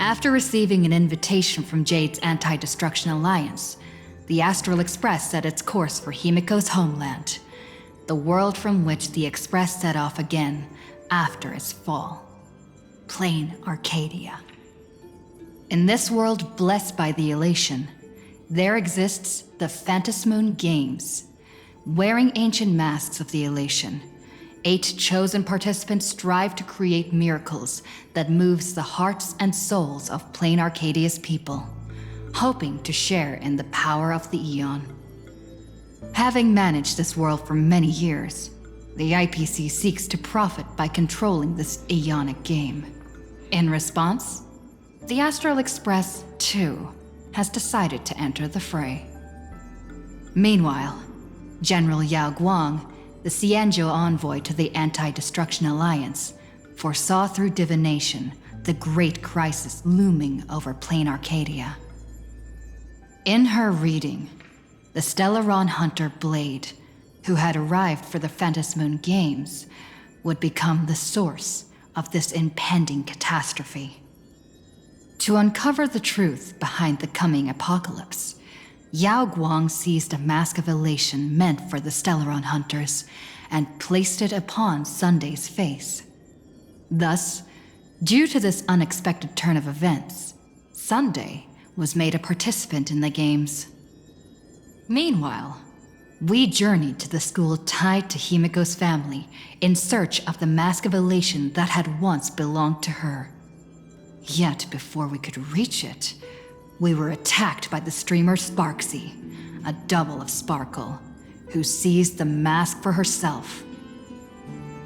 After receiving an invitation from Jade's Anti-Destruction Alliance, the Astral Express set its course for Himiko's homeland, the world from which the Express set off again after its fall. Plain Arcadia. In this world blessed by the elation, there exists the Phantasmoon Games. Wearing ancient masks of the elation, 8 chosen participants strive to create miracles that moves the hearts and souls of Plain Arcadia's people, hoping to share in the power of the Aeon. Having managed this world for many years, the IPC seeks to profit by controlling this Aeonic game. In response, the Astral Express, too, has decided to enter the fray. Meanwhile, General Yao Guang, the Xianzhou envoy to the Anti-Destruction Alliance, foresaw through divination the great crisis looming over Plain Arcadia. In her reading, the Stellaron hunter Blade, who had arrived for the Phantasmoon Games, would become the source of this impending catastrophe. To uncover the truth behind the coming apocalypse, Yao Guang seized a mask of elation meant for the Stellaron hunters and placed it upon Sunday's face. Thus, due to this unexpected turn of events, Sunday was made a participant in the games. Meanwhile, we journeyed to the school tied to Himiko's family in search of the mask of elation that had once belonged to her. Yet before we could reach it, we were attacked by the streamer Sparksy, a double of Sparkle, who seized the mask for herself.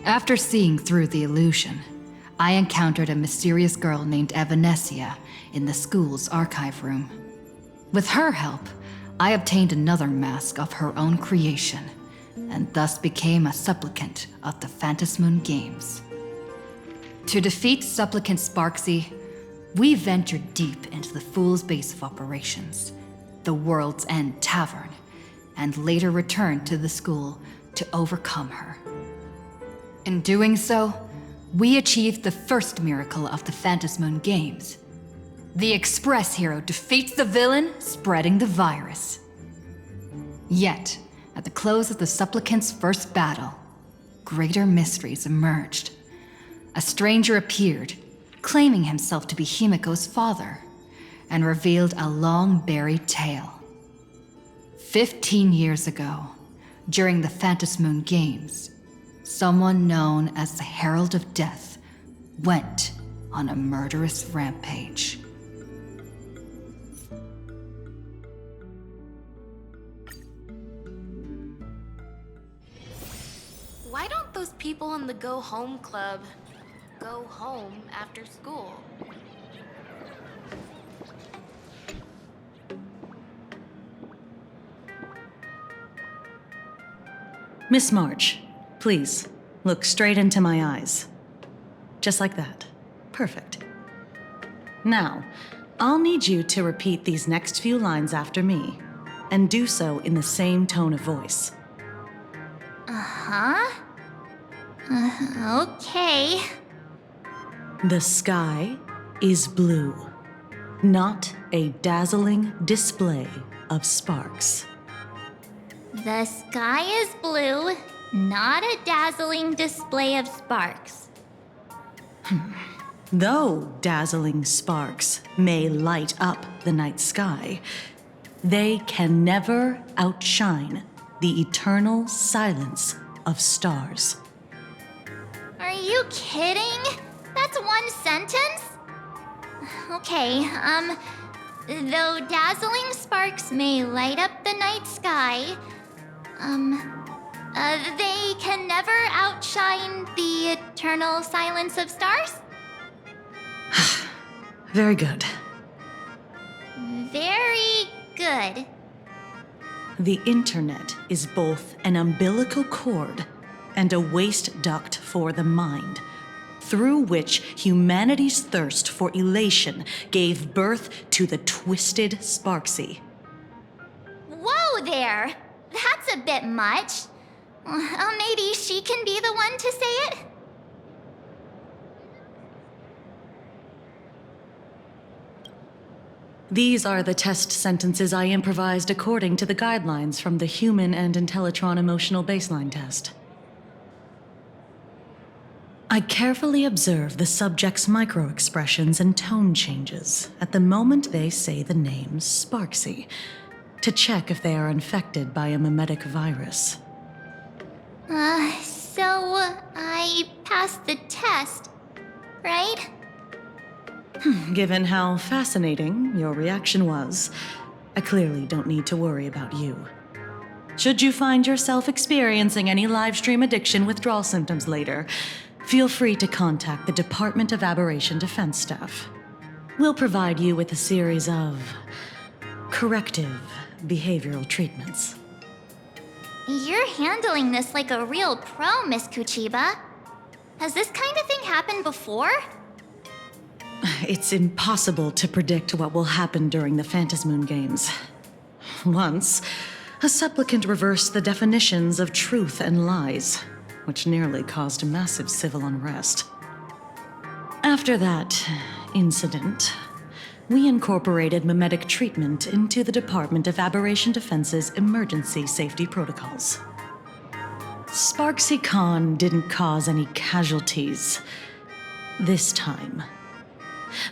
After seeing through the illusion, I encountered a mysterious girl named Evanesia in the school's archive room. With her help, I obtained another mask of her own creation, and thus became a supplicant of the Phantasmoon Games. To defeat supplicant Sparksy, we ventured deep into the Fool's base of operations, the World's End Tavern, and later returned to the school to overcome her. In doing so, we achieved the first miracle of the Phantasmoon Games. The Express hero defeats the villain, spreading the virus. Yet, at the close of the supplicant's first battle, greater mysteries emerged. A stranger appeared, claiming himself to be Himiko's father, and revealed a long-buried tale. 15 years ago, during the Phantasmoon Games, someone known as the Herald of Death went on a murderous rampage. Why don't those people in the Go Home Club go home after school? Miss March, please, look straight into my eyes. Just like that. Perfect. Now, I'll need you to repeat these next few lines after me, and do so in the same tone of voice. Okay. The sky is blue, not a dazzling display of sparks. The sky is blue, not a dazzling display of sparks. Though dazzling sparks may light up the night sky, they can never outshine the eternal silence of stars. Are you kidding? That's one sentence? Okay, though dazzling sparks may light up the night sky, they can never outshine the eternal silence of stars? Very good. Very good. The internet is both an umbilical cord and a waste duct for the mind, through which humanity's thirst for elation gave birth to the twisted Sparksy. Whoa there! That's a bit much. Maybe she can be the one to say it? These are the test sentences I improvised according to the guidelines from the Human and Intellitron Emotional Baseline Test. I carefully observe the subject's micro-expressions and tone changes at the moment they say the name Sparksy, to check if they are infected by a mimetic virus. So I passed the test, right? Given how fascinating your reaction was, I clearly don't need to worry about you. Should you find yourself experiencing any livestream addiction withdrawal symptoms later, feel free to contact the Department of Aberration Defense staff. We'll provide you with a series of corrective behavioral treatments. You're handling this like a real pro, Miss Kuchiba. Has this kind of thing happened before? It's impossible to predict what will happen during the Phantasmoon Games. Once, a supplicant reversed the definitions of truth and lies, which nearly caused massive civil unrest. After that incident, we incorporated mimetic treatment into the Department of Aberration Defense's emergency safety protocols. Sparksy Khan didn't cause any casualties this time.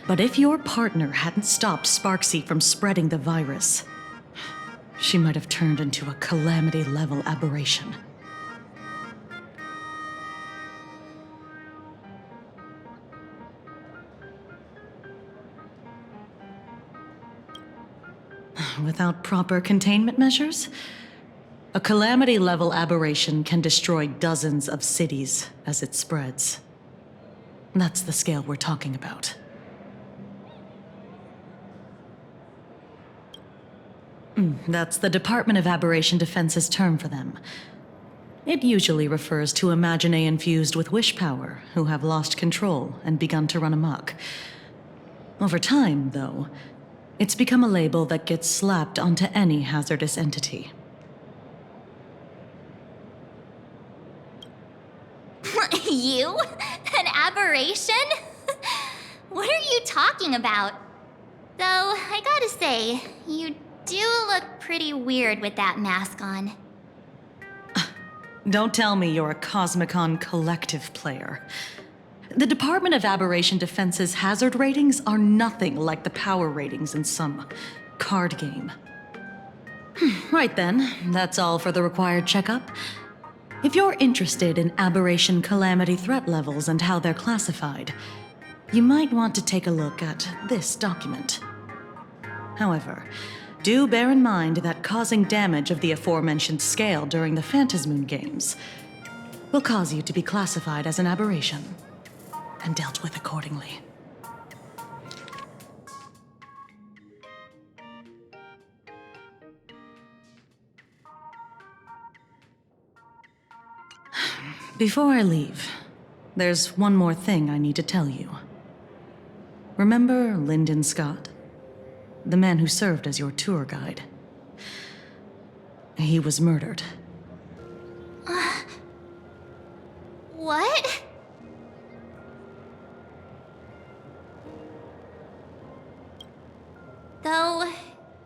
But if your partner hadn't stopped Sparksy from spreading the virus, she might have turned into a calamity-level aberration. Without proper containment measures, a calamity-level aberration can destroy dozens of cities as it spreads. That's the scale we're talking about. That's the Department of Aberration Defense's term for them. It usually refers to Imaginae infused with wish power who have lost control and begun to run amok. Over time, though, it's become a label that gets slapped onto any hazardous entity. You? An aberration? What are you talking about? Though, I gotta say, you do look pretty weird with that mask on. Don't tell me you're a Cosmicon Collective player. The Department of Aberration Defense's hazard ratings are nothing like the power ratings in some card game. Right then, that's all for the required checkup. If you're interested in aberration calamity threat levels and how they're classified, you might want to take a look at this document. However, do bear in mind that causing damage of the aforementioned scale during the Phantasmoon Games will cause you to be classified as an aberration and dealt with accordingly. Before I leave, there's one more thing I need to tell you. Remember Lyndon Scott? The man who served as your tour guide. He was murdered. What? Though,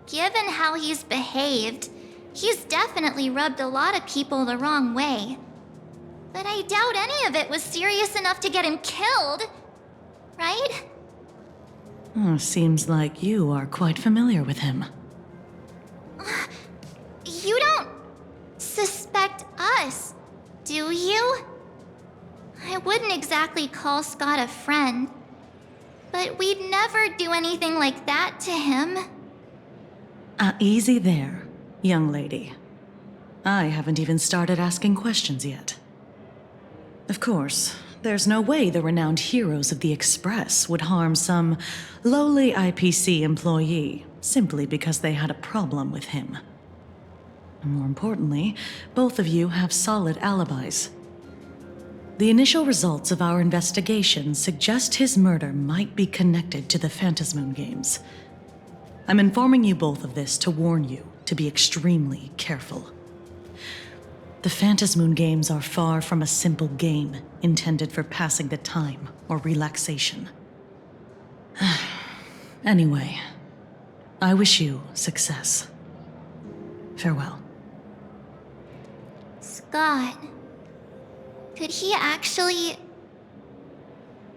given how he's behaved, he's definitely rubbed a lot of people the wrong way. But I doubt any of it was serious enough to get him killed, right? Seems like you are quite familiar with him. You don't suspect us, do you? I wouldn't exactly call Scott a friend, but we'd never do anything like that to him. Easy there, young lady. I haven't even started asking questions yet. Of course, there's no way the renowned heroes of the Express would harm some lowly IPC employee simply because they had a problem with him. And more importantly, both of you have solid alibis. The initial results of our investigation suggest his murder might be connected to the Phantasmoon Games. I'm informing you both of this to warn you to be extremely careful. The Phantasmoon Games are far from a simple game intended for passing the time or relaxation. Anyway, I wish you success. Farewell. Scott. Could he actually...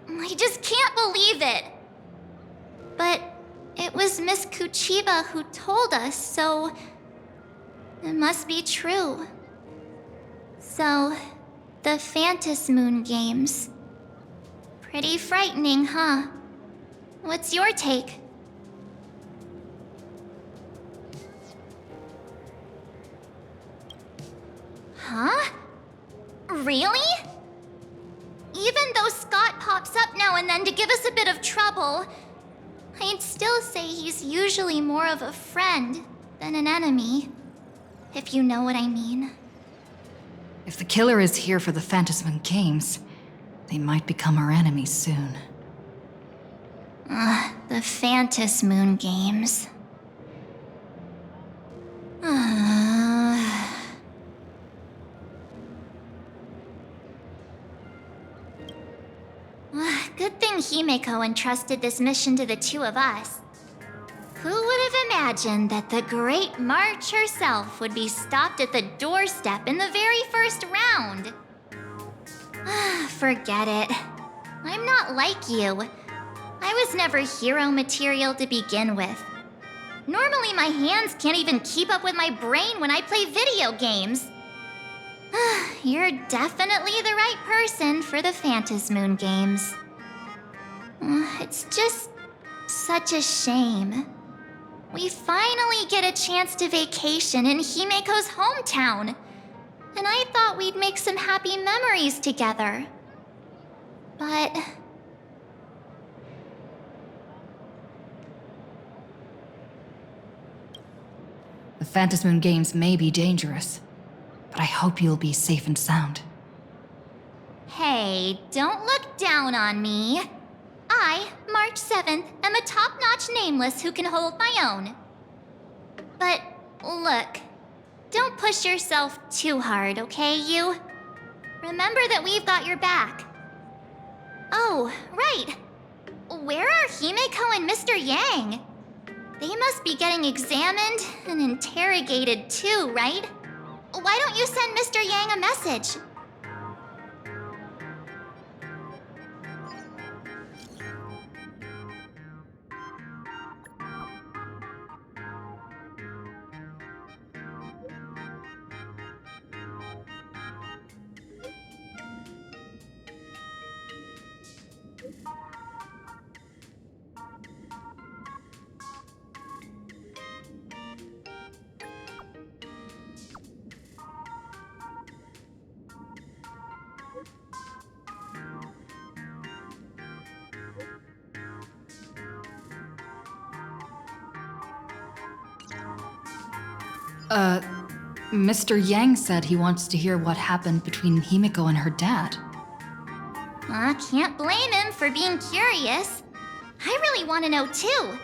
I just can't believe it! But it was Miss Kuchiba who told us, so... it must be true. So, the Phantas Moon games. Pretty frightening, huh? What's your take? Huh? Really? Even though Scott pops up now and then to give us a bit of trouble, I'd still say he's usually more of a friend than an enemy, if you know what I mean. If the killer is here for the Phantasm Games, they might become our enemies soon. The Phantas Moon games. Good thing Himeko entrusted this mission to the two of us. Who would have imagined that the Great March herself would be stopped at the doorstep in the very first round? Forget it. I'm not like you. I was never hero material to begin with. Normally my hands can't even keep up with my brain when I play video games. You're definitely the right person for the Phantas Moon games. It's just such a shame. We finally get a chance to vacation in Himeko's hometown. And I thought we'd make some happy memories together. But... The Phantasmoon Games may be dangerous, but I hope you'll be safe and sound. Hey, don't look down on me. I, March 7th, am a top-notch nameless who can hold my own. But look, don't push yourself too hard, okay, you? Remember that we've got your back. Oh, right. Where are Himeko and Mr. Yang? They must be getting examined and interrogated too, right? Why don't you send Mr. Yang a message? Mr. Yang said he wants to hear what happened between Himeko and her dad. Can't blame him for being curious. I really want to know too.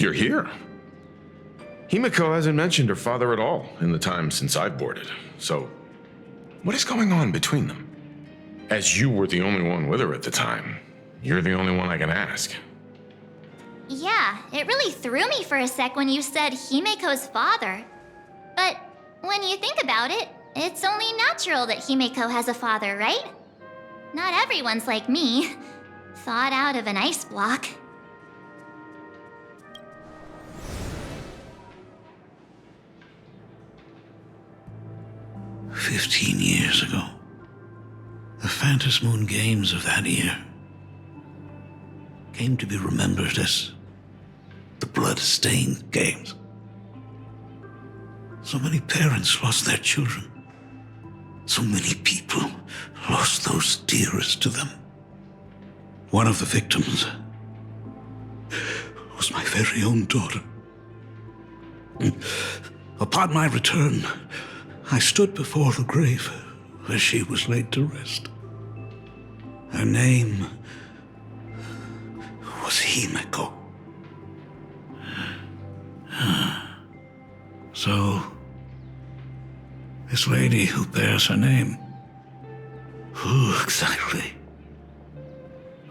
You're here. Himiko hasn't mentioned her father at all in the time since I've boarded. So, what is going on between them? As you were the only one with her at the time, you're the only one I can ask. Yeah, it really threw me for a sec when you said Himiko's father. But when you think about it, it's only natural that Himiko has a father, right? Not everyone's like me, thawed out of an ice block. "15 years ago, the Phantom Moon Games of that year came to be remembered as the Blood-Stained Games. So many parents lost their children. So many people lost those dearest to them. One of the victims was my very own daughter. Upon my return, I stood before the grave where she was laid to rest. Her name was Himiko. So, this lady who bears her name, who exactly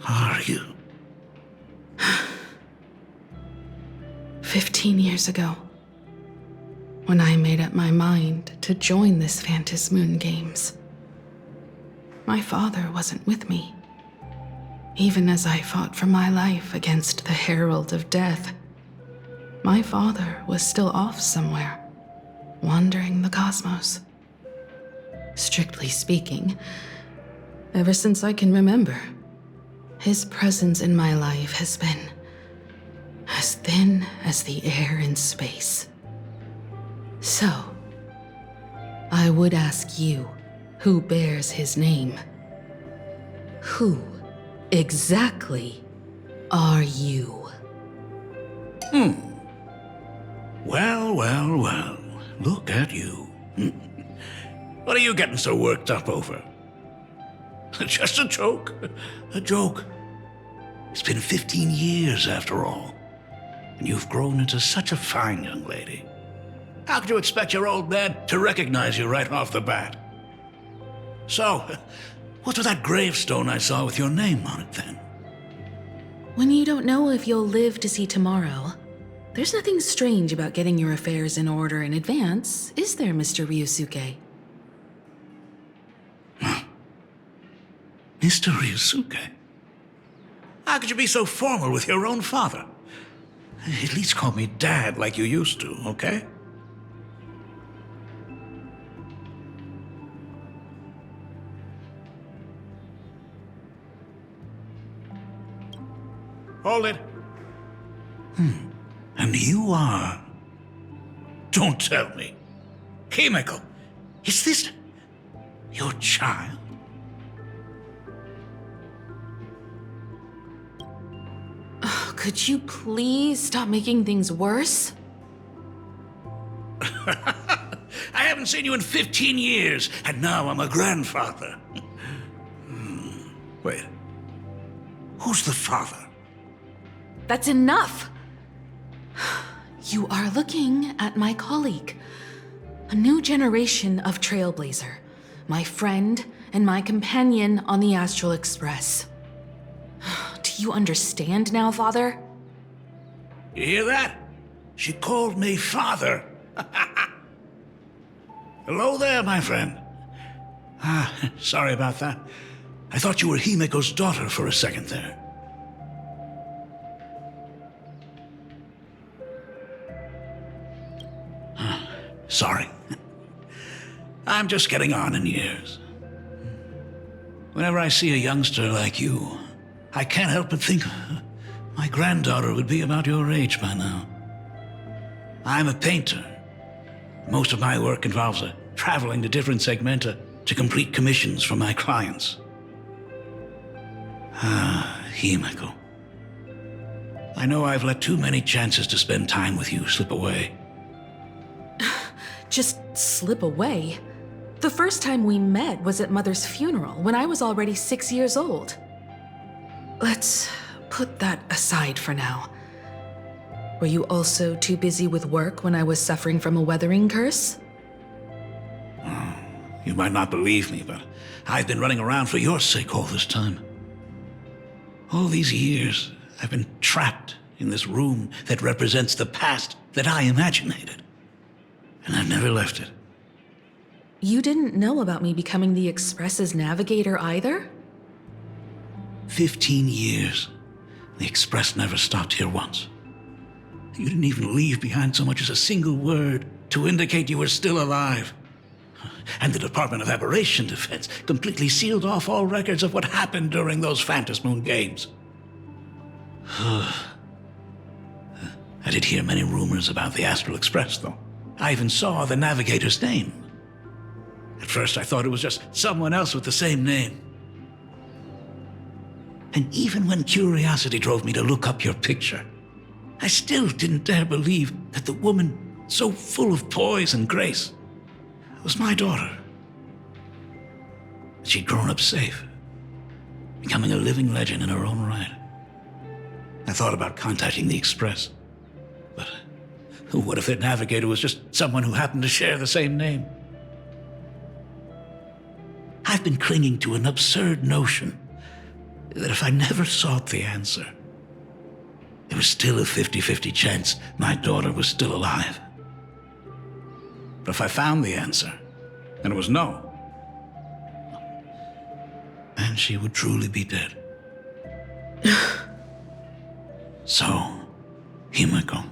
are you? 15 years ago, when I made up my mind to join this Phantom Moon Games, my father wasn't with me. Even as I fought for my life against the Herald of Death, my father was still off somewhere, wandering the cosmos. Strictly speaking, ever since I can remember, his presence in my life has been as thin as the air in space. So, I would ask you, who bears his name, who exactly are you? Well, look at you. What are you getting so worked up over? Just a joke. A joke. It's been 15 years after all, and you've grown into such a fine young lady. How could you expect your old man to recognize you right off the bat? So, what's with that gravestone I saw with your name on it then? When you don't know if you'll live to see tomorrow, there's nothing strange about getting your affairs in order in advance, is there, Mr. Ryusuke? Mr. Ryusuke? How could you be so formal with your own father? At least call me Dad like you used to, okay? Hold it. And you are... Don't tell me. Himiko, is this your child? Could you please stop making things worse? I haven't seen you in 15 years, and now I'm a grandfather. Wait. Who's the father? That's enough! You are looking at my colleague, a new generation of trailblazer, my friend and my companion on the Astral Express. Do you understand now, Father? You hear that? She called me father. Hello there, my friend. Sorry about that. I thought you were Himiko's daughter for a second there. Sorry. I'm just getting on in years. Whenever I see a youngster like you, I can't help but think my granddaughter would be about your age by now. I'm a painter. Most of my work involves traveling to different segmenta to complete commissions for my clients. Himiko. I know I've let too many chances to spend time with you slip away. Just slip away? The first time we met was at Mother's funeral, when I was already 6 years old. Let's put that aside for now. Were you also too busy with work when I was suffering from a weathering curse? You might not believe me, but I've been running around for your sake all this time. All these years, I've been trapped in this room that represents the past that I imaginated. And I've never left it. You didn't know about me becoming the Express's navigator either? 15 years. The Express never stopped here once. You didn't even leave behind so much as a single word to indicate you were still alive. And the Department of Aberration Defense completely sealed off all records of what happened during those Phantasmoon games. I did hear many rumors about the Astral Express, though. I even saw the navigator's name. At first, I thought it was just someone else with the same name. And even when curiosity drove me to look up your picture, I still didn't dare believe that the woman so full of poise and grace was my daughter. She'd grown up safe, becoming a living legend in her own right. I thought about contacting the Express, but what if their navigator was just someone who happened to share the same name? I've been clinging to an absurd notion that if I never sought the answer, there was still a 50-50 chance my daughter was still alive. But if I found the answer, and it was no, then she would truly be dead. So, Himiko,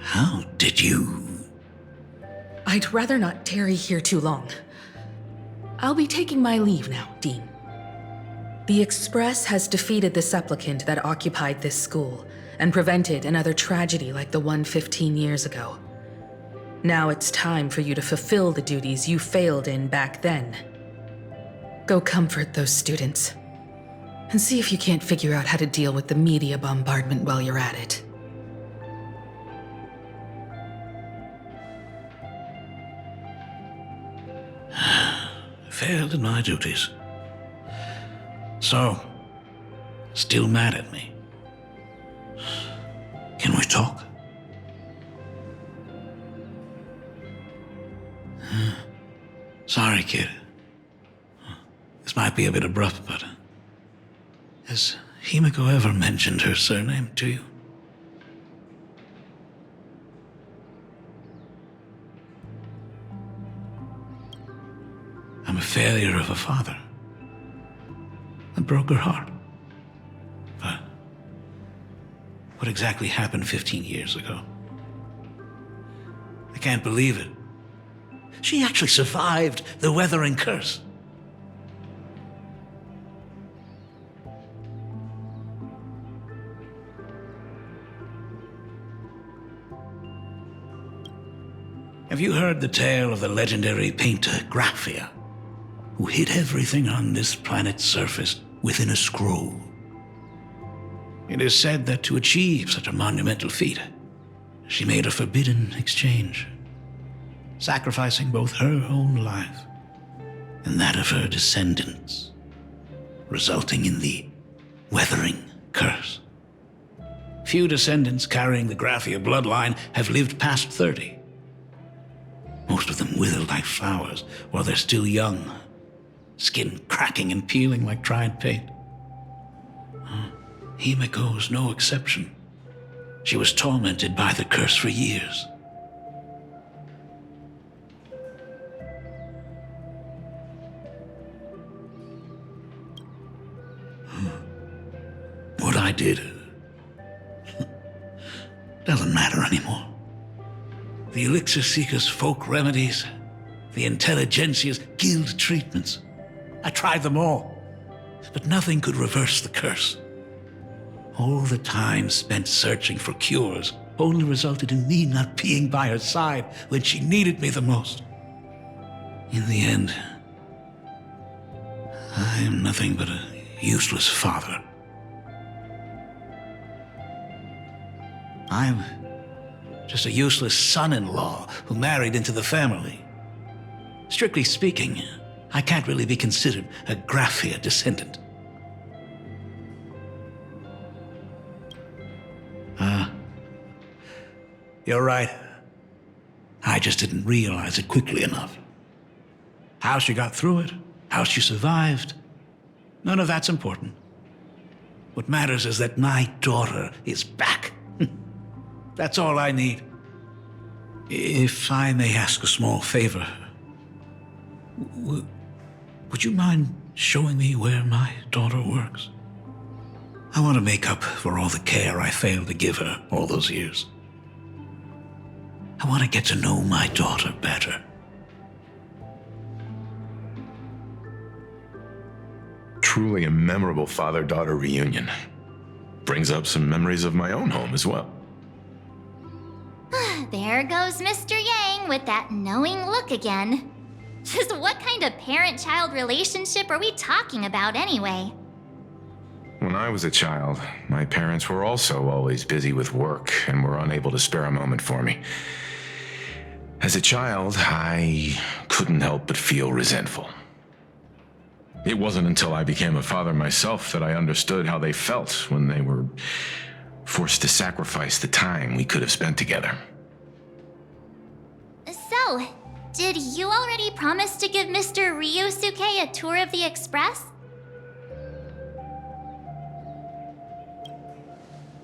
how did you... I'd rather not tarry here too long. I'll be taking my leave now, Dean. The Express has defeated the supplicant that occupied this school and prevented another tragedy like the one 15 years ago. Now it's time for you to fulfill the duties you failed in back then. Go comfort those students, and see if you can't figure out how to deal with the media bombardment while you're at it. Failed in my duties. So, still mad at me. Can we talk? Sorry, kid. This might be a bit abrupt, but has Himiko ever mentioned her surname to you? I'm a failure of a father. I broke her heart. But what exactly happened 15 years ago? I can't believe it. She actually survived the weathering curse. Have you heard the tale of the legendary painter Graphia, who hid everything on this planet's surface within a scroll? It is said that to achieve such a monumental feat, she made a forbidden exchange, sacrificing both her own life and that of her descendants, resulting in the weathering curse. Few descendants carrying the Graphia bloodline have lived past 30. Most of them wither like flowers while they're still young, skin cracking and peeling like dried paint. Himiko was no exception. She was tormented by the curse for years. What I did doesn't matter anymore. The Elixir Seekers' folk remedies, the Intelligentsia's guild treatments. I tried them all, but nothing could reverse the curse. All the time spent searching for cures only resulted in me not being by her side when she needed me the most. In the end, I am nothing but a useless father. I'm just a useless son-in-law who married into the family. Strictly speaking, I can't really be considered a Graphia descendant. You're right. I just didn't realize it quickly enough. How she got through it, how she survived, none of that's important. What matters is that my daughter is back. That's all I need. If I may ask a small favor, would you mind showing me where my daughter works? I want to make up for all the care I failed to give her all those years. I want to get to know my daughter better. Truly a memorable father-daughter reunion. Brings up some memories of my own home as well. There goes Mr. Yang with that knowing look again. Just what kind of parent-child relationship are we talking about anyway? When I was a child, my parents were also always busy with work and were unable to spare a moment for me. As a child, I couldn't help but feel resentful. It wasn't until I became a father myself that I understood how they felt when they were forced to sacrifice the time we could have spent together. So, did you already promise to give Mr. Ryusuke a tour of the Express?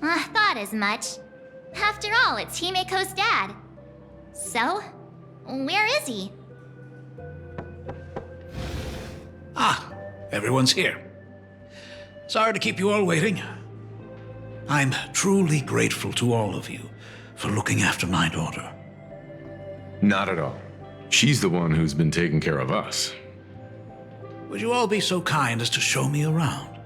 Thought as much. After all, it's Himiko's dad. So, where is he? Ah, everyone's here. Sorry to keep you all waiting. I'm truly grateful to all of you for looking after my daughter. Not at all. She's the one who's been taking care of us. Would you all be so kind as to show me around?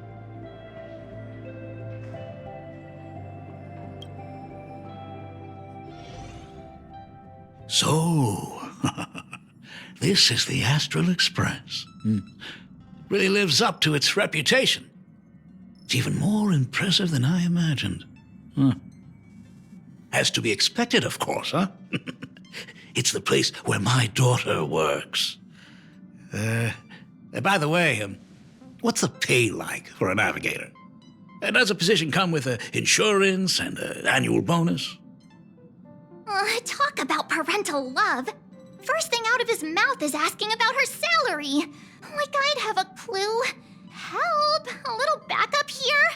So, this is the Astral Express. Really lives up to its reputation. It's even more impressive than I imagined. As to be expected, of course, huh? It's the place where my daughter works. By the way, what's the pay like for a navigator? Does a position come with insurance and an annual bonus? Talk about parental love. First thing out of his mouth is asking about her salary. Like I'd have a clue. Help! A little backup here?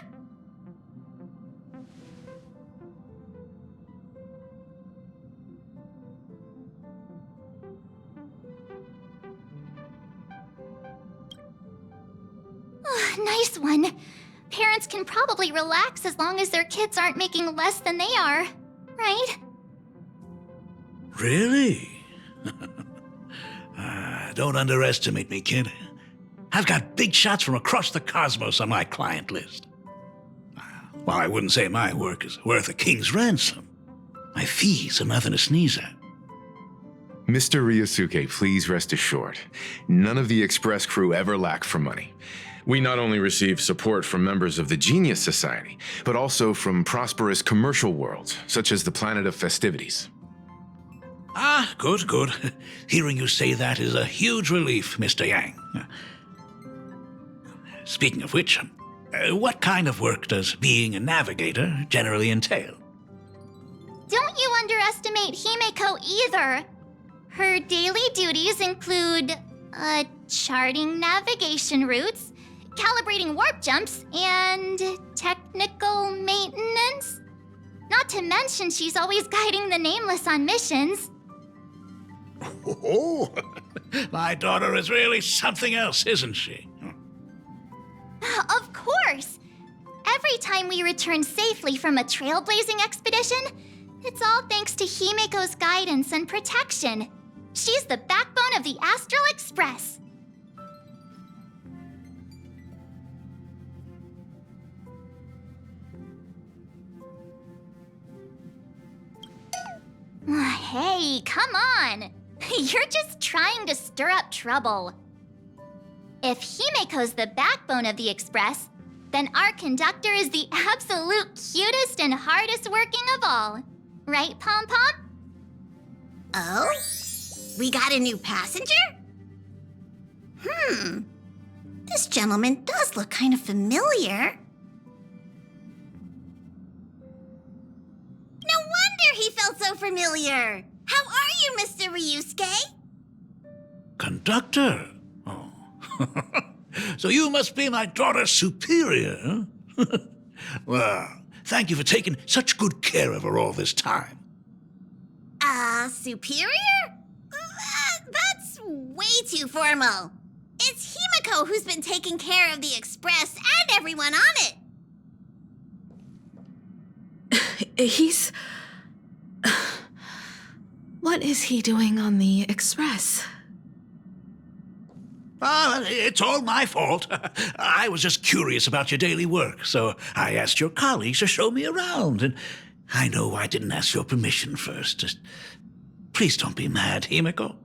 Nice one. Parents can probably relax as long as their kids aren't making less than they are, right? Really? Don't underestimate me, kid. I've got big shots from across the cosmos on my client list. While I wouldn't say my work is worth a king's ransom, my fees are nothing to sneeze at. Mr. Ryusuke, please rest assured, none of the Express crew ever lack for money. We not only receive support from members of the Genius Society, but also from prosperous commercial worlds, such as the Planet of Festivities. Ah, good, good. Hearing you say that is a huge relief, Mr. Yang. Speaking of which, what kind of work does being a navigator generally entail? Don't you underestimate Himeko either. Her daily duties include, charting navigation routes, calibrating warp jumps, and technical maintenance. Not to mention she's always guiding the Nameless on missions. Oh, my daughter is really something else, isn't she? Of course! Every time we return safely from a trailblazing expedition, it's all thanks to Himiko's guidance and protection. She's the backbone of the Astral Express. Hey, come on! You're just trying to stir up trouble. If Himiko's the backbone of the Express, then our conductor is the absolute cutest and hardest working of all. Right, Pom Pom? Oh? We got a new passenger? This gentleman does look kind of familiar. No wonder he felt so so familiar. How are you, Mr. Ryusuke? Conductor? Oh. So you must be my daughter's superior, huh? Well, thank you for taking such good care of her all this time. Superior? That's way too formal. It's Himiko who's been taking care of the Express and everyone on it. He's... What is he doing on the Express? It's all my fault. I was just curious about your daily work, so I asked your colleagues to show me around. And I know I didn't ask your permission first. Just please don't be mad, Himiko.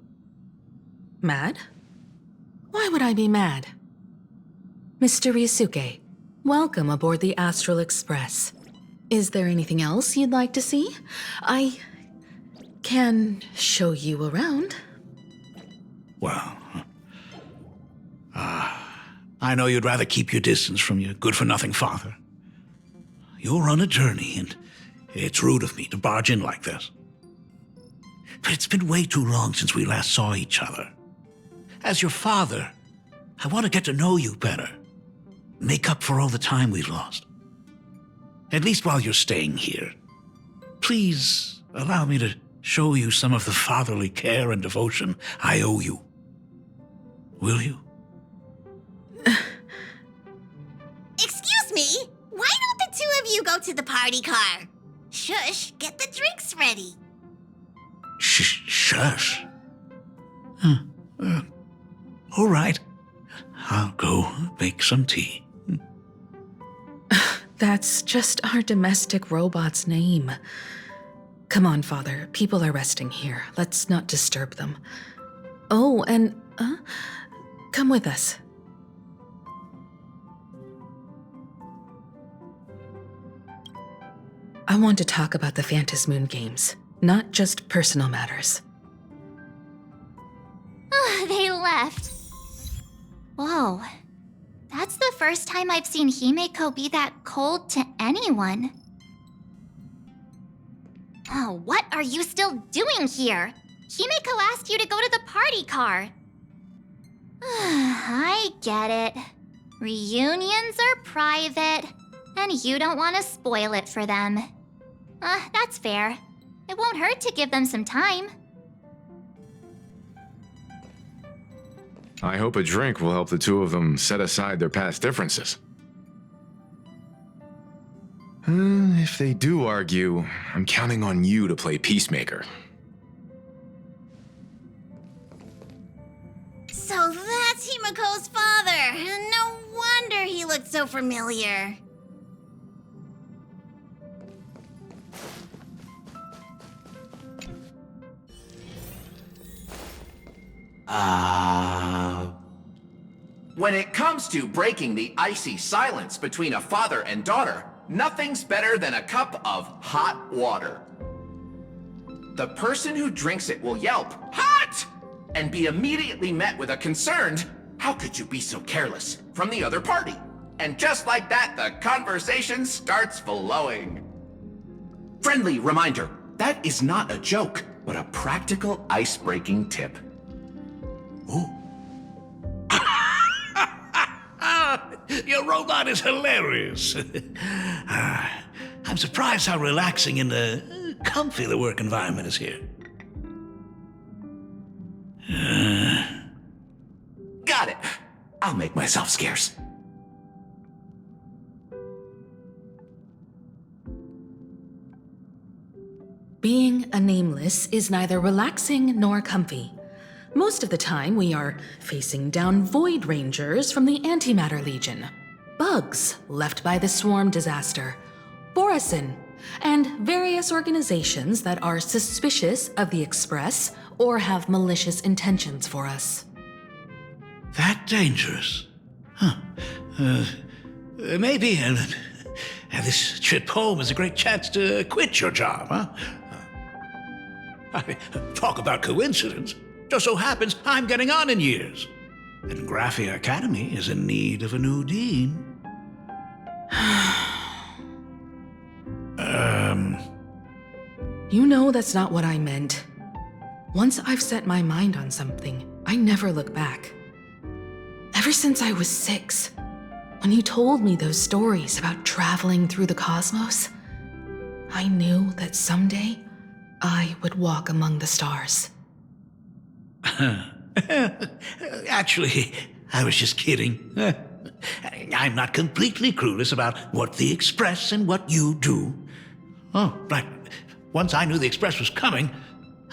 Mad? Why would I be mad? Mr. Ryusuke, welcome aboard the Astral Express. Is there anything else you'd like to see? I can show you around. Well, I know you'd rather keep your distance from your good-for-nothing father. You're on a journey, and it's rude of me to barge in like this. But it's been way too long since we last saw each other. As your father, I want to get to know you better. Make up for all the time we've lost. At least while you're staying here. Please allow me to show you some of the fatherly care and devotion I owe you. Will you? Excuse me? Why don't the two of you go to the party car? Shush, get the drinks ready. Shush. All right. I'll go make some tea. That's just our domestic robot's name. Come on, Father. People are resting here. Let's not disturb them. Oh, and, come with us. I want to talk about the Phantasmoon games, not just personal matters. They left. Whoa. That's the first time I've seen Himiko be that cold to anyone. Oh, what are you still doing here? Himiko asked you to go to the party car. I get it. Reunions are private, and you don't want to spoil it for them. That's fair. It won't hurt to give them some time. I hope a drink will help the two of them set aside their past differences. If they do argue, I'm counting on you to play peacemaker. So that's Himiko's father. No wonder he looked so familiar. When it comes to breaking the icy silence between a father and daughter, nothing's better than a cup of hot water. The person who drinks it will yelp, "Hot!" and be immediately met with a concerned, "How could you be so careless?" from the other party. And just like that, the conversation starts flowing. Friendly reminder, that is not a joke, but a practical ice-breaking tip. Oh. Your robot is hilarious. I'm surprised how relaxing and comfy the work environment is here. Got it. I'll make myself scarce. Being a nameless is neither relaxing nor comfy. Most of the time, we are facing down Void Rangers from the Antimatter Legion, bugs left by the Swarm disaster, Borisin, and various organizations that are suspicious of the Express or have malicious intentions for us. That dangerous? Huh. Maybe this shit poem is a great chance to quit your job, huh? Talk about coincidence. Just so happens I'm getting on in years. And Graphia Academy is in need of a new dean. You know that's not what I meant. Once I've set my mind on something, I never look back. Ever since I was 6, when you told me those stories about traveling through the cosmos, I knew that someday I would walk among the stars. Actually, I was just kidding. I'm not completely clueless about what the Express and what you do. Oh, right. Once I knew the Express was coming,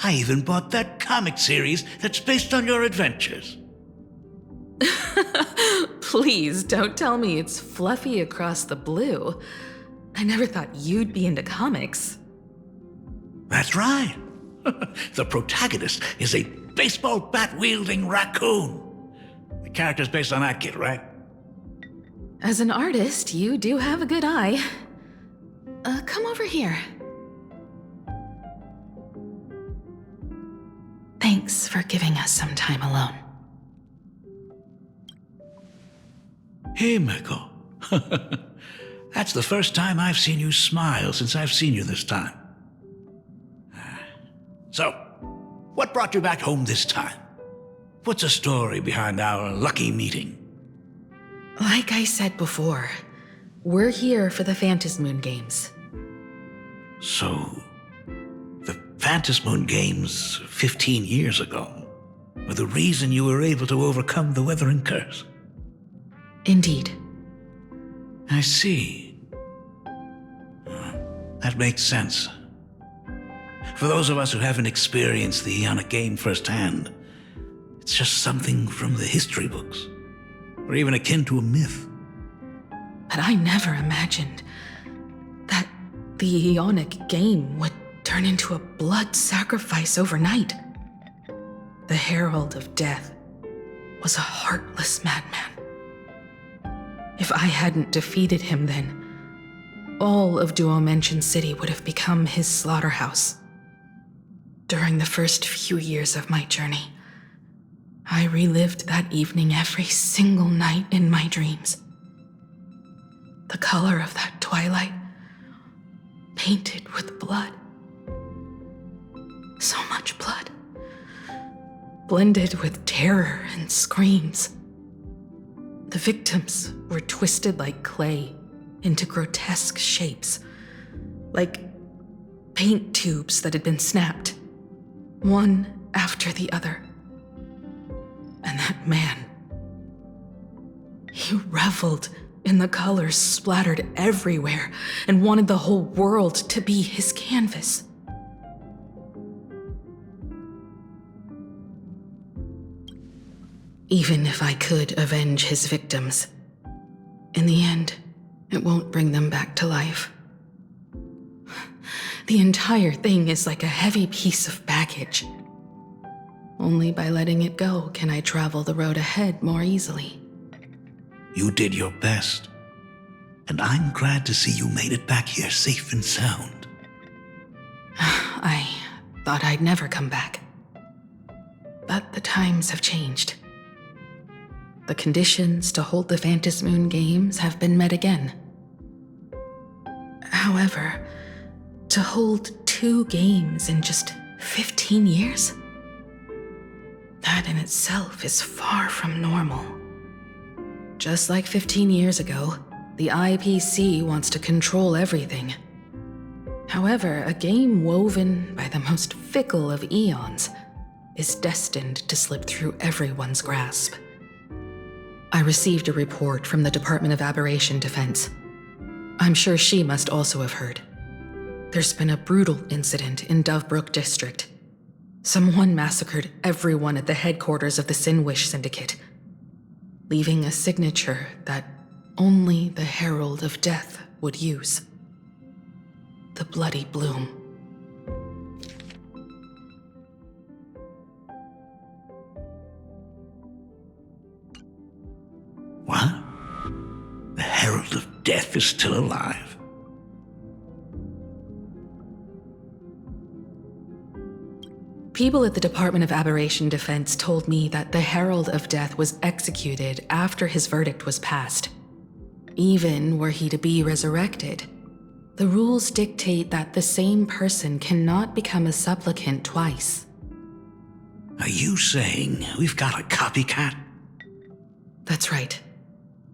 I even bought that comic series that's based on your adventures. Please don't tell me it's fluffy across the blue. I never thought you'd be into comics. That's right. The protagonist is a baseball bat-wielding raccoon. The character's based on that kid, right? As an artist, you do have a good eye. Come over here. Thanks for giving us some time alone. Hey, Miko. That's the first time I've seen you smile since I've seen you this time. So, what brought you back home this time? What's the story behind our lucky meeting? Like I said before, we're here for the Phantasmoon Games. So, the Phantasmoon Games 15 years ago were the reason you were able to overcome the Weathering Curse? Indeed. I see. That makes sense. For those of us who haven't experienced the Ionic game firsthand, it's just something from the history books, or even akin to a myth. But I never imagined that the Ionic game would turn into a blood sacrifice overnight. The Herald of Death was a heartless madman. If I hadn't defeated him then, all of Duomension City would have become his slaughterhouse. During the first few years of my journey, I relived that evening every single night in my dreams. The color of that twilight, painted with blood. So much blood, blended with terror and screams. The victims were twisted like clay into grotesque shapes, like paint tubes that had been snapped, one after the other. And that man, he reveled in the colors splattered everywhere and wanted the whole world to be his canvas. Even if I could avenge his victims, in the end, it won't bring them back to life. The entire thing is like a heavy piece of baggage. Only by letting it go can I travel the road ahead more easily. You did your best, and I'm glad to see you made it back here safe and sound. I thought I'd never come back. But the times have changed. The conditions to hold the Phantasmoon Games have been met again. However, to hold 2 games in just 15 years? That in itself is far from normal. Just like 15 years ago, the IPC wants to control everything. However, a game woven by the most fickle of eons is destined to slip through everyone's grasp. I received a report from the Department of Aberration Defense. I'm sure she must also have heard. There's been a brutal incident in Dovebrook District. Someone massacred everyone at the headquarters of the Sinwish Syndicate, leaving a signature that only the Herald of Death would use. The Bloody Bloom. What? The Herald of Death is still alive? People at the Department of Aberration Defense told me that the Herald of Death was executed after his verdict was passed. Even were he to be resurrected, The rules dictate that the same person cannot become a supplicant twice. Are you saying we've got a copycat? That's right.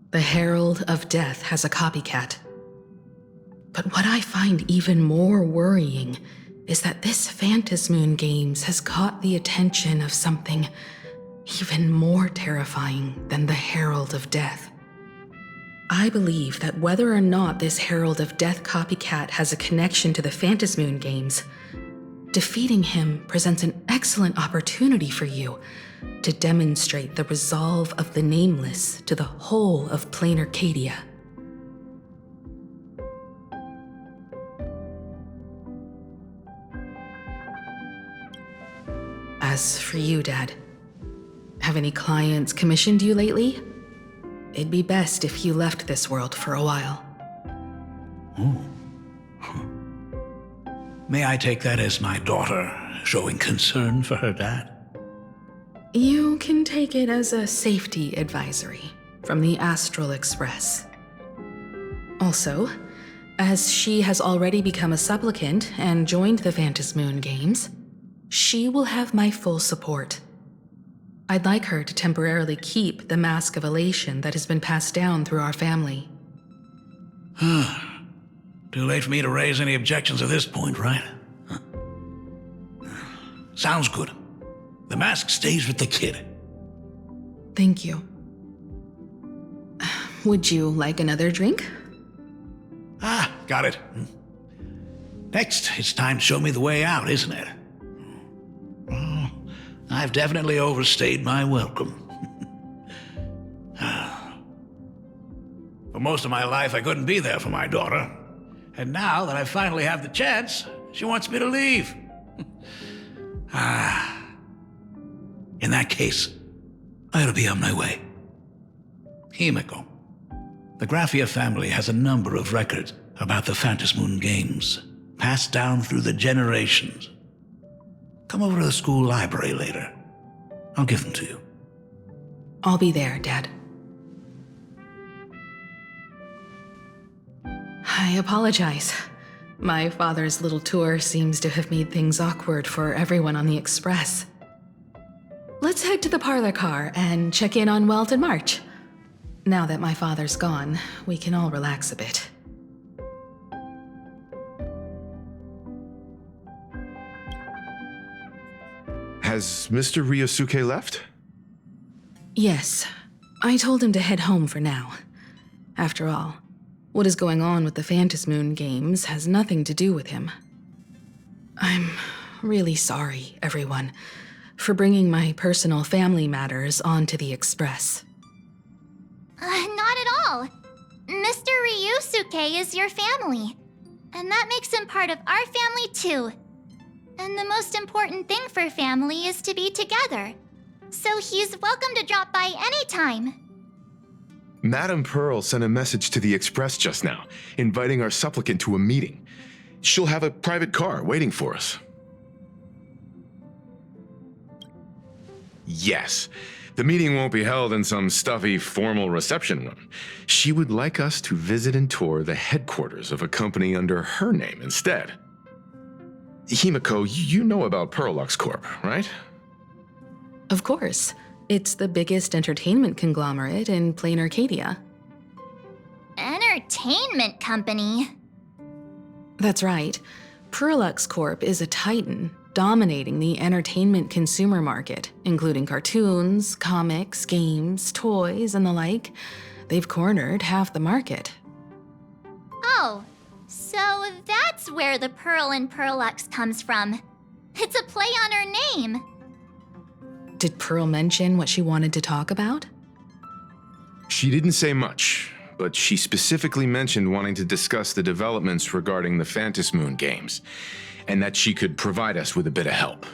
The Herald of Death has a copycat. But what I find even more worrying is that this Phantasmoon Games has caught the attention of something even more terrifying than the Herald of Death. I believe that whether or not this Herald of Death copycat has a connection to the Phantasmoon Games, defeating him presents an excellent opportunity for you to demonstrate the resolve of the Nameless to the whole of plain Arcadia. As for you, Dad, have any clients commissioned you lately? It'd be best if you left this world for a while. May I take that as my daughter showing concern for her dad? You can take it as a safety advisory from the Astral Express. Also, as she has already become a supplicant and joined the Phantasmoon Games, she will have my full support. I'd like her to temporarily keep the mask of elation that has been passed down through our family. Too late for me to raise any objections at this point, right? Huh. Sounds good. The mask stays with the kid. Thank you. Would you like another drink? Got it. Next, it's time to show me the way out, isn't it? Oh, I've definitely overstayed my welcome. For most of my life, I couldn't be there for my daughter. And now that I finally have the chance, she wants me to leave. In that case, I'll be on my way. Himiko, the Graphia family has a number of records about the Phantasmoon Games, passed down through the generations. Come over to the school library later. I'll give them to you. I'll be there, Dad. I apologize. My father's little tour seems to have made things awkward for everyone on the Express. Let's head to the parlor car and check in on Welt and March. Now that my father's gone, we can all relax a bit. Has Mr. Ryosuke left? Yes, I told him to head home for now. After all, what is going on with the Phantasmoon Games has nothing to do with him. I'm really sorry, everyone, for bringing my personal family matters onto the Express. Not at all. Mr. Ryusuke is your family, and that makes him part of our family too. And the most important thing for family is to be together. So he's welcome to drop by anytime. Madame Pearl sent a message to the Express just now, inviting our supplicant to a meeting. She'll have a private car waiting for us. Yes, the meeting won't be held in some stuffy, formal reception room. She would like us to visit and tour the headquarters of a company under her name instead. Himiko, you know about Pearlux Corp, right? Of course. It's the biggest entertainment conglomerate in plain Arcadia. Entertainment company? That's right. Pearlux Corp is a titan, dominating the entertainment consumer market, including cartoons, comics, games, toys, and the like. They've cornered half the market. Oh, so that's where the Pearl in Pearlux comes from. It's a play on her name. Did Pearl mention what she wanted to talk about? She didn't say much, but she specifically mentioned wanting to discuss the developments regarding the Phantasmoon Games, and that she could provide us with a bit of help.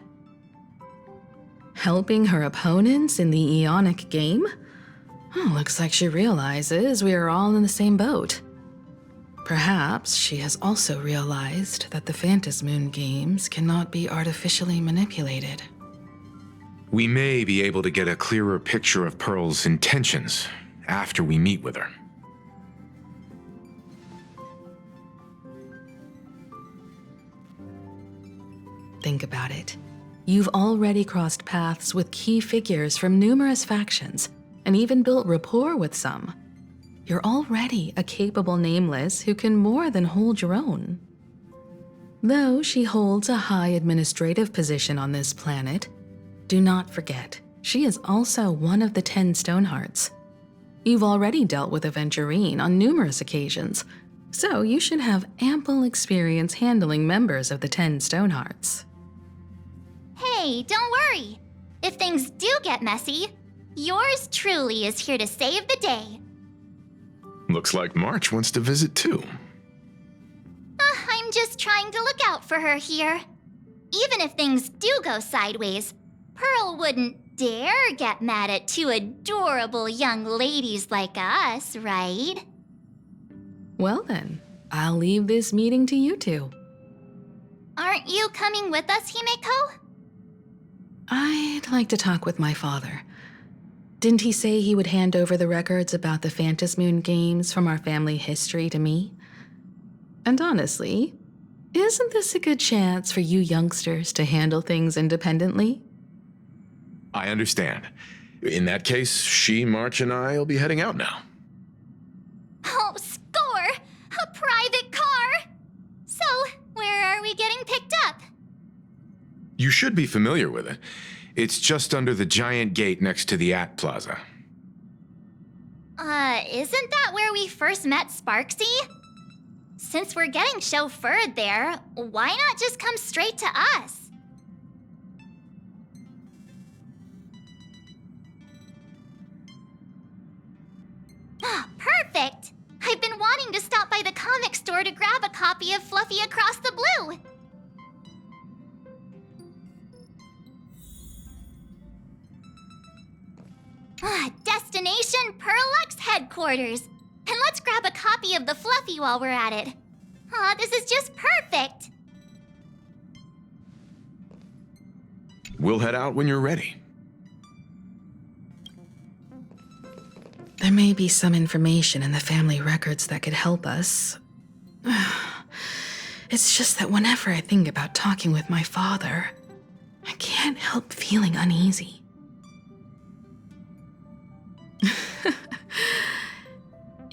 Helping her opponents in the Ionic game? Oh, looks like she realizes we are all in the same boat. Perhaps she has also realized that the Phantasmoon Games cannot be artificially manipulated. We may be able to get a clearer picture of Pearl's intentions after we meet with her. Think about it. You've already crossed paths with key figures from numerous factions, and even built rapport with some. You're already a capable Nameless who can more than hold your own. Though she holds a high administrative position on this planet, do not forget, she is also one of the 10 Stonehearts. You've already dealt with Aventurine on numerous occasions, so you should have ample experience handling members of the 10 Stonehearts. Hey, don't worry. If things do get messy, yours truly is here to save the day. Looks like March wants to visit too. I'm just trying to look out for her here. Even if things do go sideways, Pearl wouldn't dare get mad at two adorable young ladies like us, right? Well then, I'll leave this meeting to you two. Aren't you coming with us, Himeko? I'd like to talk with my father. Didn't he say he would hand over the records about the Phantasmoon games from our family history to me? And honestly, isn't this a good chance for you youngsters to handle things independently? I understand. In that case, she, March, and I will be heading out now. Oh, score! A private car! So, where are we getting picked up? You should be familiar with it. It's just under the giant gate next to the At Plaza. Isn't that where we first met Sparksy? Since we're getting chauffeured there, why not just come straight to us? Perfect! I've been wanting to stop by the comic store to grab a copy of Fluffy Across the Blue. Destination Perlux headquarters. And let's grab a copy of the Fluffy while we're at it. Aw, this is just perfect. We'll head out when you're ready. There may be some information in the family records that could help us. It's just that whenever I think about talking with my father, I can't help feeling uneasy.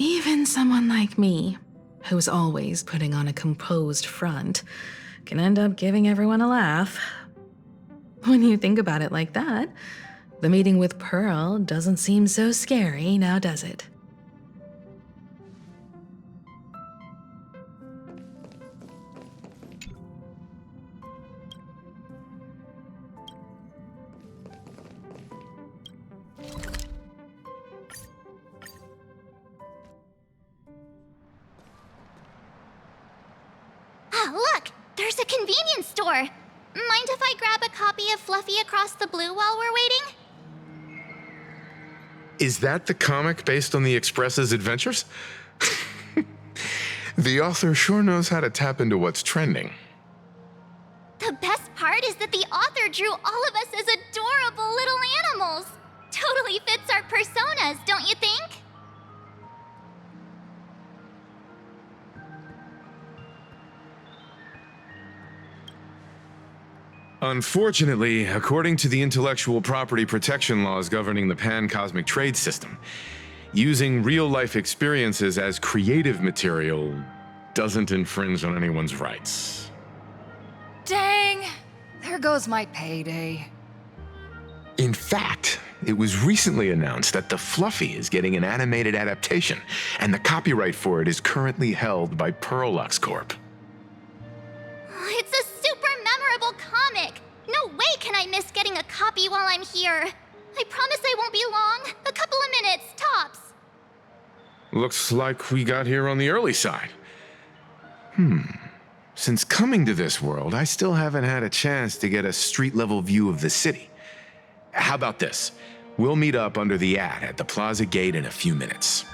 Even someone like me, who's always putting on a composed front, can end up giving everyone a laugh. When you think about it like that, the meeting with Pearl doesn't seem so scary now, does it? Look, there's a convenience store. Mind if I grab a copy of Fluffy Across the Blue while we're waiting? Is that the comic based on the Express's adventures? The author sure knows how to tap into what's trending. The best part is that the author drew all of us as adorable little animals. Totally fits our personas, don't you think? Unfortunately, according to the intellectual property protection laws governing the pan-cosmic trade system, using real-life experiences as creative material doesn't infringe on anyone's rights. Dang! There goes my payday. In fact, it was recently announced that the Fluffy is getting an animated adaptation, and the copyright for it is currently held by Perlux Corp. It's a super memorable comic. No way can I miss getting a copy while I'm here. I promise I won't be long. A couple of minutes, tops. Looks like we got here on the early side. Since coming to this world, I still haven't had a chance to get a street-level view of the city. How about this? We'll meet up under the at the plaza gate in a few minutes.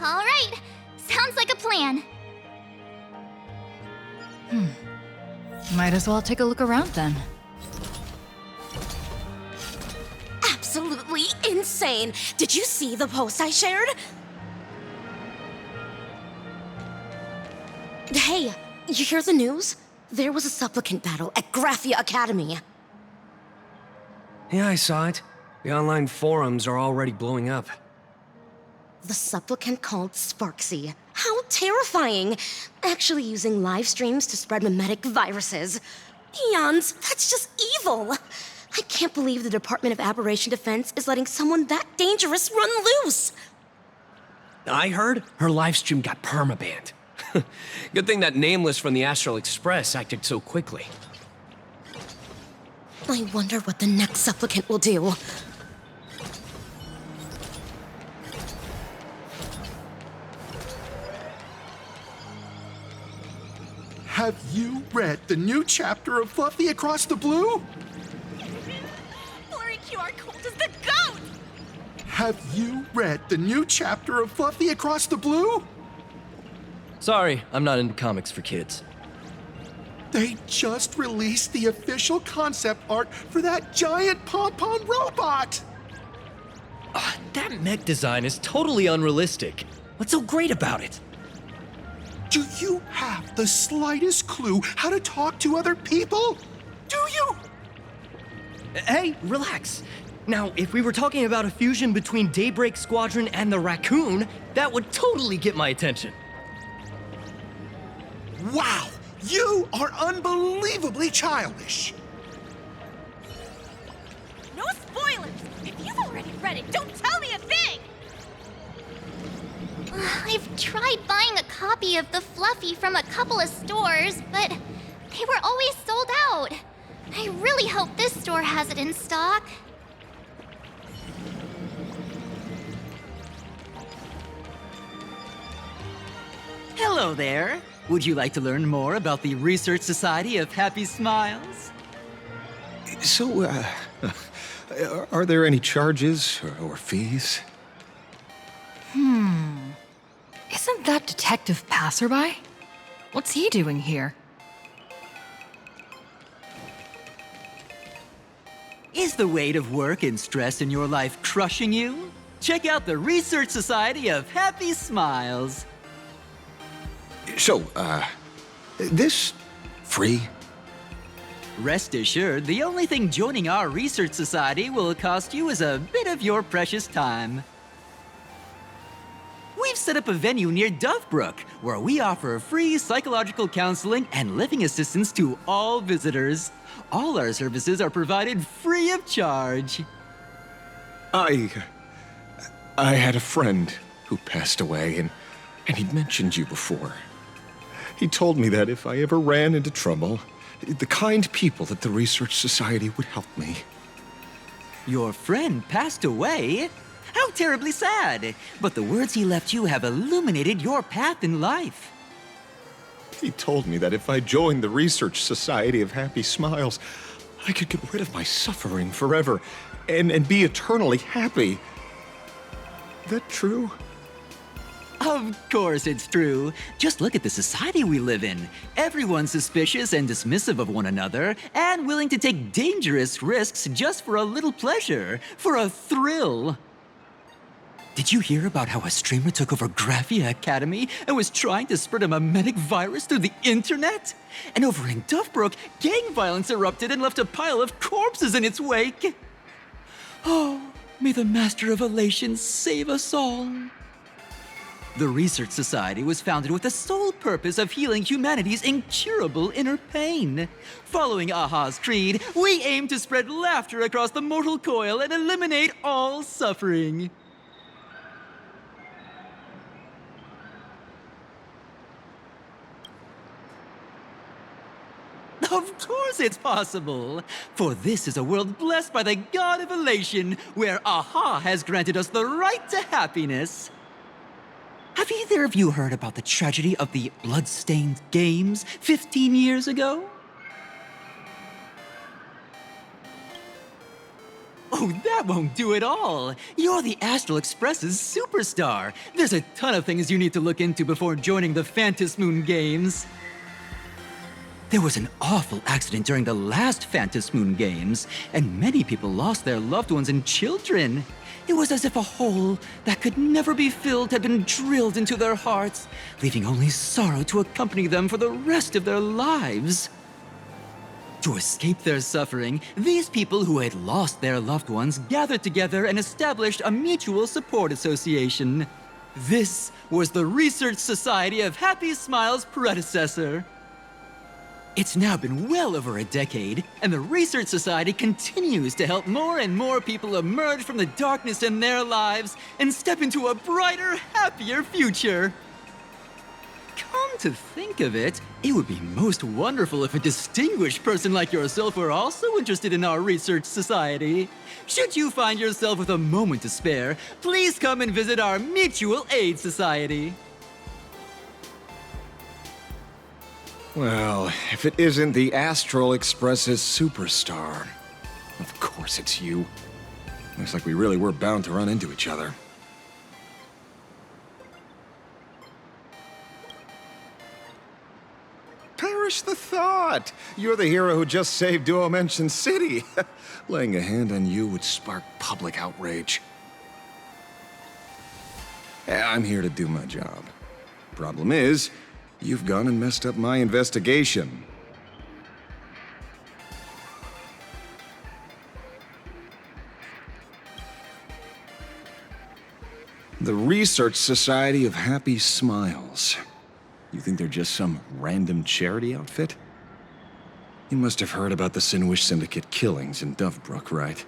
All right. Sounds like a plan. Might as well take a look around then. Absolutely insane. Did you see the post I shared? Hey, you hear the news? There was a supplicant battle at Graphia Academy. Yeah, I saw it. The online forums are already blowing up. The supplicant called Sparksy. How terrifying! Actually using live streams to spread mimetic viruses. Eons, that's just evil! I can't believe the Department of Aberration Defense is letting someone that dangerous run loose! I heard her livestream got permabanned. Good thing that Nameless from the Astral Express acted so quickly. I wonder what the next supplicant will do. Have you read the new chapter of Fluffy Across the Blue? Blurry QR code is the GOAT! Have you read the new chapter of Fluffy Across the Blue? Sorry, I'm not into comics for kids. They just released the official concept art for that giant pom-pom robot! That mech design is totally unrealistic. What's so great about it? Do you have the slightest clue how to talk to other people? Do you? Hey, relax. Now, if we were talking about a fusion between Daybreak Squadron and the Raccoon, that would totally get my attention. Wow! You are unbelievably childish! No spoilers! If you've already read it, don't tell me a thing! I've tried buying a copy of the Fluffy from a couple of stores, but they were always sold out. I really hope this store has it in stock. Hello there. Would you like to learn more about the Research Society of Happy Smiles? So, are there any charges or fees? Isn't that Detective Passerby? What's he doing here? Is the weight of work and stress in your life crushing you? Check out the Research Society of Happy Smiles. So, this free? Rest assured, the only thing joining our Research Society will cost you is a bit of your precious time. We've set up a venue near Dovebrook, where we offer free psychological counseling and living assistance to all visitors. All our services are provided free of charge. I had a friend who passed away, and he'd mentioned you before. He told me that if I ever ran into trouble, the kind people at the Research Society would help me. Your friend passed away? How terribly sad! But the words he left you have illuminated your path in life. He told me that if I joined the Research Society of Happy Smiles, I could get rid of my suffering forever and be eternally happy. That true? Of course it's true. Just look at the society we live in. Everyone's suspicious and dismissive of one another, and willing to take dangerous risks just for a little pleasure, for a thrill. Did you hear about how a streamer took over Graphia Academy and was trying to spread a mimetic virus through the internet? And over in Dovebrook, gang violence erupted and left a pile of corpses in its wake. Oh, may the Master of Elation save us all. The Research Society was founded with the sole purpose of healing humanity's incurable inner pain. Following Aha's creed, we aim to spread laughter across the mortal coil and eliminate all suffering. Of course it's possible! For this is a world blessed by the God of Elation, where Aha has granted us the right to happiness. Have either of you heard about the tragedy of the Bloodstained Games 15 years ago? Oh, that won't do it all. You're the Astral Express's superstar. There's a ton of things you need to look into before joining the Phantasmoon Games. There was an awful accident during the last Phantasmoon Games, and many people lost their loved ones and children. It was as if a hole that could never be filled had been drilled into their hearts, leaving only sorrow to accompany them for the rest of their lives. To escape their suffering, these people who had lost their loved ones gathered together and established a mutual support association. This was the Research Society of Happy Smiles' predecessor. It's now been well over a decade, and the Research Society continues to help more and more people emerge from the darkness in their lives and step into a brighter, happier future. Come to think of it, it would be most wonderful if a distinguished person like yourself were also interested in our Research Society. Should you find yourself with a moment to spare, please come and visit our Mutual Aid Society. Well, if it isn't the Astral Express's superstar. Of course it's you. Looks like we really were bound to run into each other. Perish the thought! You're the hero who just saved Duo Mention City. Laying a hand on you would spark public outrage. I'm here to do my job. Problem is, you've gone and messed up my investigation. The Research Society of Happy Smiles. You think they're just some random charity outfit? You must have heard about the Sinwish Syndicate killings in Dovebrook, right?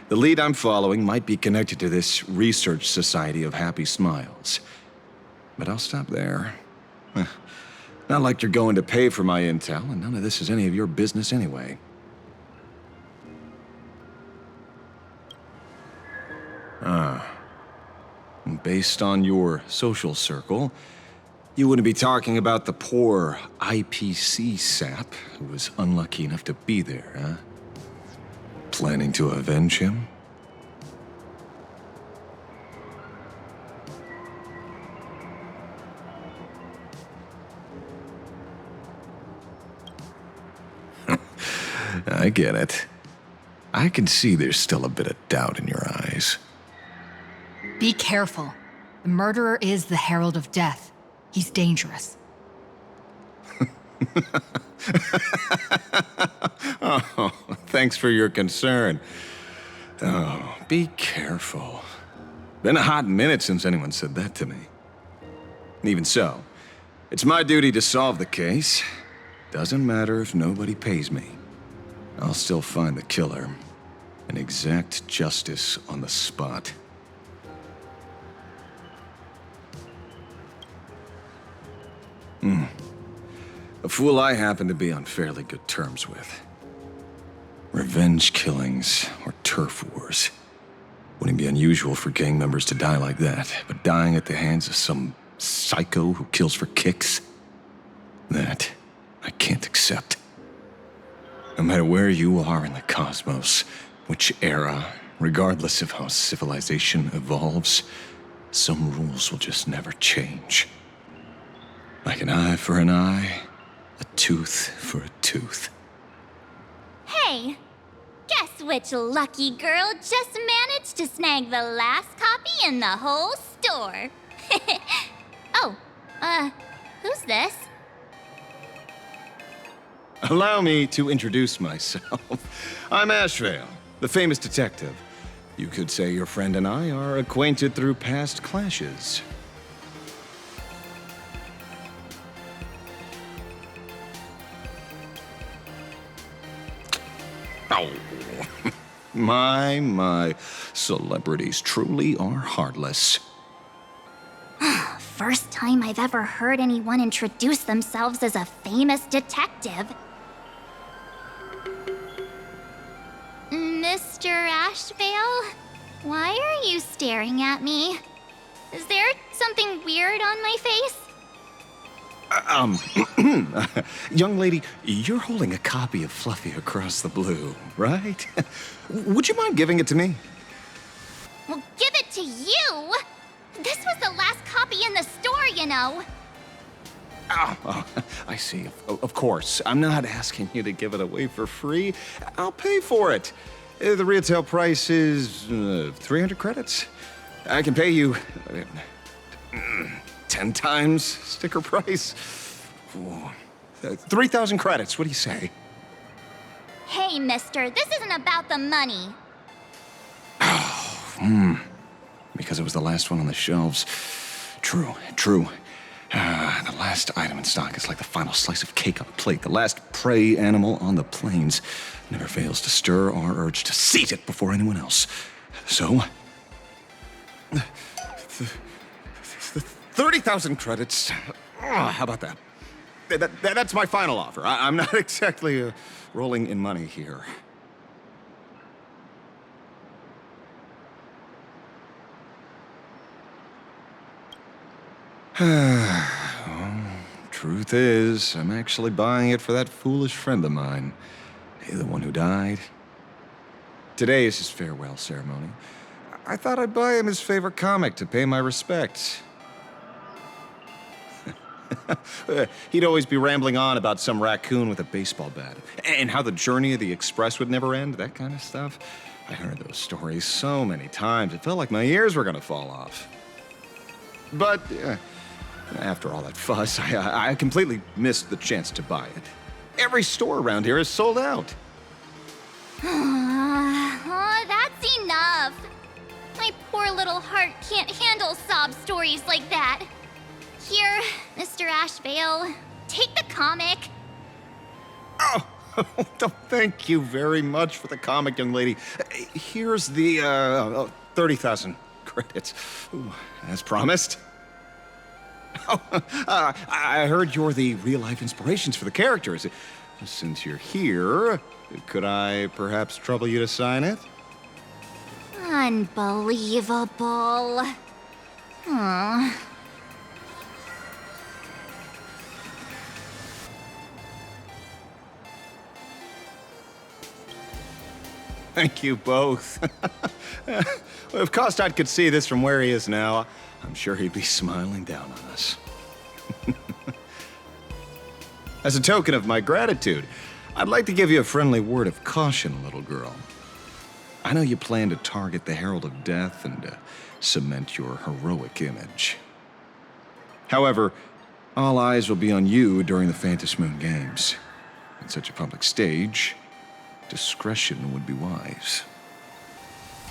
The lead I'm following might be connected to this Research Society of Happy Smiles. But I'll stop there. Not like you're going to pay for my intel, and none of this is any of your business anyway. Based on your social circle, you wouldn't be talking about the poor IPC sap who was unlucky enough to be there, huh? Planning to avenge him? I get it. I can see there's still a bit of doubt in your eyes. Be careful. The murderer is the Herald of Death. He's dangerous. Oh, thanks for your concern. Oh, be careful. Been a hot minute since anyone said that to me. Even so, it's my duty to solve the case. Doesn't matter if nobody pays me. I'll still find the killer and exact justice on the spot. A fool I happen to be on fairly good terms with. Revenge killings or turf wars. Wouldn't be unusual for gang members to die like that, but dying at the hands of some psycho who kills for kicks? That I can't accept. No matter where you are in the cosmos, which era, regardless of how civilization evolves, some rules will just never change. Like an eye for an eye, a tooth for a tooth. Hey, guess which lucky girl just managed to snag the last copy in the whole store? Oh, who's this? Allow me to introduce myself. I'm Ashvale, the famous detective. You could say your friend and I are acquainted through past clashes. Oh, my. Celebrities truly are heartless. First time I've ever heard anyone introduce themselves as a famous detective. Mr. Ashvale? Why are you staring at me? Is there something weird on my face? Young lady, you're holding a copy of Fluffy Across the Blue, right? Would you mind giving it to me? Well, give it to you! This was the last copy in the store, you know. Oh, I see. Of course. I'm not asking you to give it away for free. I'll pay for it. The retail price is 300 credits. I can pay you 10 times sticker price. 3,000 credits. What do you say? Hey, mister, this isn't about the money. Because it was the last one on the shelves. True. The last item in stock is like the final slice of cake on a plate. The last prey animal on the plains never fails to stir our urge to seize it before anyone else. So, 30,000 credits. How about that? That's my final offer. I'm not exactly rolling in money here. Truth is, I'm actually buying it for that foolish friend of mine. The one who died. Today is his farewell ceremony. I thought I'd buy him his favorite comic to pay my respects. He'd always be rambling on about some raccoon with a baseball bat, and how the journey of the Express would never end, that kind of stuff. I heard those stories so many times, it felt like my ears were gonna fall off. But, after all that fuss, I completely missed the chance to buy it. Every store around here is sold out. Oh, that's enough. My poor little heart can't handle sob stories like that. Here, Mr. Ashvale, take the comic. Oh, thank you very much for the comic, young lady. Here's the 30,000 credits. Ooh, as promised. Oh, I heard you're the real-life inspirations for the characters. Since you're here, could I perhaps trouble you to sign it? Unbelievable. Aww. Thank you both. If Kostat could see this from where he is now, I'm sure he'd be smiling down on us. As a token of my gratitude, I'd like to give you a friendly word of caution, little girl. I know you plan to target the Herald of Death and cement your heroic image. However, all eyes will be on you during the Phantom Moon Games. On such a public stage, discretion would be wise.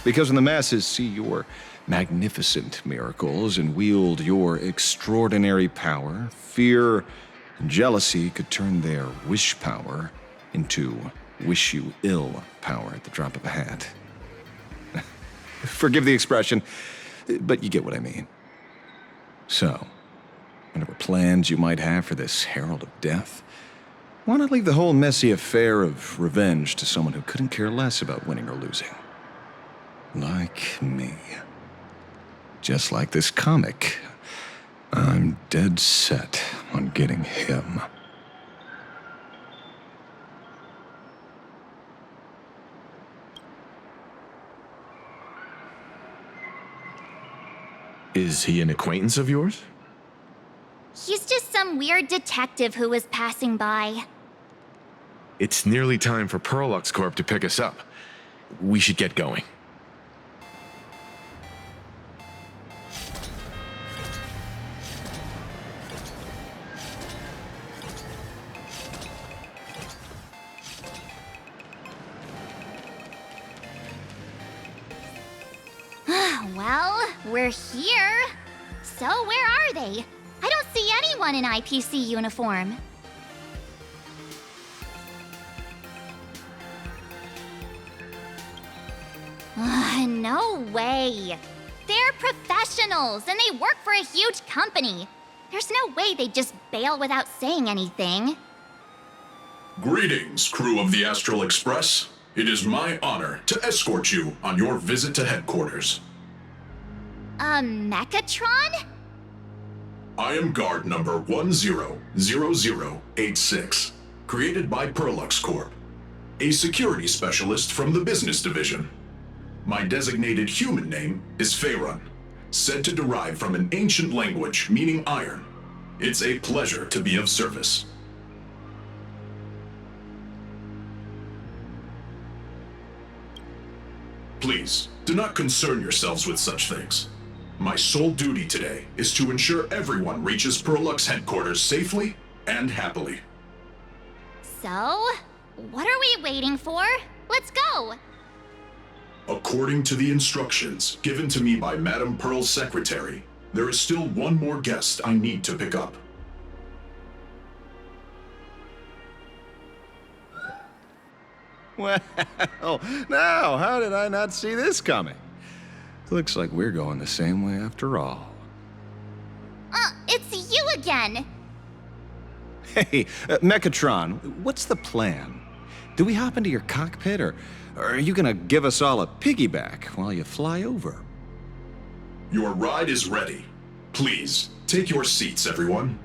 Because when the masses see your magnificent miracles and wield your extraordinary power, fear and jealousy could turn their wish power into wish you ill power at the drop of a hat. Forgive the expression, but you get what I mean. So, whatever plans you might have for this Herald of Death, why not leave the whole messy affair of revenge to someone who couldn't care less about winning or losing? Like me. Just like this comic, I'm dead set on getting him. Is he an acquaintance of yours? He's just some weird detective who was passing by. It's nearly time for Perlux Corp to pick us up. We should get going. Well, we're here. So where are they? I don't see anyone in IPC uniform. No way. They're professionals, and they work for a huge company. There's no way they'd just bail without saying anything. Greetings, crew of the Astral Express. It is my honor to escort you on your visit to headquarters. Mechatron? I am guard number 100086, created by Perlux Corp, a security specialist from the business division. My designated human name is Faerun, said to derive from an ancient language meaning iron. It's a pleasure to be of service. Please, do not concern yourselves with such things. My sole duty today is to ensure everyone reaches Perlux headquarters safely and happily. So, What are we waiting for? Let's go! According to the instructions given to me by Madame Pearl's secretary, there is still one more guest I need to pick up. Well, now, how did I not see this coming? Looks like we're going the same way after all. It's you again! Hey, Mechatron, what's the plan? Do we hop into your cockpit, or are you gonna give us all a piggyback while you fly over? Your ride is ready. Please, take your seats, everyone.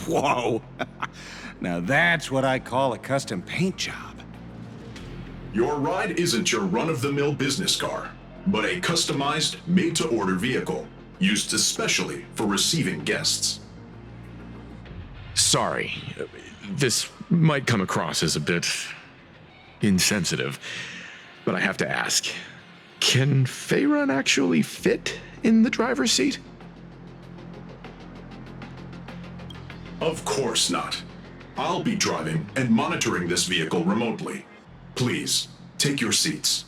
Whoa! Now that's what I call a custom paint job. Your ride isn't your run-of-the-mill business car, but a customized, made-to-order vehicle, used especially for receiving guests. Sorry, this might come across as a bit insensitive, but I have to ask, can Faerun actually fit in the driver's seat? Of course not. I'll be driving and monitoring this vehicle remotely. Please, take your seats.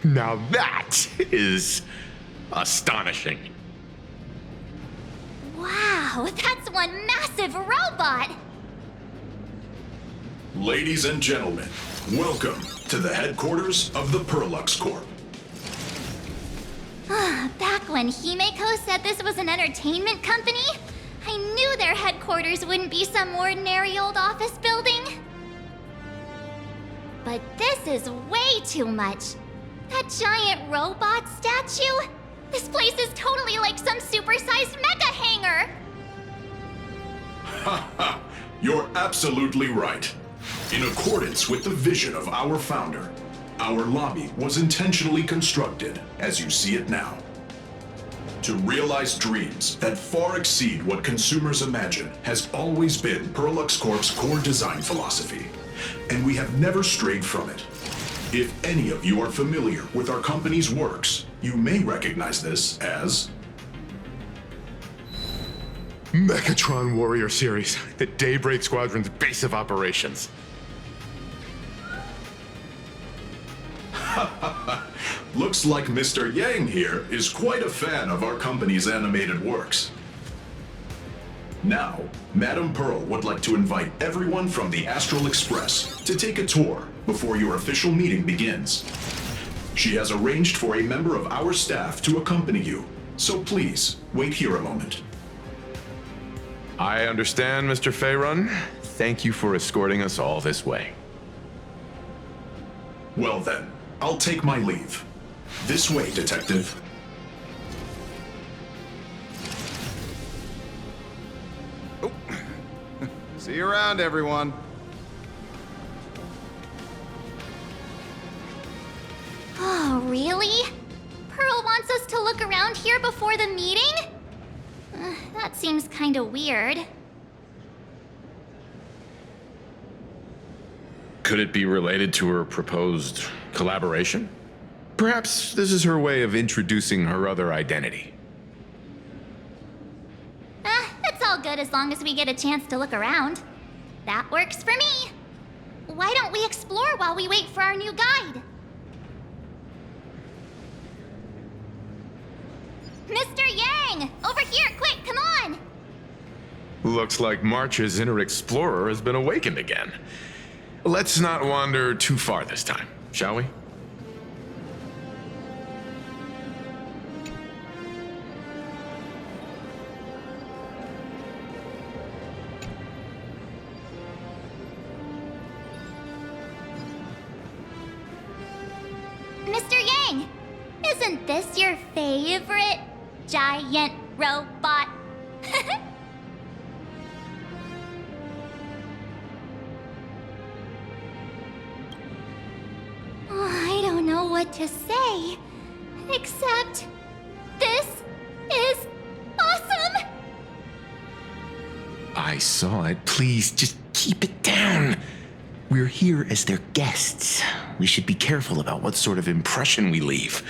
Now that is astonishing. Wow, that's one massive robot! Ladies and gentlemen, welcome to the headquarters of the Perlux Corp. Back when Himeko said this was an entertainment company, I knew their headquarters wouldn't be some ordinary old office building. But this is way too much. That giant robot statue? This place is totally like some supersized mega hangar! Ha ha! You're absolutely right. In accordance with the vision of our founder, our lobby was intentionally constructed as you see it now. To realize dreams that far exceed what consumers imagine has always been Perlux Corp's core design philosophy, and we have never strayed from it. If any of you are familiar with our company's works, you may recognize this as Mechatron Warrior Series, the Daybreak Squadron's base of operations. Looks like Mr. Yang here is quite a fan of our company's animated works. Now, Madame Pearl would like to invite everyone from the Astral Express to take a tour before your official meeting begins. She has arranged for a member of our staff to accompany you, so please, wait here a moment. I understand, Mr. Faerun. Thank you for escorting us all this way. Well then, I'll take my leave. This way, Detective. Oh. See you around, everyone. Oh, really? Pearl wants us to look around here before the meeting? That seems kinda weird. Could it be related to her proposed collaboration? Perhaps this is her way of introducing her other identity. It's all good as long as we get a chance to look around. That works for me. Why don't we explore while we wait for our new guide? Mr. Yang! Over here, quick, come on! Looks like March's inner explorer has been awakened again. Let's not wander too far this time, shall we? Mr. Yang! Isn't this your favorite giant robot. I don't know what to say, except this is awesome! I saw it. Please, just keep it down. We're here as their guests. We should be careful about what sort of impression we leave.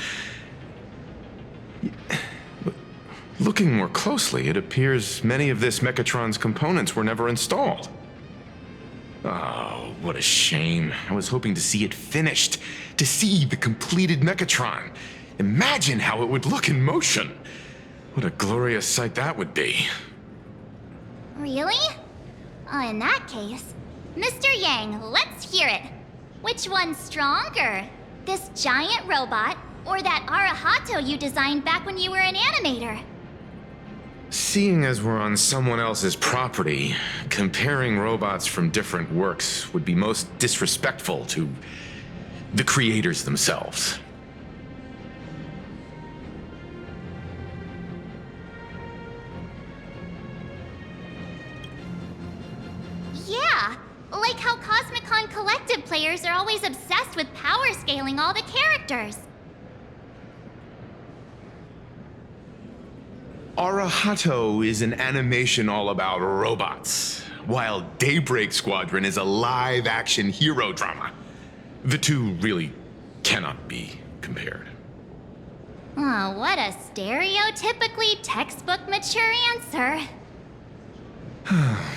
Looking more closely, it appears many of this Mechatron's components were never installed. Oh, what a shame. I was hoping to see it finished, to see the completed Mechatron. Imagine how it would look in motion. What a glorious sight that would be. Really? In that case, Mr. Yang, let's hear it. Which one's stronger? This giant robot, or that Arahato you designed back when you were an animator? Seeing as we're on someone else's property, comparing robots from different works would be most disrespectful to the creators themselves. Yeah, like how Cosmicon Collective players are always obsessed with power scaling all the characters. Arahato is an animation all about robots, while Daybreak Squadron is a live-action hero drama. The two really cannot be compared. Oh, what a stereotypically textbook mature answer.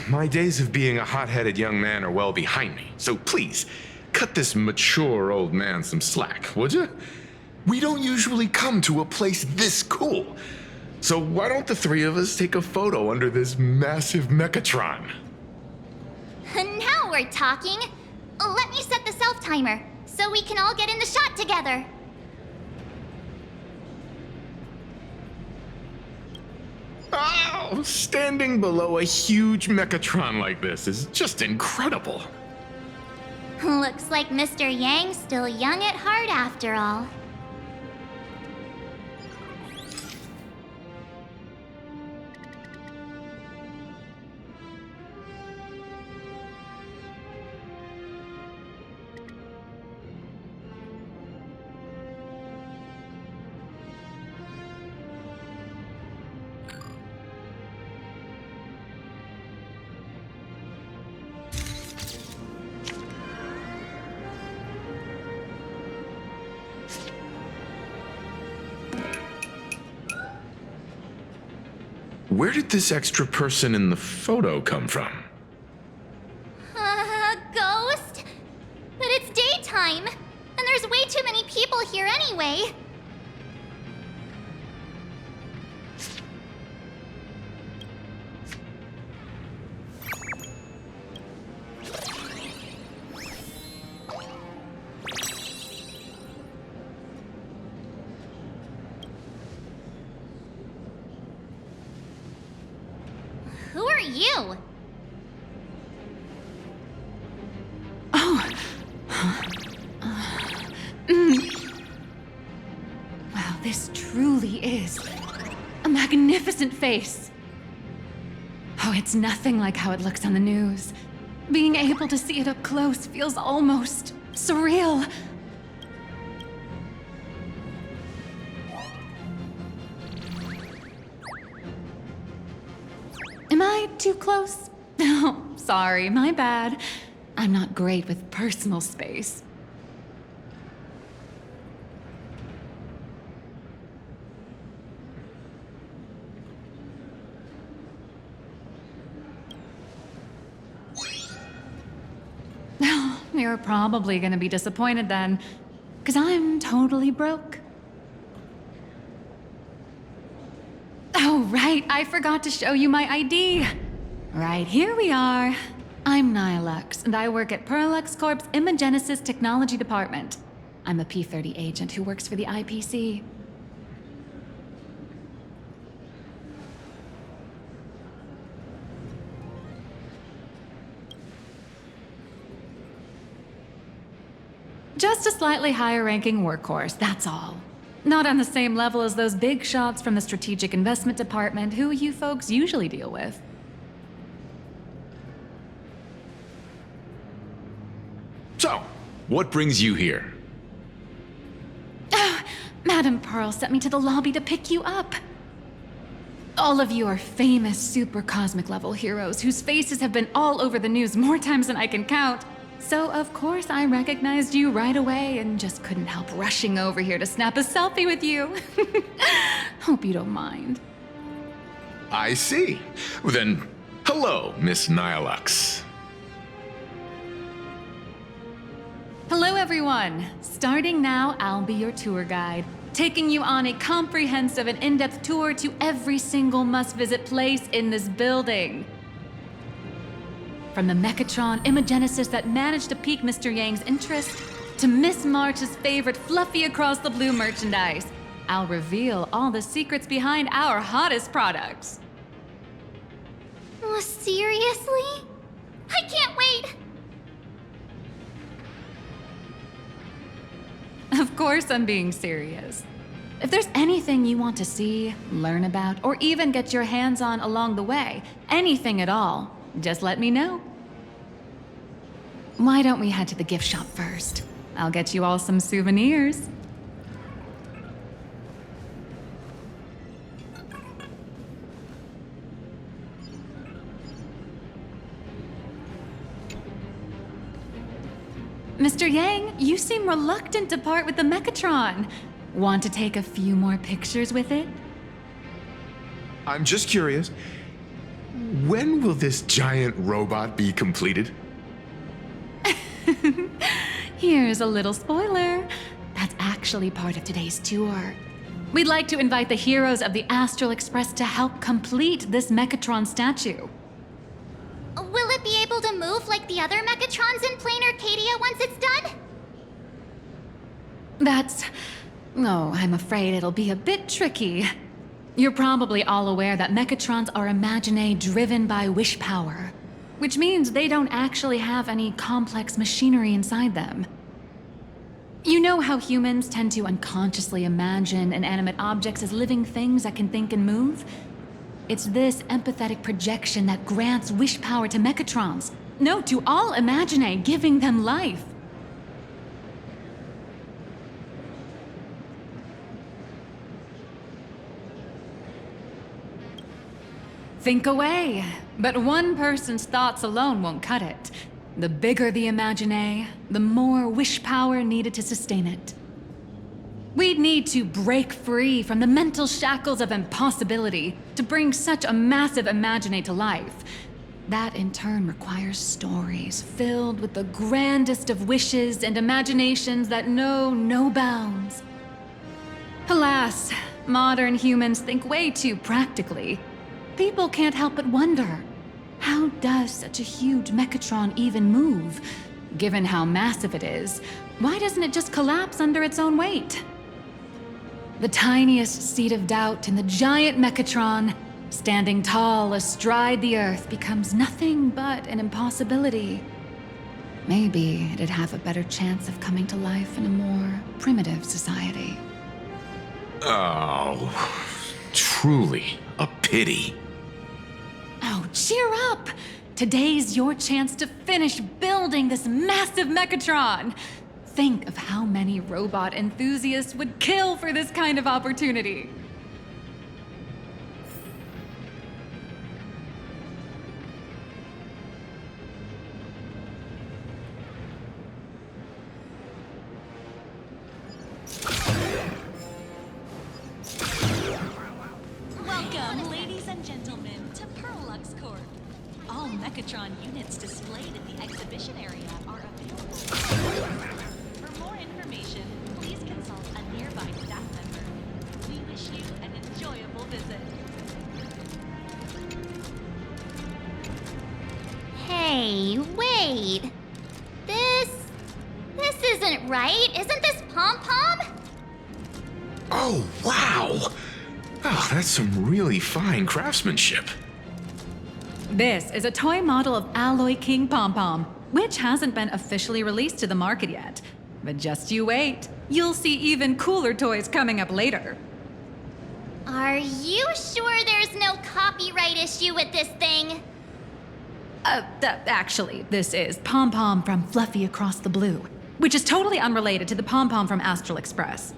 My days of being a hot-headed young man are well behind me, so please, cut this mature old man some slack, would you? We don't usually come to a place this cool. So why don't the three of us take a photo under this massive Mechatron? Now we're talking. Let me set the self-timer, so we can all get in the shot together. Oh, standing below a huge Mechatron like this is just incredible. Looks like Mr. Yang's still young at heart after all. Where did this extra person in the photo come from? Ghost? But it's daytime, and there's way too many people here anyway. Who are you? Wow, this truly is a magnificent face. Oh, it's nothing like how it looks on the news. Being able to see it up close feels almost surreal. Am I too close? Oh, sorry, my bad. I'm not great with personal space. You're probably gonna be disappointed then, because I'm totally broke. Oh, right, I forgot to show you my ID. Right, here we are. I'm Nihilux, and I work at Parallax Corp's Imagenesis Technology Department. I'm a P-30 agent who works for the IPC. Just a slightly higher-ranking workhorse, that's all. Not on the same level as those big shots from the strategic investment department who you folks usually deal with. So, what brings you here? Madam Pearl sent me to the lobby to pick you up. All of you are famous super cosmic level heroes whose faces have been all over the news more times than I can count. So of course I recognized you right away and just couldn't help rushing over here to snap a selfie with you. Hope you don't mind. I see. Then, hello, Miss Nihilux. Hello everyone! Starting now, I'll be your tour guide, taking you on a comprehensive and in-depth tour to every single must-visit place in this building. From the Mechatron Imagenesis that managed to pique Mr. Yang's interest, to Miss March's favorite fluffy across the blue merchandise, I'll reveal all the secrets behind our hottest products. Oh, seriously? I can't wait! Of course I'm being serious. If there's anything you want to see, learn about, or even get your hands on along the way, anything at all, just let me know. Why don't we head to the gift shop first? I'll get you all some souvenirs. Mr. Yang, you seem reluctant to part with the Mechatron. Want to take a few more pictures with it? I'm just curious. When will this giant robot be completed? Here's a little spoiler. That's actually part of today's tour. We'd like to invite the heroes of the Astral Express to help complete this Mechatron statue. Will it be able to move like the other Mechatrons in Plain Arcadia once it's done? Oh, I'm afraid it'll be a bit tricky. You're probably all aware that Mechatrons are Imaginae driven by wish power, which means they don't actually have any complex machinery inside them. You know how humans tend to unconsciously imagine inanimate objects as living things that can think and move? It's this empathetic projection that grants wish power to Mechatrons. No, to all Imaginae, giving them life. Think away, but one person's thoughts alone won't cut it. The bigger the Imaginae, the more wish power needed to sustain it. We'd need to break free from the mental shackles of impossibility to bring such a massive Imaginae to life. That in turn requires stories filled with the grandest of wishes and imaginations that know no bounds. Alas, modern humans think way too practically. People can't help but wonder, how does such a huge Mechatron even move? Given how massive it is, why doesn't it just collapse under its own weight? The tiniest seed of doubt in the giant Mechatron, standing tall astride the Earth, becomes nothing but an impossibility. Maybe it'd have a better chance of coming to life in a more primitive society. Oh, truly a pity. Oh, cheer up! Today's your chance to finish building this massive Mechatron! Think of how many robot enthusiasts would kill for this kind of opportunity. Welcome, ladies and gentlemen, to Perlux Corp. All Mechatron units displayed in the exhibition area are available. For more information, please consult a nearby staff member. We wish you an enjoyable visit. Hey, wait. This isn't right. Isn't this Pom-Pom? Oh, wow! Oh, that's some really fine craftsmanship. This is a toy model of Alloy King Pom-Pom, which hasn't been officially released to the market yet. But just you wait. You'll see even cooler toys coming up later. Are you sure there's no copyright issue with this thing? Actually, this is Pom Pom from Fluffy Across the Blue, which is totally unrelated to the Pom Pom from Astral Express.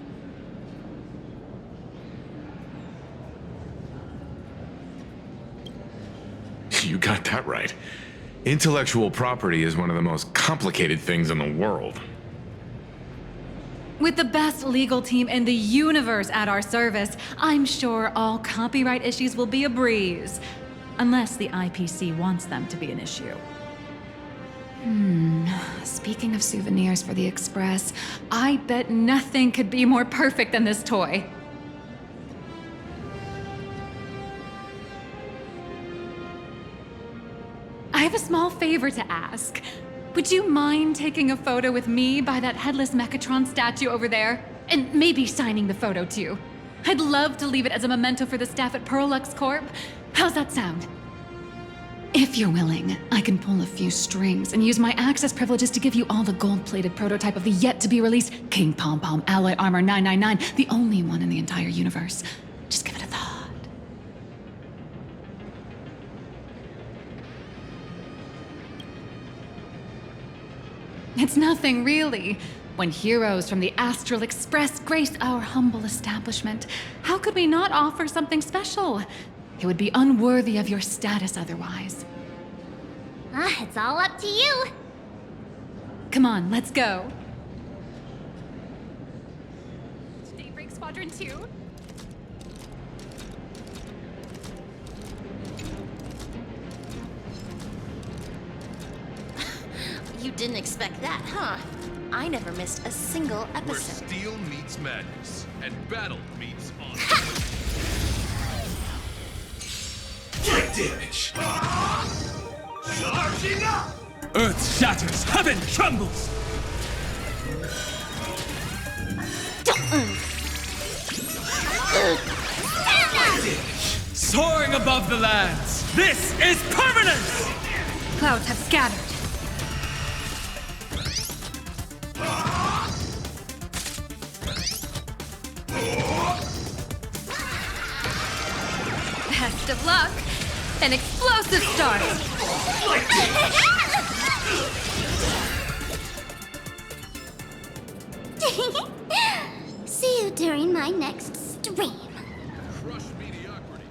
You got that right. Intellectual property is one of the most complicated things in the world. With the best legal team in the universe at our service, I'm sure all copyright issues will be a breeze. Unless the IPC wants them to be an issue. Speaking of souvenirs for the Express, I bet nothing could be more perfect than this toy. I have a small favor to ask. Would you mind taking a photo with me by that headless Mechatron statue over there? And maybe signing the photo too. I'd love to leave it as a memento for the staff at Perlux Corp. How's that sound? If you're willing, I can pull a few strings and use my access privileges to give you all the gold-plated prototype of the yet-to-be-released King Pom Pom Alloy Armor 999, the only one in the entire universe. Just give it a thought. It's nothing, really. When heroes from the Astral Express grace our humble establishment, how could we not offer something special? It would be unworthy of your status otherwise. It's all up to you. Come on, let's go. Daybreak Squadron 2? You didn't expect that, huh? I never missed a single episode. Where steel meets madness, and battle meets honor. Great damage! Charging up! Earth shatters, heaven trembles! Soaring above the lands, this is permanence! Clouds have scattered. Best of luck. An explosive start. See you during my next stream. Crush mediocrity.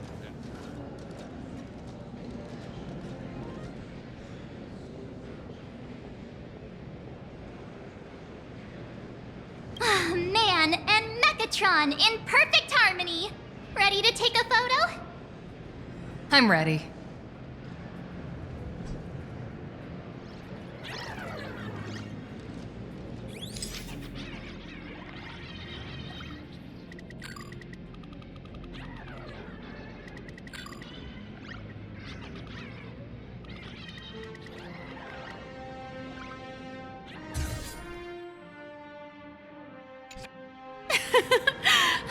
Man and Mechatron in perfect harmony. Ready to take a photo? I'm ready.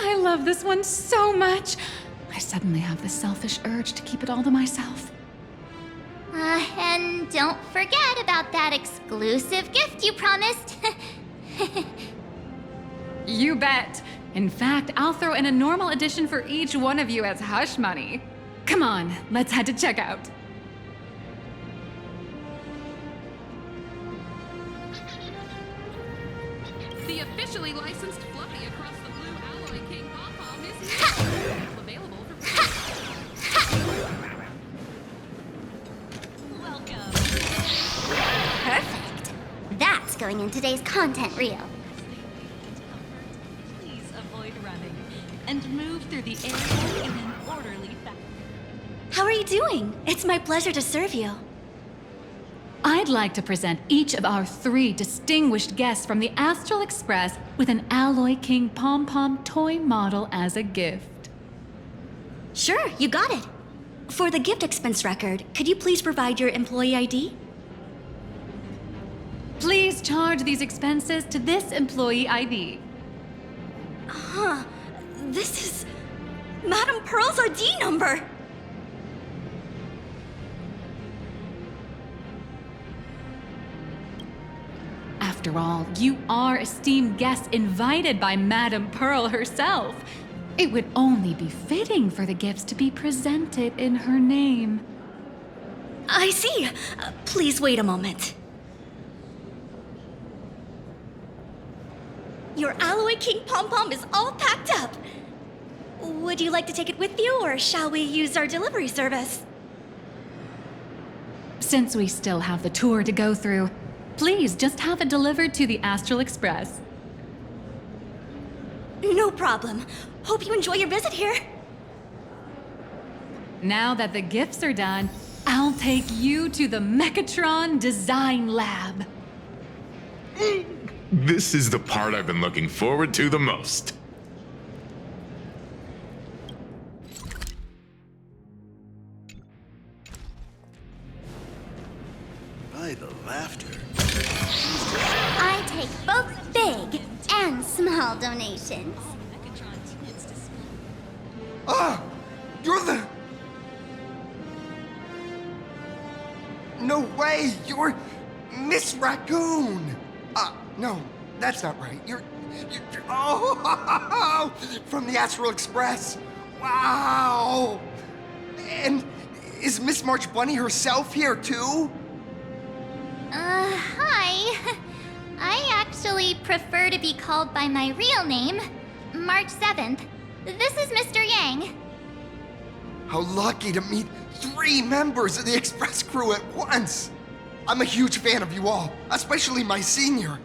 I love this one so much. I suddenly have this selfish urge to keep it all to myself. And don't forget about that exclusive gift you promised. You bet. In fact, I'll throw in a normal edition for each one of you as hush money. Come on, let's head to checkout. The officially licensed Fluffy Across the Blue Alloy King Pom Pom is now available for Welcome. Perfect. That's going in today's content reel. Please avoid running and move through the area in an orderly fashion. How are you doing? It's my pleasure to serve you. I'd like to present each of our 3 distinguished guests from the Astral Express with an Alloy King Pom Pom toy model as a gift. Sure, you got it. For the gift expense record, could you please provide your employee ID? Please charge these expenses to this employee ID. Huh. This is Madame Pearl's ID number. After all, you are esteemed guests invited by Madame Pearl herself. It would only be fitting for the gifts to be presented in her name. I see. Please wait a moment. Your Alloy King pom-pom is all packed up. Would you like to take it with you, or shall we use our delivery service? Since we still have the tour to go through, please just have it delivered to the Astral Express. No problem. Hope you enjoy your visit here. Now that the gifts are done, I'll take you to the Mechatron Design Lab. This is the part I've been looking forward to the most. By the laughter. I take both big and small donations. Ah! You're the... No way! You're Miss Raccoon! No, that's not right. You're oh! From the Astral Express! Wow! And is Miss March Bunny herself here, too? Hi. I actually prefer to be called by my real name, March 7th. This is Mr. Yang. How lucky to meet 3 members of the Express crew at once! I'm a huge fan of you all, especially my senior.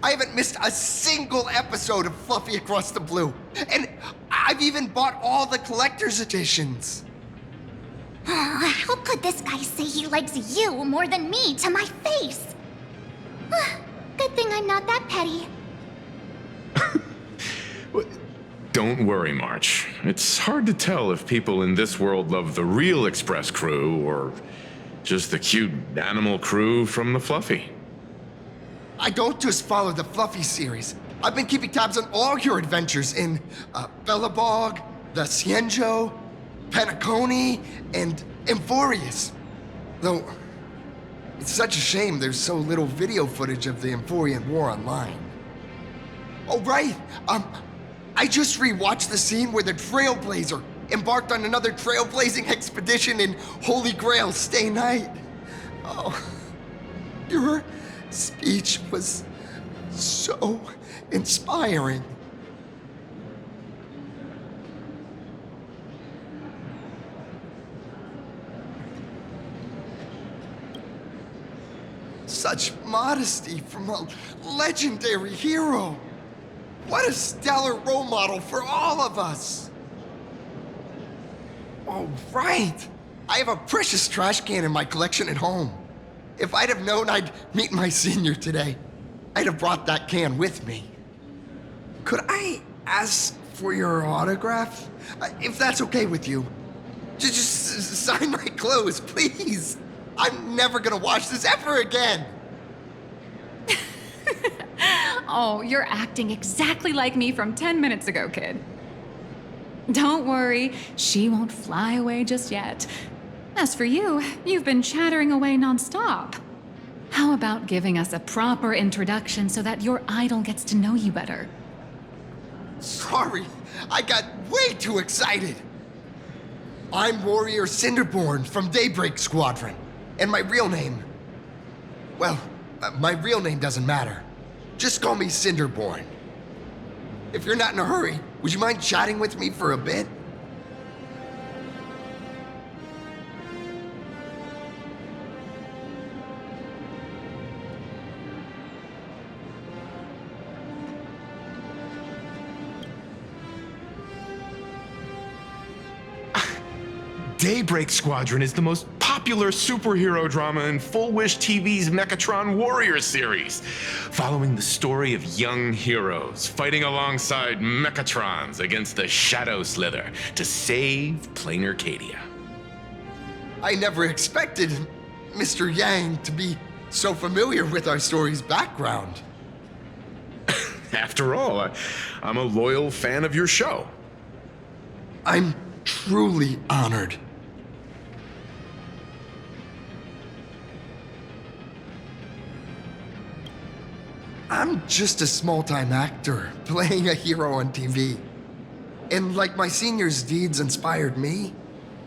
I haven't missed a single episode of Fluffy Across the Blue, and I've even bought all the collector's editions. How could this guy say he likes you more than me to my face? Good thing I'm not that petty. Don't worry, March. It's hard to tell if people in this world love the real Express crew or just the cute animal crew from the Fluffy. I don't just follow the Fluffy series. I've been keeping tabs on all your adventures in Bellabog, the Cienjo, Penacony, and Emphorius. Though, it's such a shame there's so little video footage of the Emphorian War online. Oh, right! I just rewatched the scene where the Trailblazer embarked on another trailblazing expedition in Holy Grail Stay Night. Oh, your speech was so inspiring. Such modesty from a legendary hero. What a stellar role model for all of us. Oh, right. I have a precious trash can in my collection at home. If I'd have known I'd meet my senior today, I'd have brought that can with me. Could I ask for your autograph? If that's okay with you. Just sign my clothes, please. I'm never gonna wash this ever again. Oh, you're acting exactly like me from 10 minutes ago, kid. Don't worry, she won't fly away just yet. As for you, you've been chattering away nonstop. How about giving us a proper introduction so that your idol gets to know you better? Sorry, I got way too excited. I'm Warrior Cinderborn from Daybreak Squadron, and my real name... Well, my real name doesn't matter. Just call me Cinderborn. If you're not in a hurry, would you mind chatting with me for a bit? Daybreak Squadron is the most popular superhero drama in Full Wish TV's Mechatron Warrior series, following the story of young heroes fighting alongside Mechatrons against the Shadow Slither to save Plain Arcadia. I never expected Mr. Yang to be so familiar with our story's background. After all, I'm a loyal fan of your show. I'm truly honored. I'm just a small-time actor playing a hero on TV. And like my senior's deeds inspired me,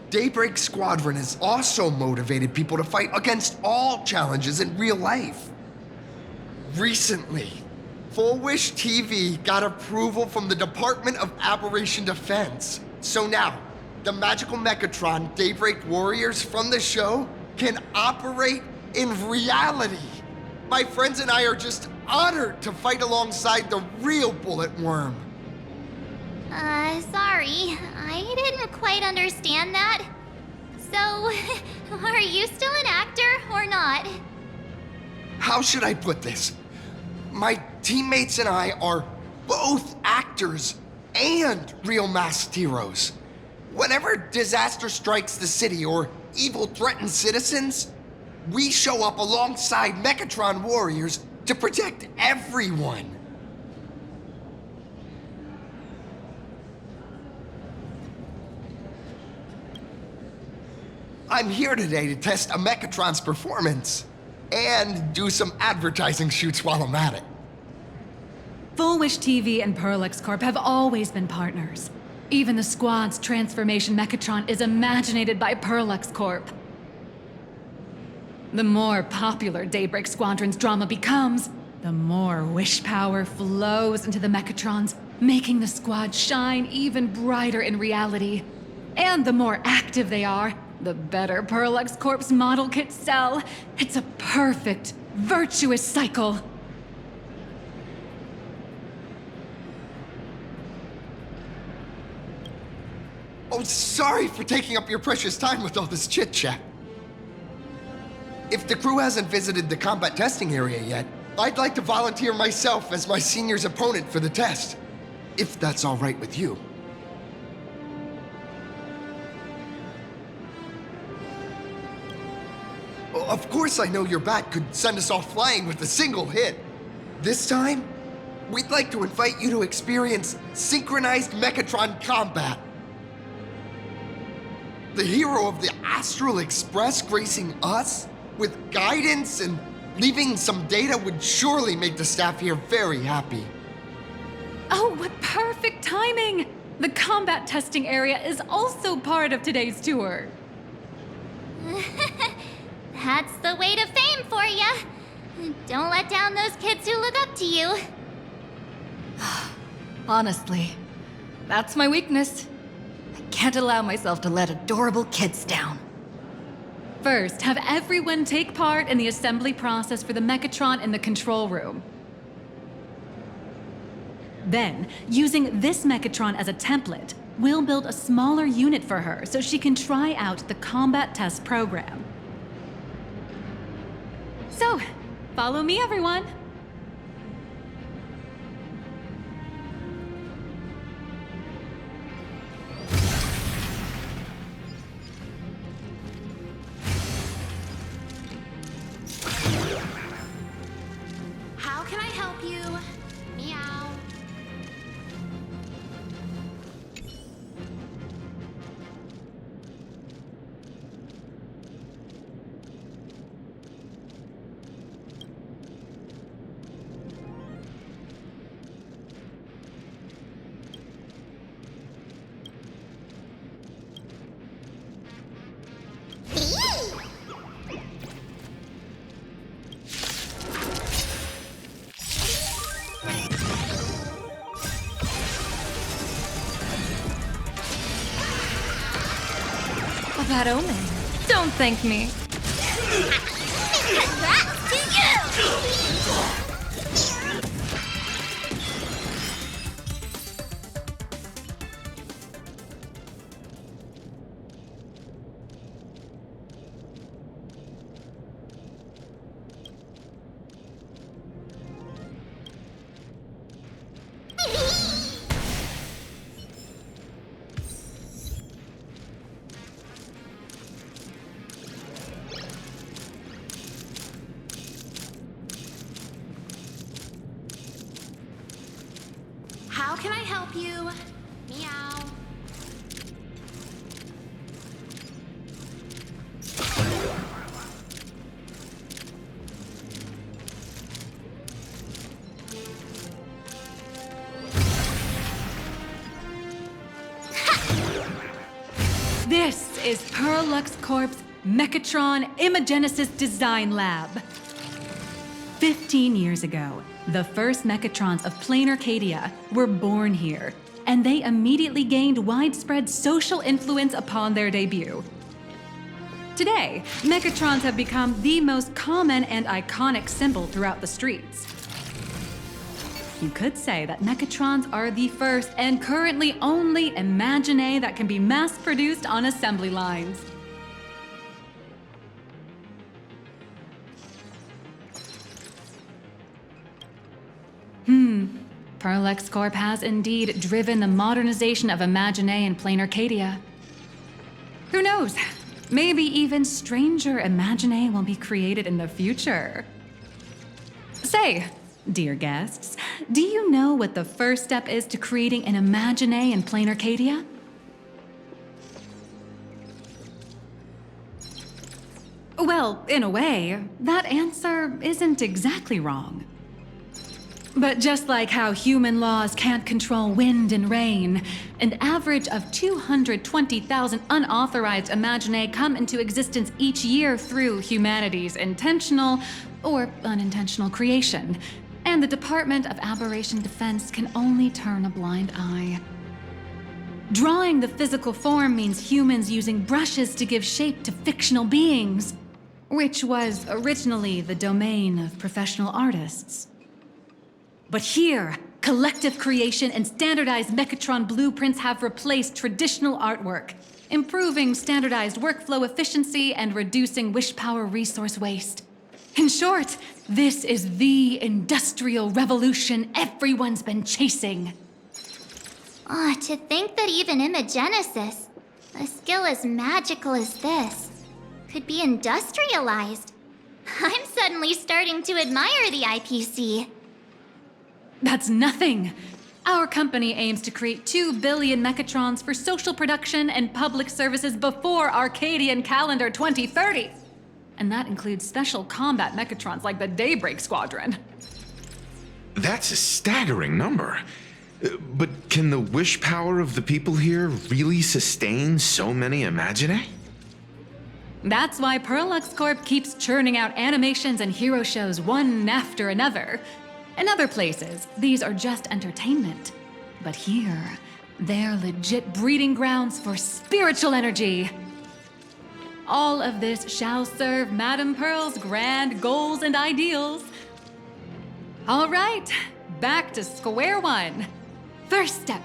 Daybreak Squadron has also motivated people to fight against all challenges in real life. Recently, Full Wish TV got approval from the Department of Aberration Defense. So now, the magical Mechatron Daybreak Warriors from the show can operate in reality. My friends and I are just honored to fight alongside the real Bullet Worm. Sorry, I didn't quite understand that. So, are you still an actor or not? How should I put this? My teammates and I are both actors and real masked heroes. Whenever disaster strikes the city or evil threatens citizens, we show up alongside Mechatron warriors to protect everyone. I'm here today to test a Mechatron's performance and do some advertising shoots while I'm at it. Full Wish TV and Perlex Corp have always been partners. Even the squad's transformation Mechatron is imaginated by Perlex Corp. The more popular Daybreak Squadron's drama becomes, the more wish power flows into the Mechatrons, making the squad shine even brighter in reality. And the more active they are, the better Perlex Corp's model kits sell. It's a perfect, virtuous cycle. Oh, sorry for taking up your precious time with all this chit-chat. If the crew hasn't visited the combat testing area yet, I'd like to volunteer myself as my senior's opponent for the test, if that's all right with you. Of course I know your bat could send us all flying with a single hit. This time, we'd like to invite you to experience synchronized Mechatron combat. The hero of the Astral Express gracing us with guidance and leaving some data would surely make the staff here very happy. Oh, what perfect timing! The combat testing area is also part of today's tour. That's the way to fame for ya. Don't let down those kids who look up to you. Honestly, that's my weakness. I can't allow myself to let adorable kids down. First, have everyone take part in the assembly process for the Mechatron in the control room. Then, using this Mechatron as a template, we'll build a smaller unit for her so she can try out the combat test program. So, follow me, everyone. How can I help you? Meow. A bad omen. Don't thank me. Congrats to you! How can I help you? Meow. is Perlux Corp's Mechatron Imagenesis Design Lab. 15 years ago, the first Mechatrons of plain Arcadia were born here, and they immediately gained widespread social influence upon their debut. Today, Mechatrons have become the most common and iconic symbol throughout the streets. You could say that Mechatrons are the first and currently only Imagine that can be mass-produced on assembly lines. Perlux Corp has indeed driven the modernization of Imagine in plain Arcadia. Who knows? Maybe even stranger Imagine will be created in the future. Say, dear guests, do you know what the first step is to creating an Imagine in plain Arcadia? Well, in a way, that answer isn't exactly wrong. But just like how human laws can't control wind and rain, an average of 220,000 unauthorized Imagine come into existence each year through humanity's intentional or unintentional creation, and the Department of Aberration Defense can only turn a blind eye. Drawing the physical form means humans using brushes to give shape to fictional beings, which was originally the domain of professional artists. But here, collective creation and standardized Mechatron blueprints have replaced traditional artwork, improving standardized workflow efficiency and reducing wish power resource waste. In short, this is the industrial revolution everyone's been chasing. To think that even Imagenesis, a skill as magical as this, could be industrialized. I'm suddenly starting to admire the IPC. That's nothing. Our company aims to create 2 billion Mechatrons for social production and public services before Arcadian calendar 2030. And that includes special combat Mechatrons like the Daybreak Squadron. That's a staggering number. But can the wish power of the people here really sustain so many Imagine? That's why Perlux Corp keeps churning out animations and hero shows one after another. In other places, these are just entertainment. But here, they're legit breeding grounds for spiritual energy. All of this shall serve Madame Pearl's grand goals and ideals. All right, back to square one. First step,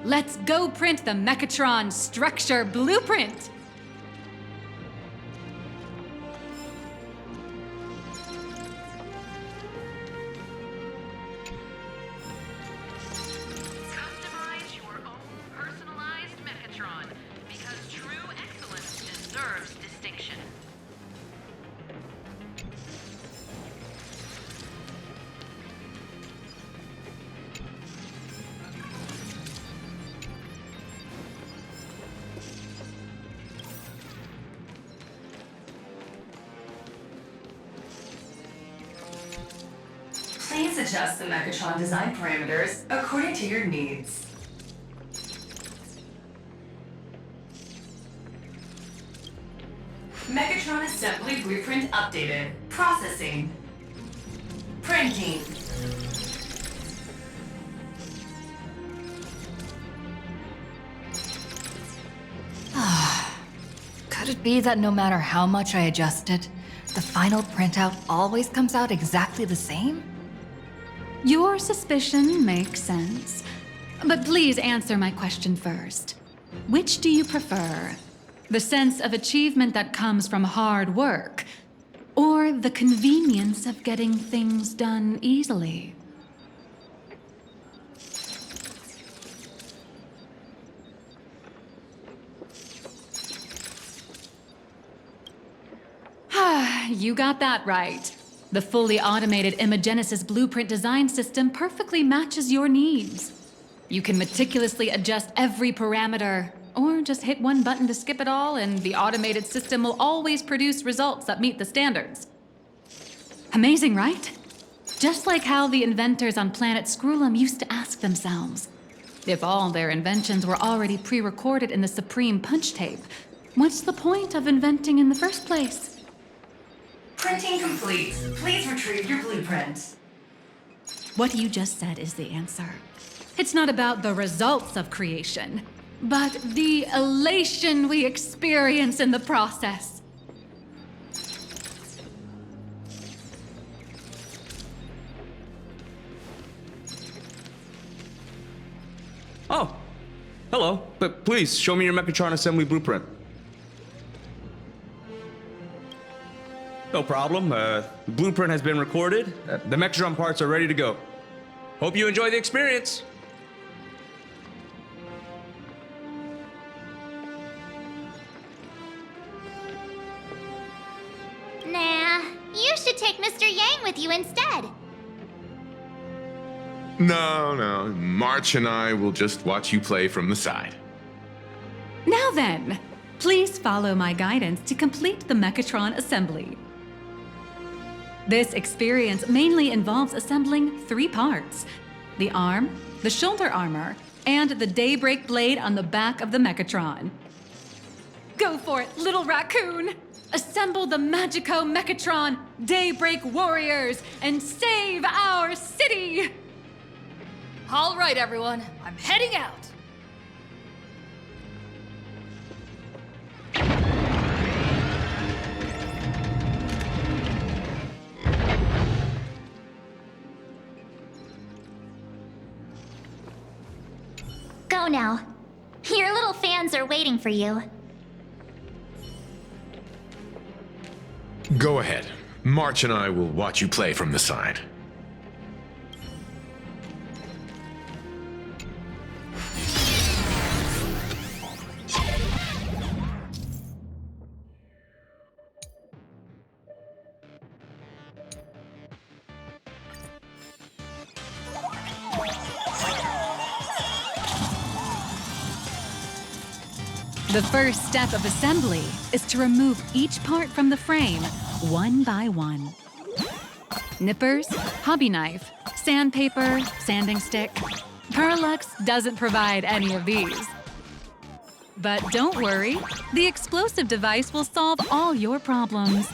let's go print the Mechatron structure blueprint. Please adjust the Mechatron design parameters according to your needs. Mechatron assembly blueprint updated. Processing. Printing. Could it be that no matter how much I adjust it, the final printout always comes out exactly the same? Your suspicion makes sense. But please answer my question first. Which do you prefer? The sense of achievement that comes from hard work, or the convenience of getting things done easily? You got that right. The fully automated Imagenesis blueprint design system perfectly matches your needs. You can meticulously adjust every parameter, or just hit one button to skip it all, and the automated system will always produce results that meet the standards. Amazing, right? Just like how the inventors on planet Scrulum used to ask themselves, if all their inventions were already pre-recorded in the Supreme Punch Tape, What's the point of inventing in the first place? Printing complete. Please retrieve your blueprint. What you just said is the answer. It's not about the results of creation, but the elation we experience in the process. Oh, hello. But please, show me your Mechatron assembly blueprint. No problem. The blueprint has been recorded. The Mechatron parts are ready to go. Hope you enjoy the experience. Nah, you should take Mr. Yang with you instead. No. March and I will just watch you play from the side. Now then, please follow my guidance to complete the Mechatron assembly. This experience mainly involves assembling 3 parts: the arm, the shoulder armor, and the daybreak blade on the back of the Mechatron. Go for it, little raccoon! Assemble the Magico Mechatron Daybreak Warriors and save our city! All right, everyone, I'm heading out. Go now. Your little fans are waiting for you. Go ahead. March and I will watch you play from the side. The first step of assembly is to remove each part from the frame, one by one. Nippers, hobby knife, sandpaper, sanding stick. Perlux doesn't provide any of these. But don't worry, the explosive device will solve all your problems.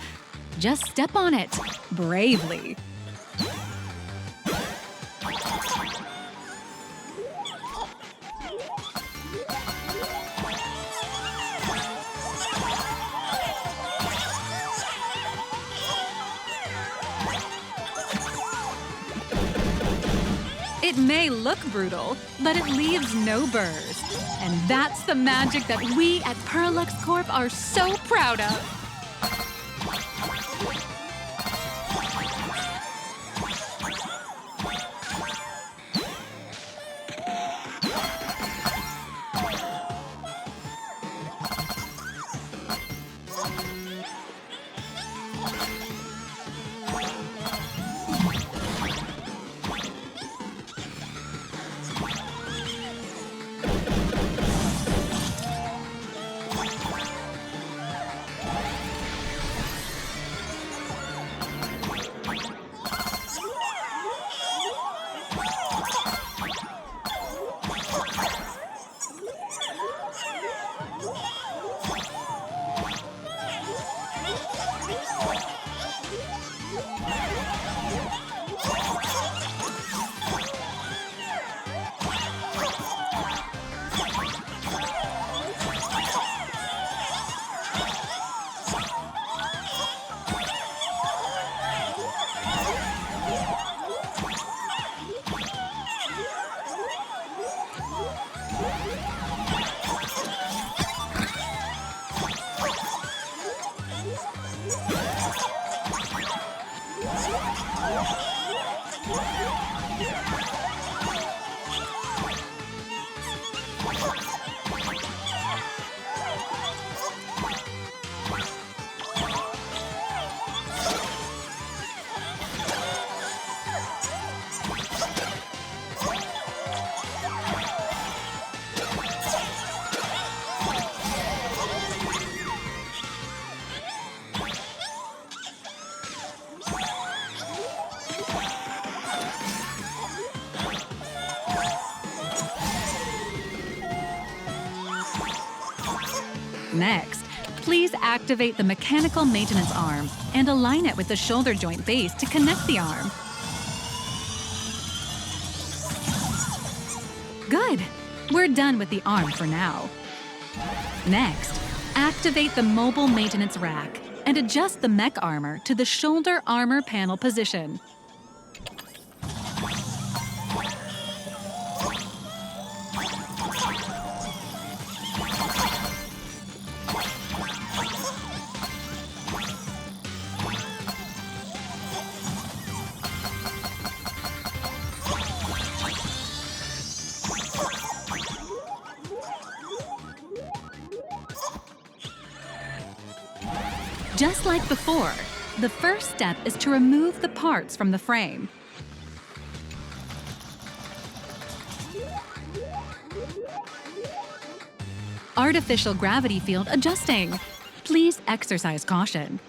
Just step on it, bravely. It may look brutal, but it leaves no burrs. And that's the magic that we at Perlux Corp are so proud of. Next, please activate the mechanical maintenance arm and align it with the shoulder joint base to connect the arm. Good. We're done with the arm for now. Next, activate the mobile maintenance rack and adjust the mech armor to the shoulder armor panel position. Just like before, the first step is to remove the parts from the frame. Artificial gravity field adjusting. Please exercise caution.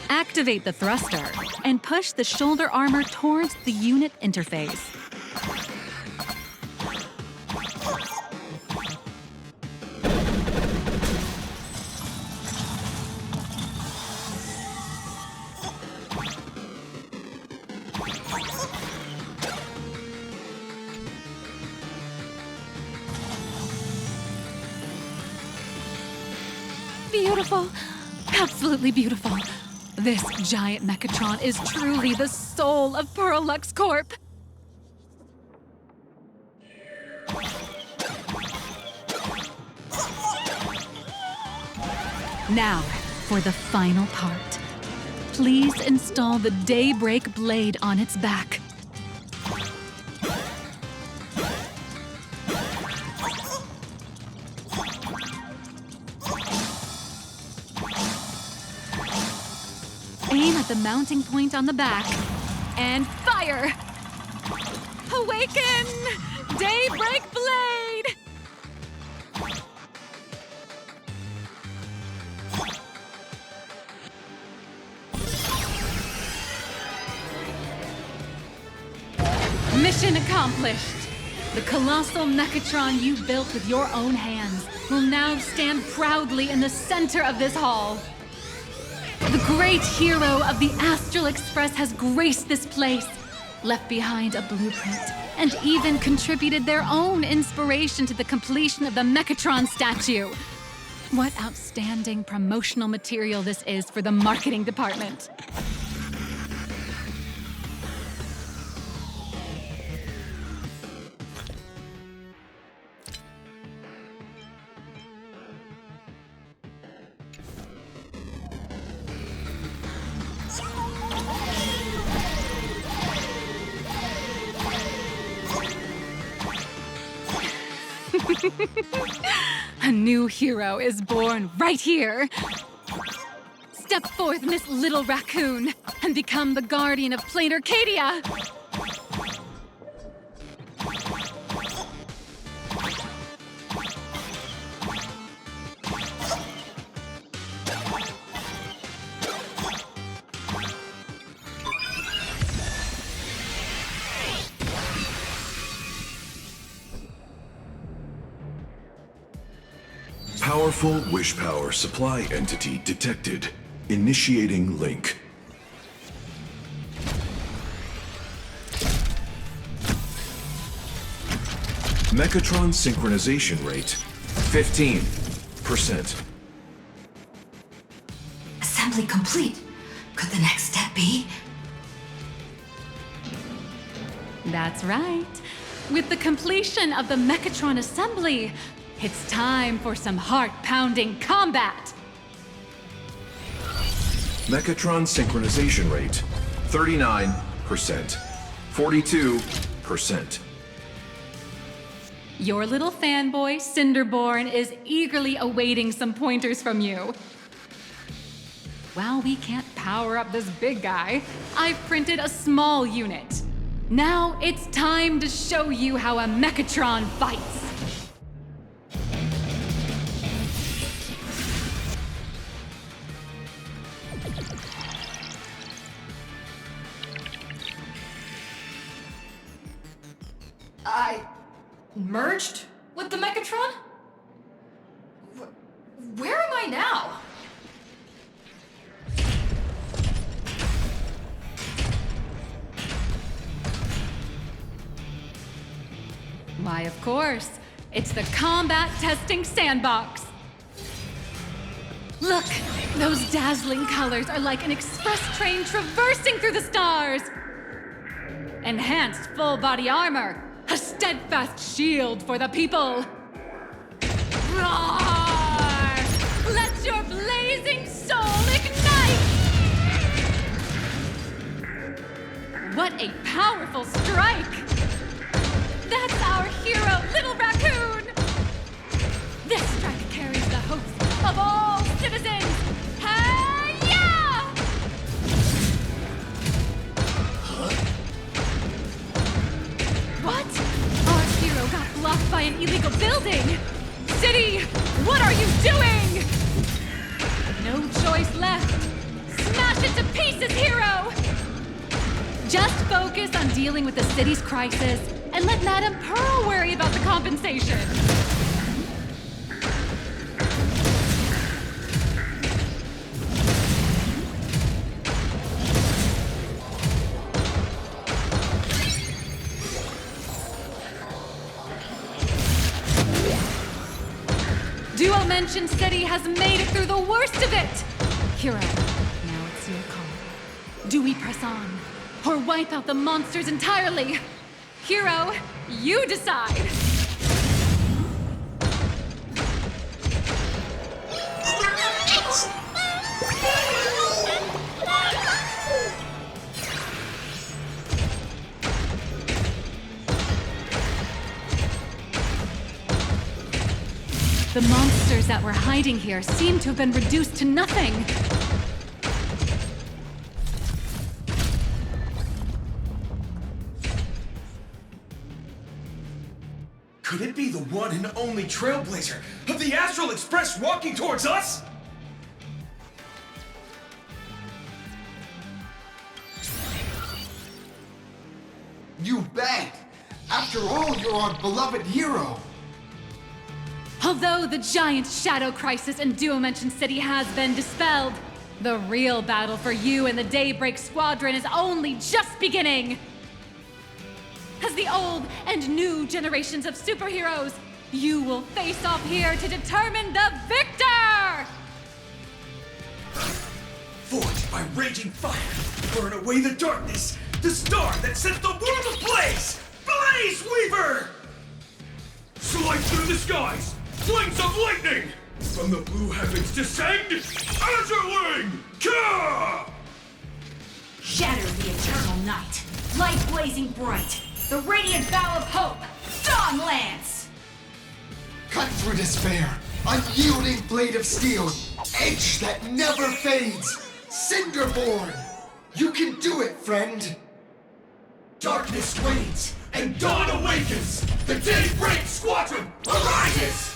Activate the thruster and push the shoulder armor towards the unit interface. Beautiful. Absolutely beautiful. This giant Mechatron is truly the soul of Perlux Corp. Now, for the final part. Please install the Daybreak blade on its back. Aim at the mounting point on the back and fire! Awaken! Daybreak blade! Mission accomplished! The colossal Mechatron you built with your own hands will now stand proudly in the center of this hall. The great hero of the Astral Express has graced this place, left behind a blueprint, and even contributed their own inspiration to the completion of the Mechatron statue. What outstanding promotional material this is for the marketing department. A new hero is born right here. Step forth, Miss Little Raccoon, and become the guardian of Plain Arcadia. Powerful wish power supply entity detected. Initiating link. Mechatron synchronization rate 15%. Assembly complete. Could the next step be? That's right. With the completion of the Mechatron assembly, it's time for some heart-pounding combat! Mechatron synchronization rate 39%. 42%. Your little fanboy, Cinderborn, is eagerly awaiting some pointers from you. while we can't power up this big guy, I've printed a small unit. Now it's time to show you how a Mechatron fights. I merged with the Mechatron? Where am I now? Why, of course. It's the combat testing sandbox. Look, those dazzling colors are like an express train traversing through the stars. Enhanced full body armor, a steadfast shield for the people. Roar! Let your blazing soul ignite! What a powerful strike! That's our hero, Little Raccoon! This strike carries the hopes of all citizens! Hi-ya! What? Our hero got blocked by an illegal building! City, what are you doing? No choice left. Smash it to pieces, hero! Just focus on dealing with the city's crisis and let Madame Pearl worry about the compensation. Duo Mention City has made it through the worst of it! Hero, now it's your call. Do we press on, or wipe out the monsters entirely? Hero, you decide! The monsters that were hiding here seem to have been reduced to nothing. Could it be the one and only trailblazer of the Astral Express walking towards us? You bet! After all, you're our beloved hero! Although the giant shadow crisis in Duo Mention City has been dispelled, the real battle for you and the Daybreak Squadron is only just beginning! As the old and new generations of superheroes, you will face off here to determine the victor! Forged by raging fire, burn away the darkness, the star that sets the world ablaze! Blaze Weaver! Slice through the skies, flames of lightning! From the blue heavens descend, Azurling! Ka! Shatter the eternal night, light blazing bright, the radiant bow of hope, Dawn Lance! Cut through despair, unyielding blade of steel, edge that never fades, Cinderborn! You can do it, friend! Darkness wanes, and dawn awakens! The Daybreak Squadron arises!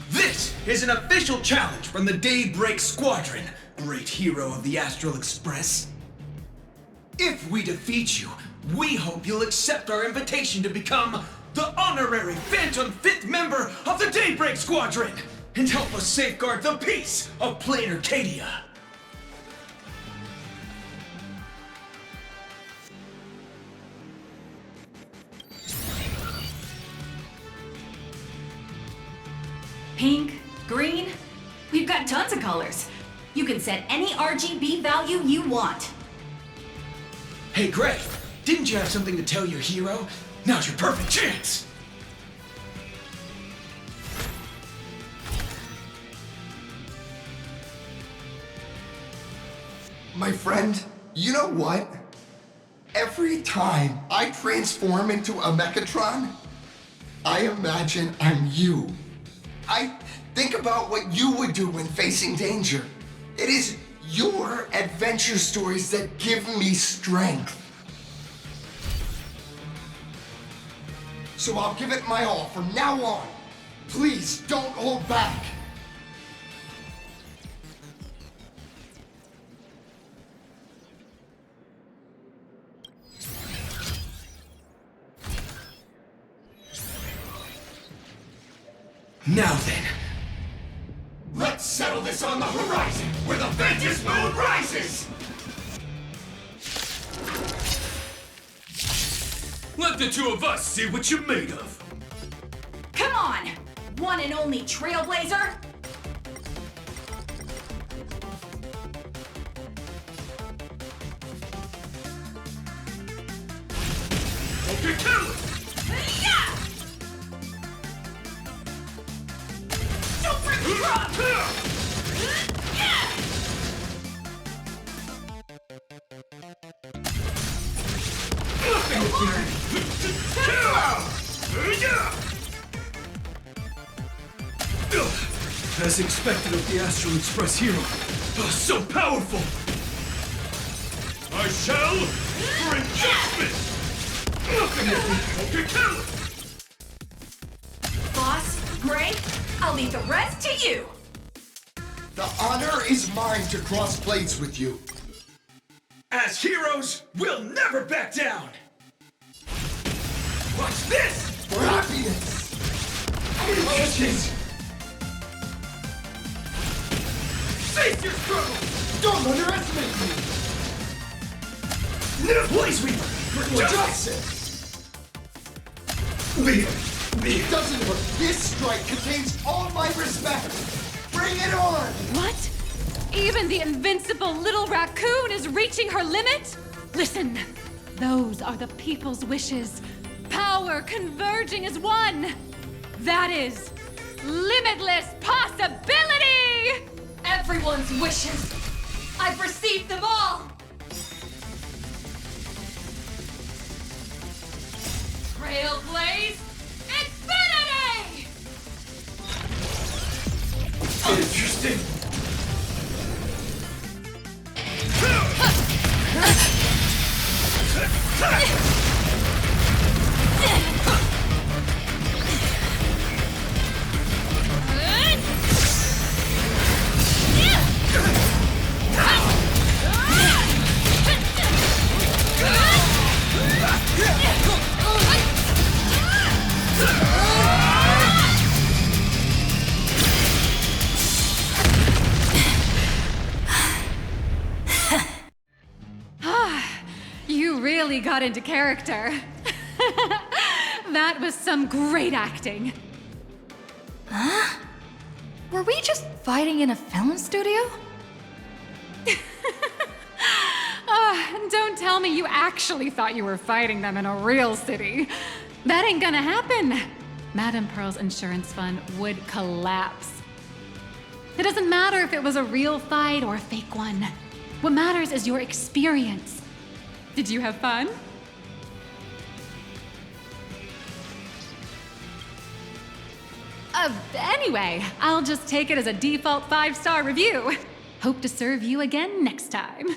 This is an official challenge from the Daybreak Squadron, great hero of the Astral Express. If we defeat you, we hope you'll accept our invitation to become the honorary Phantom 5th member of the Daybreak Squadron and help us safeguard the peace of Plain Arcadia. Pink, green, we've got tons of colors. You can set any RGB value you want. Hey, Gray, didn't you have something to tell your hero? Now's your perfect chance! My friend, you know what? Every time I transform into a Mechatron, I imagine I'm you. I think about what you would do when facing danger. It is your adventure stories that give me strength. So I'll give it my all from now on. Please don't hold back. Now then, let's settle this on the horizon where the Ventus moon rises! let the two of us see what you're made of. Come on! One and only trailblazer! Okay, kill it! Yeah! Super drop! Yeah! As expected of the Astral Express hero. So powerful! I shall bring justice! Okay, kill it! Boss, Gray, I'll leave the rest to you! The honor is mine to cross blades with you. As heroes, we'll never back down! Watch this! For happiness! Emotions! Face your struggle! Don't underestimate me! Blaze Weaver! For justice! It doesn't hurt. This strike contains all my respect! Bring it on! What? Even the invincible little raccoon is reaching her limit? Listen, those are the people's wishes. Power converging as one. That is limitless possibility! Everyone's wishes! I've received them all! Trailblaze Infinity! Interesting! You really got into character. That was some great acting. Huh? Were we just fighting in a film studio? Don't tell me you actually thought you were fighting them in a real city. That ain't gonna happen. Madame Pearl's insurance fund would collapse. It doesn't matter if it was a real fight or a fake one. What matters is your experience. Did you have fun? Anyway, I'll just take it as a default 5-star review. Hope to serve you again next time.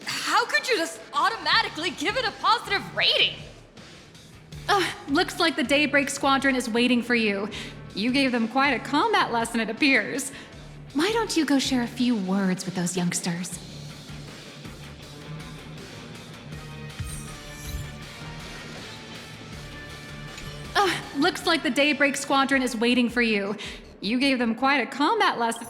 How could you just automatically give it a positive rating? Looks like the Daybreak Squadron is waiting for you. You gave them quite a combat lesson, it appears. Why don't you go share a few words with those youngsters? Looks like the Daybreak Squadron is waiting for you. You gave them quite a combat lesson.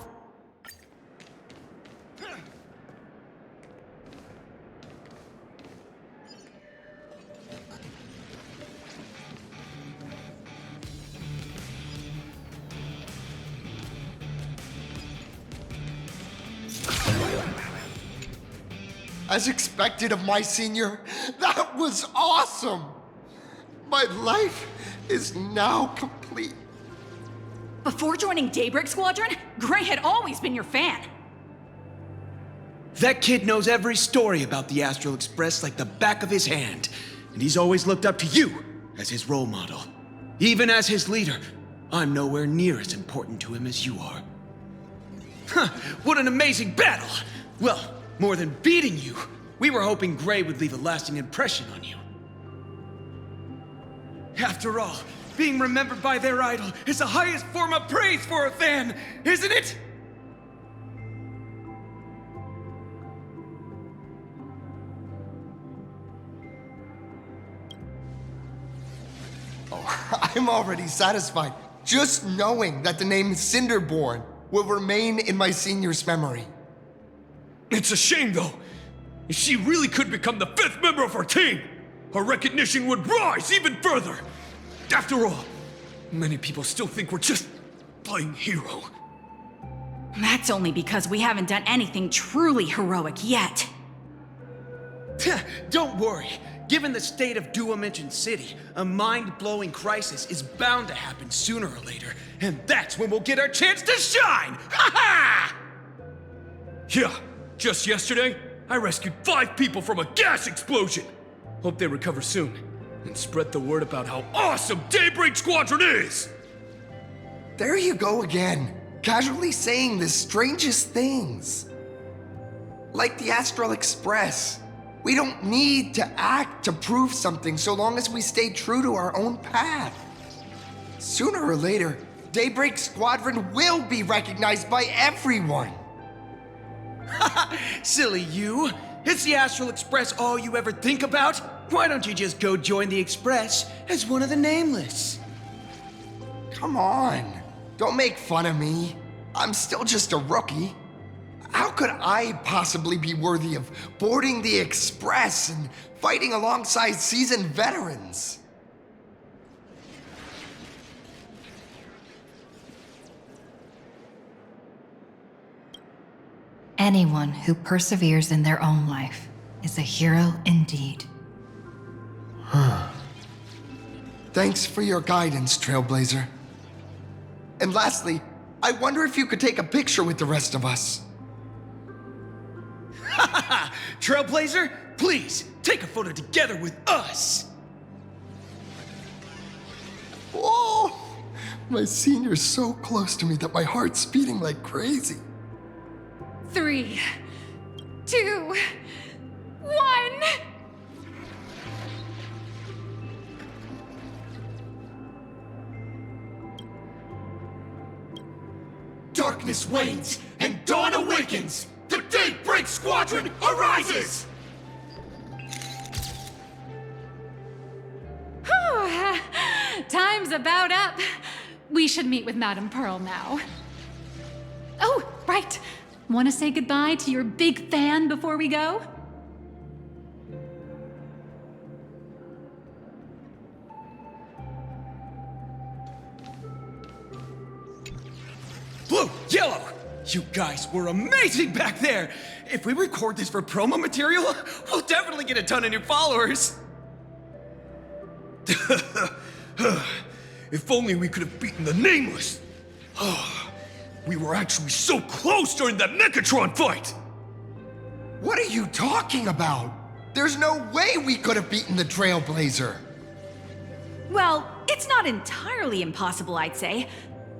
As expected of my senior, that was awesome! My life is now complete. Before joining Daybreak Squadron, Gray had always been your fan. That kid knows every story about the Astral Express like the back of his hand, and he's always looked up to you as his role model. Even as his leader, I'm nowhere near as important to him as you are. Huh, what an amazing battle! Well, more than beating you, we were hoping Gray would leave a lasting impression on you. After all, being remembered by their idol is the highest form of praise for a fan, isn't it? Oh, I'm already satisfied just knowing that the name Cinderborn will remain in my senior's memory. It's a shame, though. If she really could become the 5th member of our team, our recognition would rise even further. After all, many people still think we're just playing hero. That's only because we haven't done anything truly heroic yet. Don't worry. Given the state of Duomension City, a mind-blowing crisis is bound to happen sooner or later, and that's when we'll get our chance to shine! Ha ha! Yeah, just yesterday, I rescued 5 people from a gas explosion. Hope they recover soon, and spread the word about how awesome Daybreak Squadron is! There you go again, casually saying the strangest things. Like the Astral Express. We don't need to act to prove something so long as we stay true to our own path. Sooner or later, Daybreak Squadron will be recognized by everyone. Silly you. Is the Astral Express all you ever think about? Why don't you just go join the Express as one of the Nameless? Come on, don't make fun of me. I'm still just a rookie. How could I possibly be worthy of boarding the Express and fighting alongside seasoned veterans? Anyone who perseveres in their own life is a hero indeed. Thanks for your guidance, Trailblazer. And lastly, I wonder if you could take a picture with the rest of us. Trailblazer, please, take a photo together with us! Whoa! My senior's so close to me that my heart's beating like crazy. 3, 2, 1. Darkness wanes and dawn awakens! The Daybreak Squadron arises! Time's about up. We should meet with Madame Pearl now. Oh, right. Want to say goodbye to your big fan before we go? Blue, yellow! You guys were amazing back there! If we record this for promo material, we'll definitely get a ton of new followers! If only we could have beaten the Nameless! We were actually so close during that Megatron fight! What are you talking about? There's no way we could have beaten the Trailblazer. Well, it's not entirely impossible, I'd say.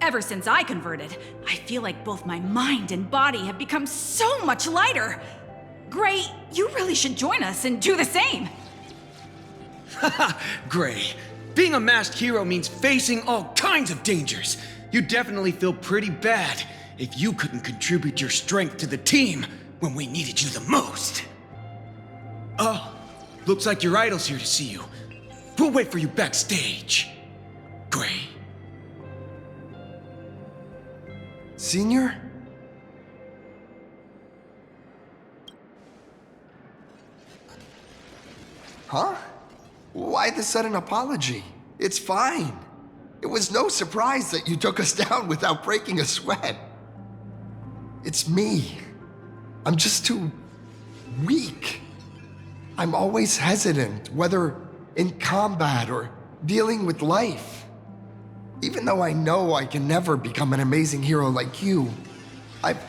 Ever since I converted, I feel like both my mind and body have become so much lighter. Gray, you really should join us and do the same. Haha, Gray. Being a masked hero means facing all kinds of dangers. You'd definitely feel pretty bad if you couldn't contribute your strength to the team when we needed you the most. Oh, looks like your idol's here to see you. We'll wait for you backstage. Gray. Senior? Huh? Why the sudden apology? It's fine. It was no surprise that you took us down without breaking a sweat. It's me. I'm just too weak. I'm always hesitant, whether in combat or dealing with life. Even though I know I can never become an amazing hero like you, I've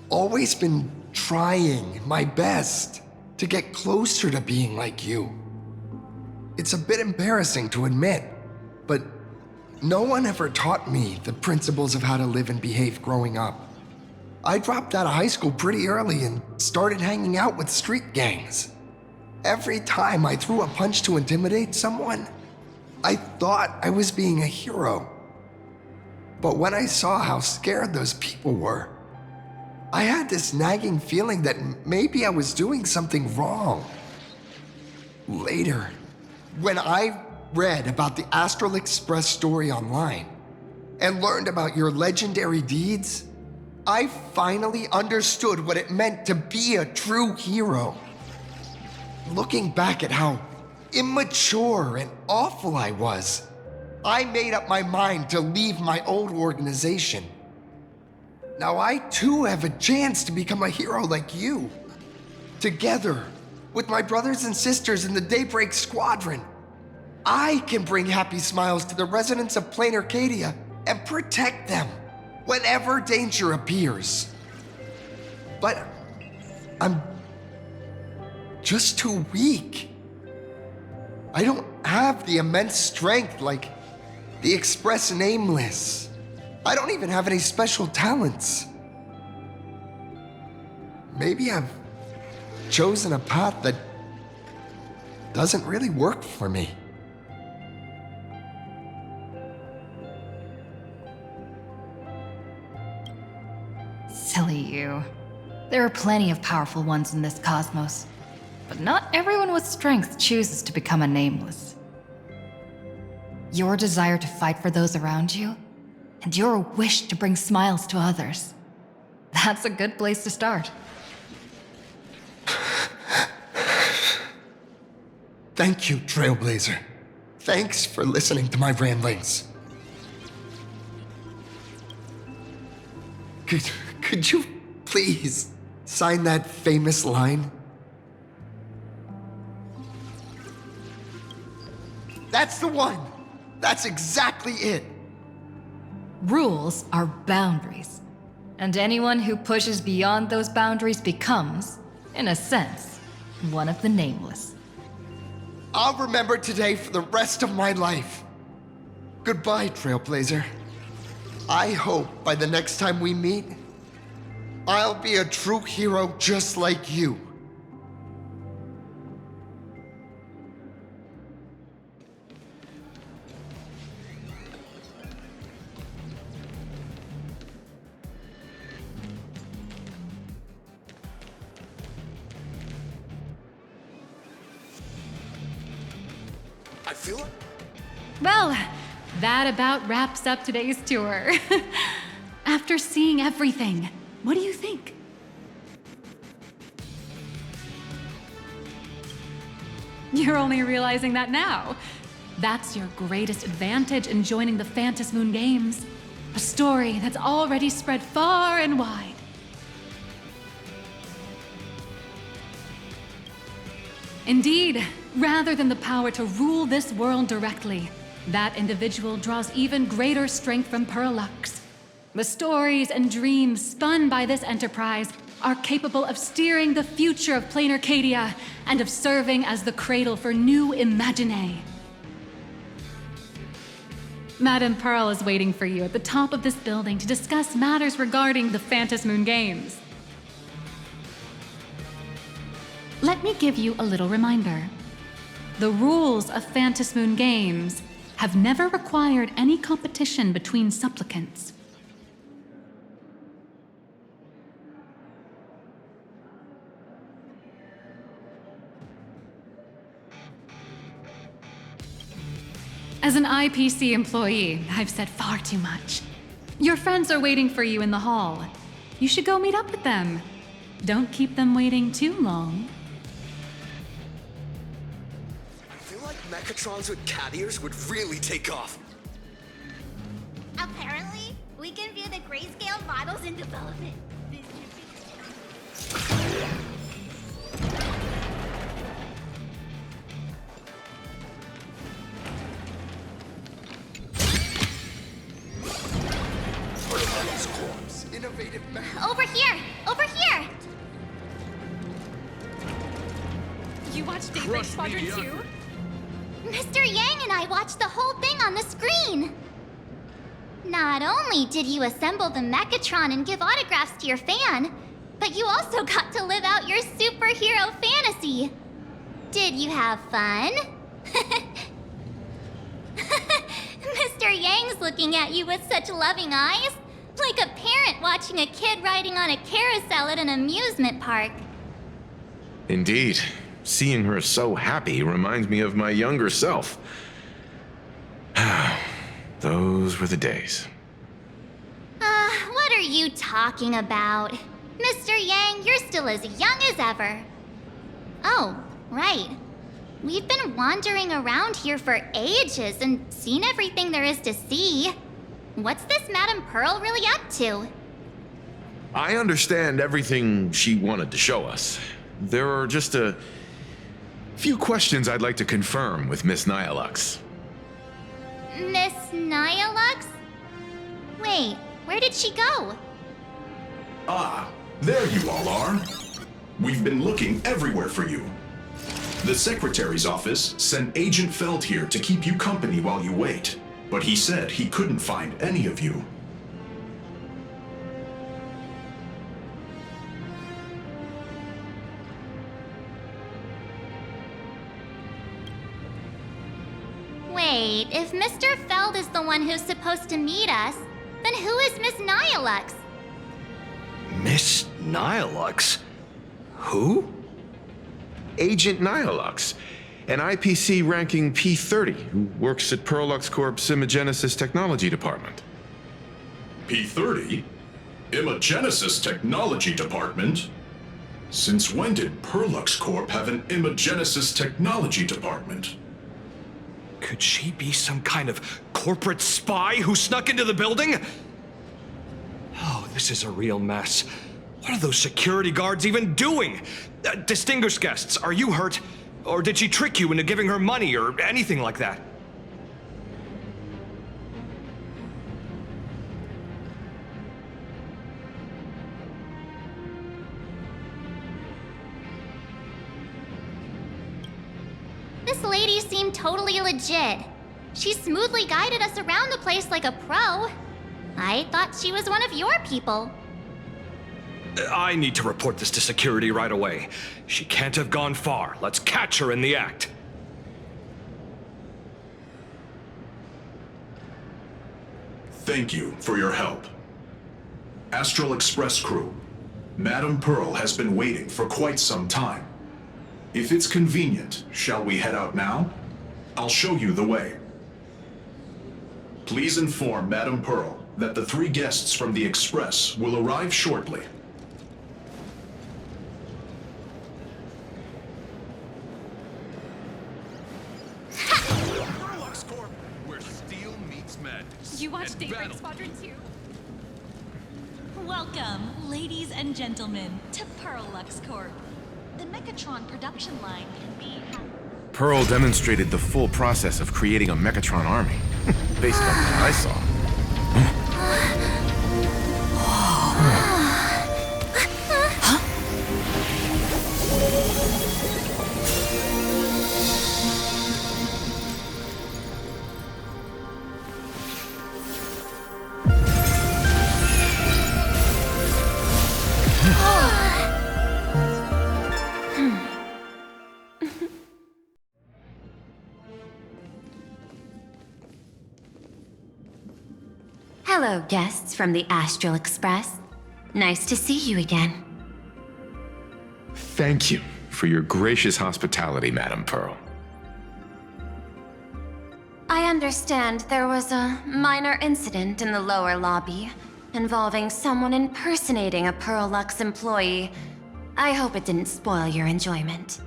always been trying my best to get closer to being like you. It's a bit embarrassing to admit, but no one ever taught me the principles of how to live and behave growing up. I dropped out of high school pretty early and started hanging out with street gangs. Every time I threw a punch to intimidate someone, I thought I was being a hero. But when I saw how scared those people were, I had this nagging feeling that maybe I was doing something wrong. Later, when I read about the Astral Express story online and learned about your legendary deeds, I finally understood what it meant to be a true hero. Looking back at how immature and awful I was, I made up my mind to leave my old organization. Now I too have a chance to become a hero like you. Together, with my brothers and sisters in the Daybreak Squadron, I can bring happy smiles to the residents of Plain Arcadia and protect them whenever danger appears. But I'm just too weak. I don't have the immense strength like the Express Nameless. I don't even have any special talents. Maybe I've chosen a path that doesn't really work for me. Silly you. There are plenty of powerful ones in this cosmos, but not everyone with strength chooses to become a nameless. Your desire to fight for those around you, and your wish to bring smiles to others. That's a good place to start. Thank you, Trailblazer. Thanks for listening to my ramblings. Could you please sign that famous line? That's the one! That's exactly it! Rules are boundaries, and anyone who pushes beyond those boundaries becomes, in a sense, one of the nameless. I'll remember today for the rest of my life. Goodbye, Trailblazer. I hope by the next time we meet, I'll be a true hero just like you. I feel it. Well, that about wraps up today's tour. After seeing everything, what do you think? You're only realizing that now. That's your greatest advantage in joining the Phantom Moon Games. A story that's already spread far and wide. Indeed, rather than the power to rule this world directly, that individual draws even greater strength from Parallax. The stories and dreams spun by this enterprise are capable of steering the future of Plain Arcadia and of serving as the cradle for new imaginae. Madame Pearl is waiting for you at the top of this building to discuss matters regarding the Phantom Moon Games. Let me give you a little reminder. The rules of Phantom Moon Games have never required any competition between supplicants. As an IPC employee, I've said far too much. Your friends are waiting for you in the hall. You should go meet up with them. Don't keep them waiting too long. I feel like Mechatrons with cat ears would really take off. Apparently, we can view the grayscale models in development. Innovative Over here! Over here! watch Daybreak Squadron 2? Mr. Yang and I watched the whole thing on the screen. Not only did you assemble the Mechatron and give autographs to your fan, but you also got to live out your superhero fantasy. Did you have fun? Mr. Yang's looking at you with such loving eyes, like a parent watching a kid riding on a carousel at an amusement park. Indeed. Seeing her so happy reminds me of my younger self. Those were the days. What are you talking about? Mr. Yang, you're still as young as ever. Oh, right. We've been wandering around here for ages and seen everything there is to see. What's this Madame Pearl really up to? I understand everything she wanted to show us. There are just a few questions I'd like to confirm with Miss Nihilux. Miss Nihilux? Wait, where did she go? Ah, there you all are. We've been looking everywhere for you. The Secretary's office sent Agent Feld here to keep you company while you wait, but he said he couldn't find any of you. Wait, if Mr. Feld is the one who's supposed to meet us, then who is Miss Nihilux? Miss Nihilux? Who? Agent Nihilux, an IPC ranking P30 who works at Perlux Corp's Imagenesis Technology Department. P30? Imagenesis Technology Department? Since when did Perlux Corp have an Imagenesis Technology Department? Could she be some kind of corporate spy who snuck into the building? Oh, this is a real mess. What are those security guards even doing? Distinguished guests, are you hurt? Or did she trick you into giving her money or anything like that? This lady seemed totally legit. She smoothly guided us around the place like a pro. I thought she was one of your people. I need to report this to security right away. She can't have gone far. Let's catch her in the act. Thank you for your help. Astral Express crew, Madame Pearl has been waiting for quite some time. If it's convenient, shall we head out now? I'll show you the way. Please inform Madame Pearl that the 3 guests from the Express will arrive shortly. Where steel meets madness. You watch and Daybreak battle. Squadron 2? Welcome, ladies and gentlemen, to Perlux Corp. The Mechatron production line can be... Pearl demonstrated the full process of creating a Mechatron army, based on what I saw. Hello, guests from the Astral Express. Nice to see you again. Thank you for your gracious hospitality, Madame Pearl. I understand there was a minor incident in the lower lobby involving someone impersonating a Perlux employee. I hope it didn't spoil your enjoyment.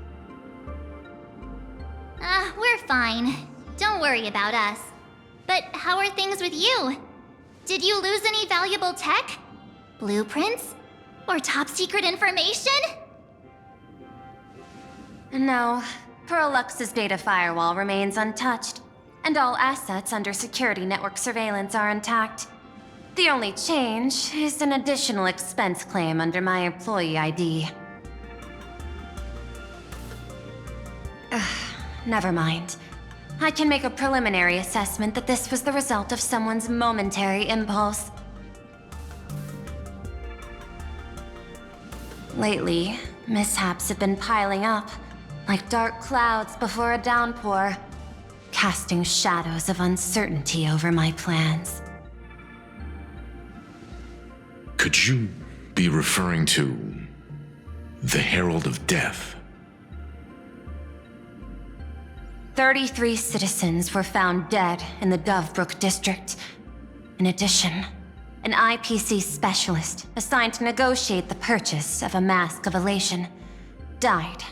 We're fine. Don't worry about us. But how are things with you? Did you lose any valuable tech? Blueprints? Or top secret information? No, Perlux's data firewall remains untouched, and all assets under security network surveillance are intact. The only change is an additional expense claim under my employee ID. never mind. I can make a preliminary assessment that this was the result of someone's momentary impulse. Lately, mishaps have been piling up, like dark clouds before a downpour, casting shadows of uncertainty over my plans. Could you be referring to the Herald of Death? 33 citizens were found dead in the Dovebrook district. In addition, an IPC specialist assigned to negotiate the purchase of a Mask of Elation died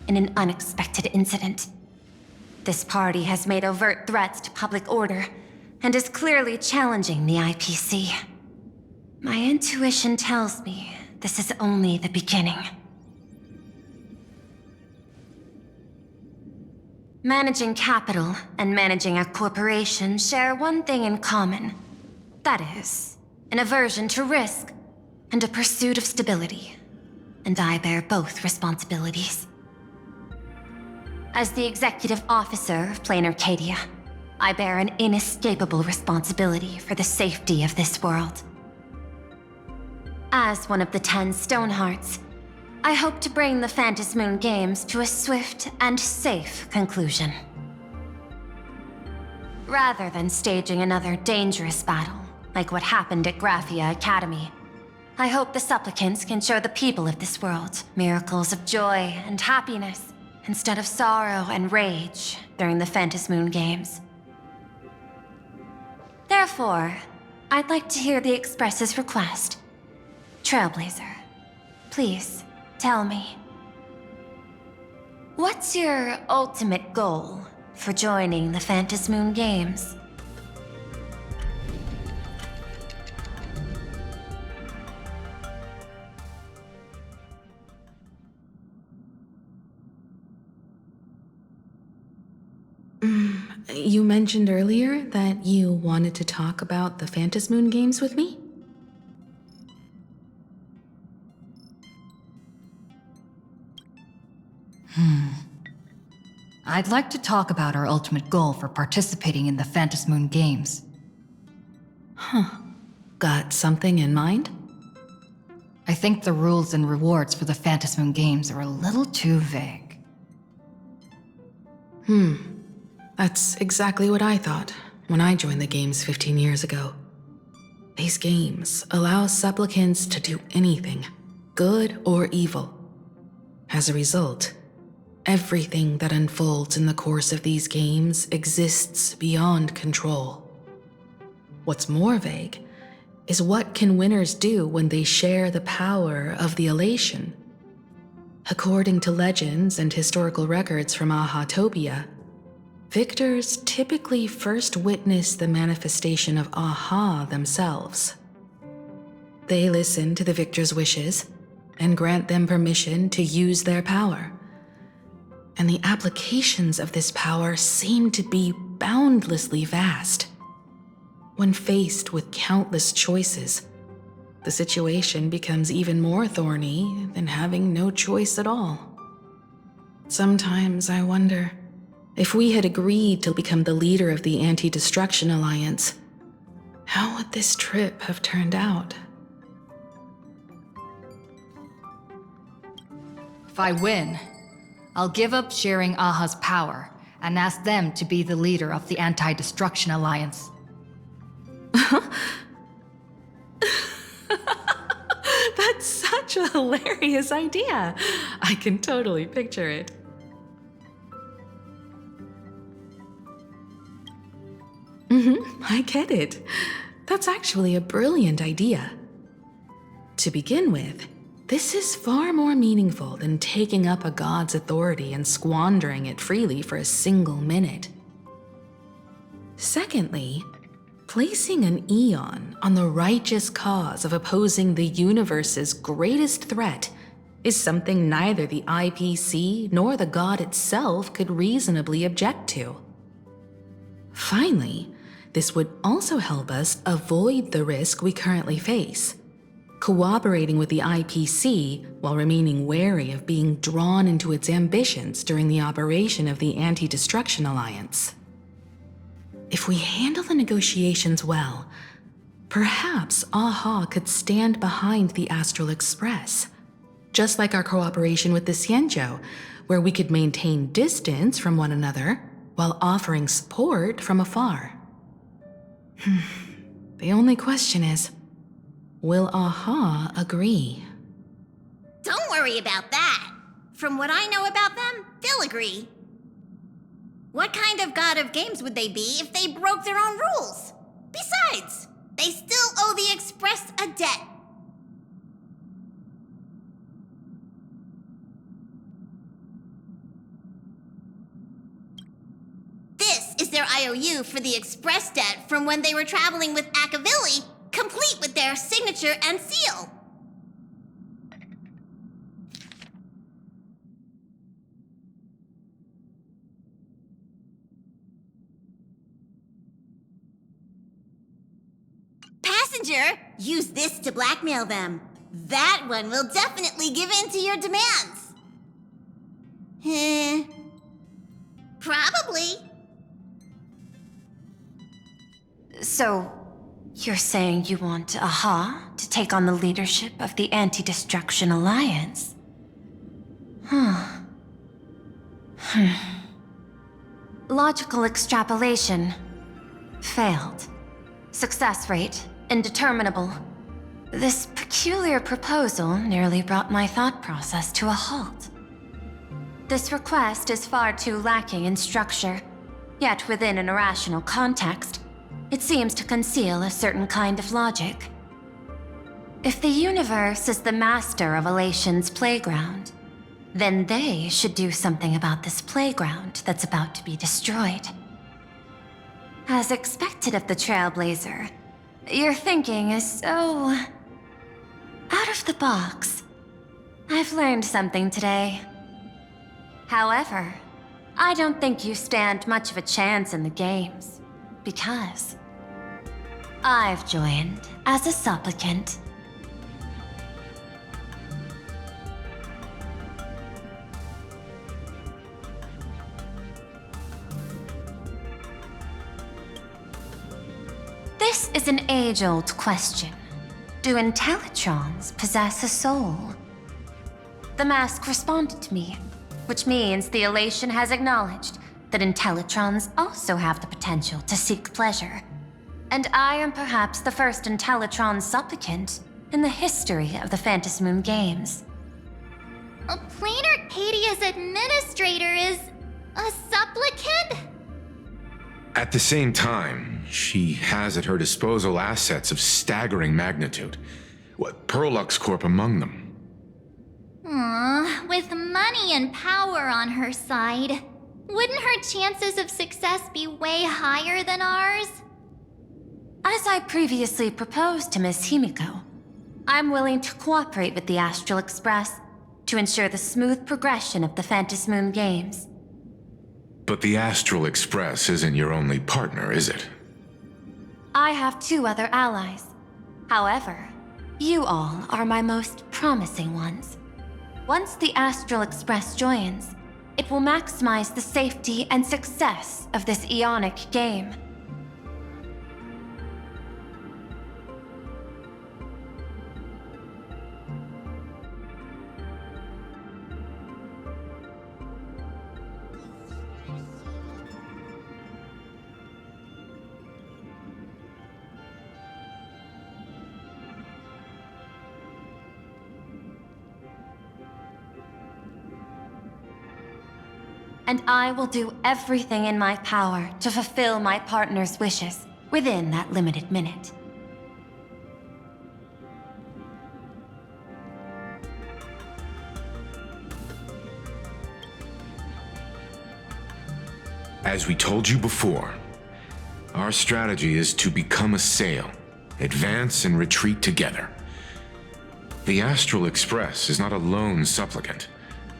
in an unexpected incident. This party has made overt threats to public order and is clearly challenging the IPC. My intuition tells me this is only the beginning. Managing capital and managing a corporation share one thing in common. That is, an aversion to risk and a pursuit of stability. And I bear both responsibilities. As the executive officer of Plain Arcadia, I bear an inescapable responsibility for the safety of this world. As one of the 10 Stonehearts, I hope to bring the Phantasmoon Games to a swift and safe conclusion. Rather than staging another dangerous battle, like what happened at Graphia Academy, I hope the supplicants can show the people of this world miracles of joy and happiness, instead of sorrow and rage during the Phantasmoon Games. Therefore, I'd like to hear the Express's request. Trailblazer, please, tell me. What's your ultimate goal for joining the Phantasmoon Games? You mentioned earlier that you wanted to talk about the Phantasmoon Games with me? I'd like to talk about our ultimate goal for participating in the Phantasmoon Games. Got something in mind? I think the rules and rewards for the Phantasmoon Games are a little too vague. That's exactly what I thought when I joined the games 15 years ago. These games allow supplicants to do anything, good or evil. As a result, everything that unfolds in the course of these games exists beyond control. What's more vague is what can winners do when they share the power of the elation. According to legends and historical records from Ahatopia, victors typically first witness the manifestation of Aha themselves. They listen to the victor's wishes and grant them permission to use their power. And the applications of this power seem to be boundlessly vast. When faced with countless choices, the situation becomes even more thorny than having no choice at all. Sometimes I wonder, if we had agreed to become the leader of the Anti-Destruction Alliance, how would this trip have turned out? If I win, I'll give up sharing Aha's power and ask them to be the leader of the Anti-Destruction Alliance. That's such a hilarious idea. I can totally picture it. I get it. That's actually a brilliant idea. To begin with, this is far more meaningful than taking up a god's authority and squandering it freely for a single minute. Secondly, placing an Eon on the righteous cause of opposing the universe's greatest threat is something neither the IPC nor the god itself could reasonably object to. Finally, this would also help us avoid the risk we currently face. cooperating with the IPC while remaining wary of being drawn into its ambitions during the operation of the Anti-Destruction Alliance. If we handle the negotiations well, perhaps AHA could stand behind the Astral Express, just like our cooperation with the Xianzhou, where we could maintain distance from one another while offering support from afar. The only question is, will AHA agree? Don't worry about that. From what I know about them, they'll agree. What kind of god of games would they be if they broke their own rules? Besides, they still owe the Express a debt. This is their IOU for the Express debt from when they were traveling with Akavili, complete with their signature and seal. Passenger, use this to blackmail them. That one will definitely give in to your demands. Probably. So, you're saying you want AHA to take on the leadership of the Anti-Destruction Alliance? Logical extrapolation. Failed. Success rate indeterminable. This peculiar proposal nearly brought my thought process to a halt. This request is far too lacking in structure, yet within an irrational context, it seems to conceal a certain kind of logic. If the universe is the master of Elation's playground, then they should do something about this playground that's about to be destroyed. As expected of the Trailblazer, your thinking is so out of the box. I've learned something today. However, I don't think you stand much of a chance in the games, because I've joined as a supplicant. This is an age-old question. Do Intellitrons possess a soul? The mask responded to me, which means the Elation has acknowledged that Intellitrons also have the potential to seek pleasure. And I am perhaps the first Intellitron supplicant in the history of the Phantasmoon games. A Planar Cadia's administrator is a supplicant? At the same time, she has at her disposal assets of staggering magnitude. Perlux Corp among them. With money and power on her side, wouldn't her chances of success be way higher than ours? As I previously proposed to Miss Himiko, I'm willing to cooperate with the Astral Express to ensure the smooth progression of the Phantasmoon games. But the Astral Express isn't your only partner, is it? I have 2 other allies. However, you all are my most promising ones. Once the Astral Express joins, it will maximize the safety and success of this Ionic game. And I will do everything in my power to fulfill my partner's wishes within that limited minute. As we told you before, our strategy is to become a sail, advance and retreat together. The Astral Express is not a lone supplicant,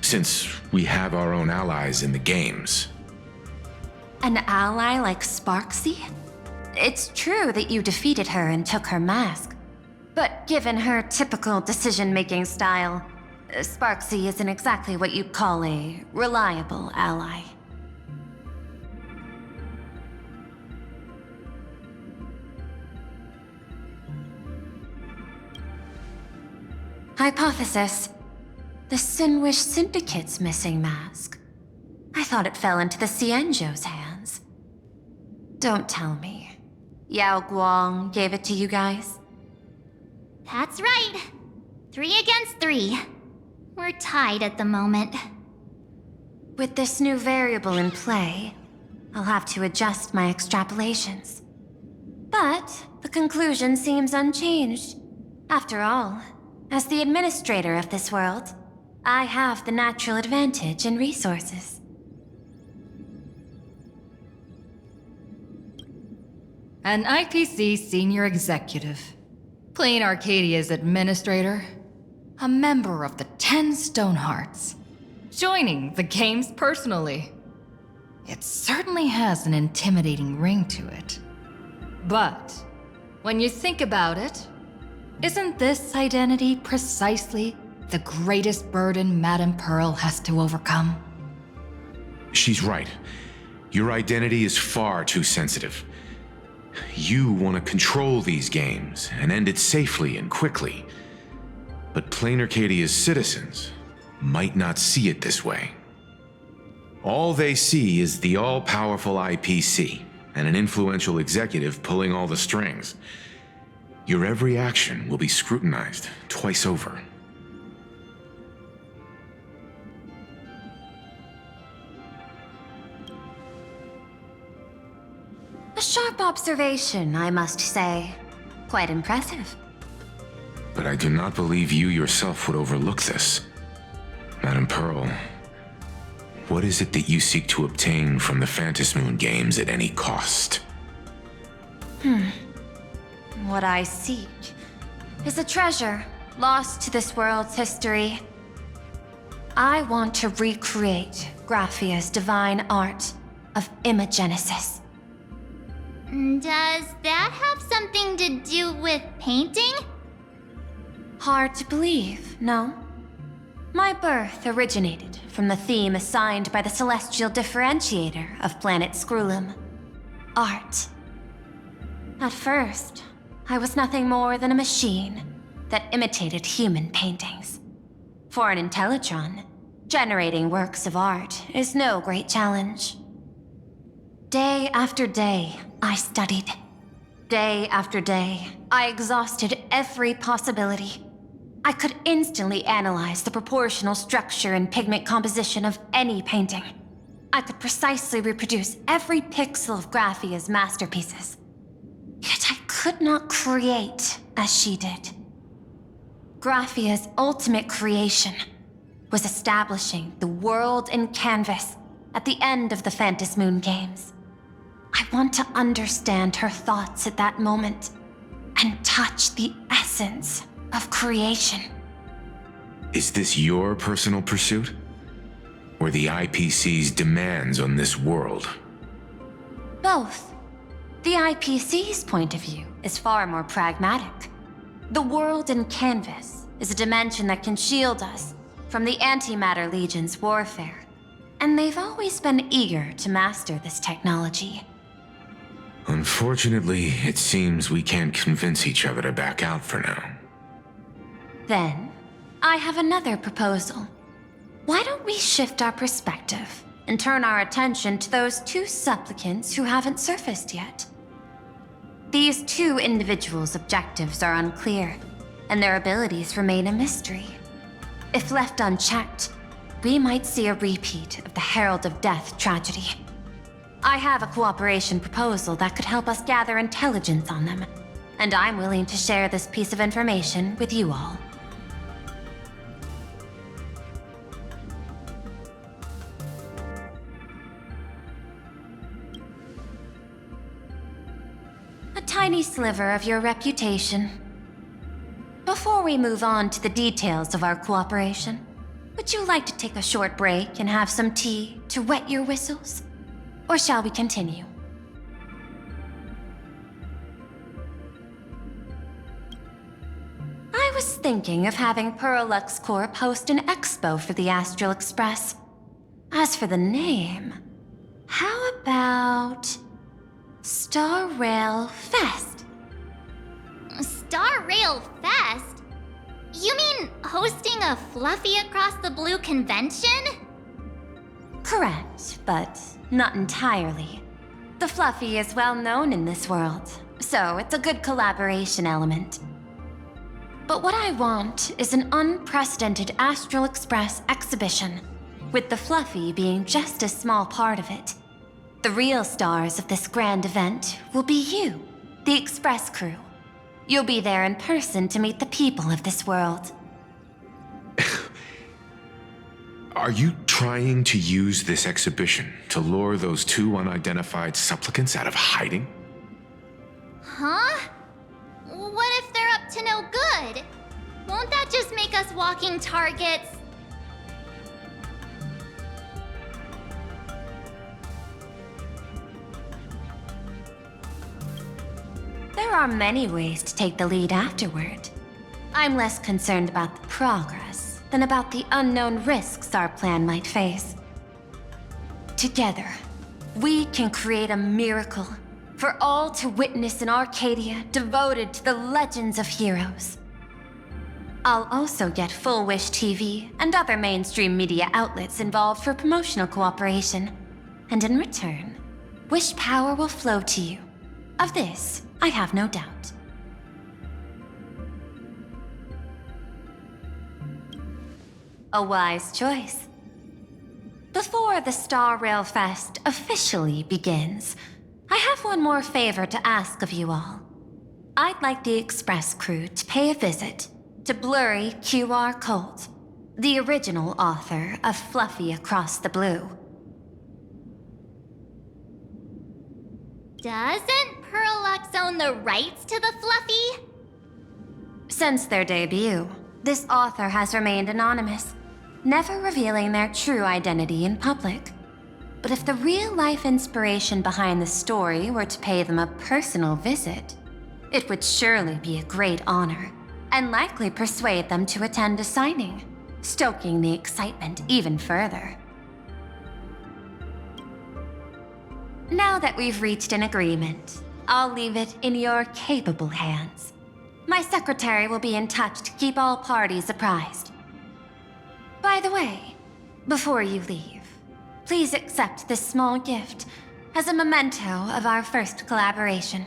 since we have our own allies in the games. An ally like Sparksy? It's true that you defeated her and took her mask. But given her typical decision-making style, Sparksy isn't exactly what you'd call a reliable ally. Hypothesis. The Sinwish Syndicate's missing mask. I thought it fell into the Xianzhou's hands. Don't tell me. Yao Guang gave it to you guys? That's right. 3 against 3. We're tied at the moment. With this new variable in play, I'll have to adjust my extrapolations. But the conclusion seems unchanged. After all, as the administrator of this world, I have the natural advantage in resources. An IPC senior executive. Plain Arcadia's administrator. A member of the 10 Stonehearts. Joining the games personally. It certainly has an intimidating ring to it. But, when you think about it, isn't this identity precisely the greatest burden Madame Pearl has to overcome? She's right. Your identity is far too sensitive. You want to control these games and end it safely and quickly. But Plain Arcadia's citizens might not see it this way. All they see is the all-powerful IPC and an influential executive pulling all the strings. Your every action will be scrutinized twice over. A sharp observation, I must say. Quite impressive. But I do not believe you yourself would overlook this. Madame Pearl, what is it that you seek to obtain from the Phantasmoon games at any cost? What I seek is a treasure lost to this world's history. I want to recreate Graphia's divine art of imagenesis. Does that have something to do with painting? Hard to believe, no? My birth originated from the theme assigned by the celestial differentiator of planet Scrulum. Art. At first, I was nothing more than a machine that imitated human paintings. For an Intellitron, generating works of art is no great challenge. Day after day, I studied. Day after day, I exhausted every possibility. I could instantly analyze the proportional structure and pigment composition of any painting. I could precisely reproduce every pixel of Graphia's masterpieces. Yet I could not create as she did. Graphia's ultimate creation was establishing the world in canvas at the end of the Phantasmoon games. I want to understand her thoughts at that moment and touch the essence of creation. Is this your personal pursuit? Or the IPC's demands on this world? Both. The IPC's point of view is far more pragmatic. The world in canvas is a dimension that can shield us from the Antimatter Legion's warfare, and they've always been eager to master this technology. Unfortunately, it seems we can't convince each other to back out for now. Then, I have another proposal. Why don't we shift our perspective and turn our attention to those 2 supplicants who haven't surfaced yet? These 2 individuals' objectives are unclear, and their abilities remain a mystery. If left unchecked, we might see a repeat of the Herald of Death tragedy. I have a cooperation proposal that could help us gather intelligence on them, and I'm willing to share this piece of information with you all. A tiny sliver of your reputation. Before we move on to the details of our cooperation, would you like to take a short break and have some tea to wet your whistles? Or shall we continue? thinking of having Perlux Corp host an expo for the Astral Express. As for the name, how about Star Rail Fest? Star Rail Fest? You mean hosting a Fluffy Across the Blue convention? Correct, but not entirely. The Fluffy is well known in this world, so it's a good collaboration element. But what I want is an unprecedented Astral Express exhibition, with the Fluffy being just a small part of it. The real stars of this grand event will be you, the Express crew. You'll be there in person to meet the people of this world. Are you trying to use this exhibition to lure those two unidentified supplicants out of hiding? Huh? What if they're up to no good? Won't that just make us walking targets? There are many ways to take the lead afterward. I'm less concerned about the progress than about the unknown risks our plan might face. Together, we can create a miracle for all to witness in Arcadia devoted to the legends of heroes. I'll also get Full Wish TV and other mainstream media outlets involved for promotional cooperation. And in return, Wish power will flow to you. Of this, I have no doubt. A wise choice. Before the Star Rail Fest officially begins, I have one more favor to ask of you all. I'd like the Express crew to pay a visit to Blurry QR Colt, the original author of Fluffy Across the Blue. Doesn't Perlux own the rights to the Fluffy? Since their debut, this author has remained anonymous, never revealing their true identity in public. But if the real-life inspiration behind the story were to pay them a personal visit, it would surely be a great honor, and likely persuade them to attend a signing, stoking the excitement even further. Now that we've reached an agreement, I'll leave it in your capable hands. My secretary will be in touch to keep all parties apprised. By the way, before you leave, please accept this small gift as a memento of our first collaboration.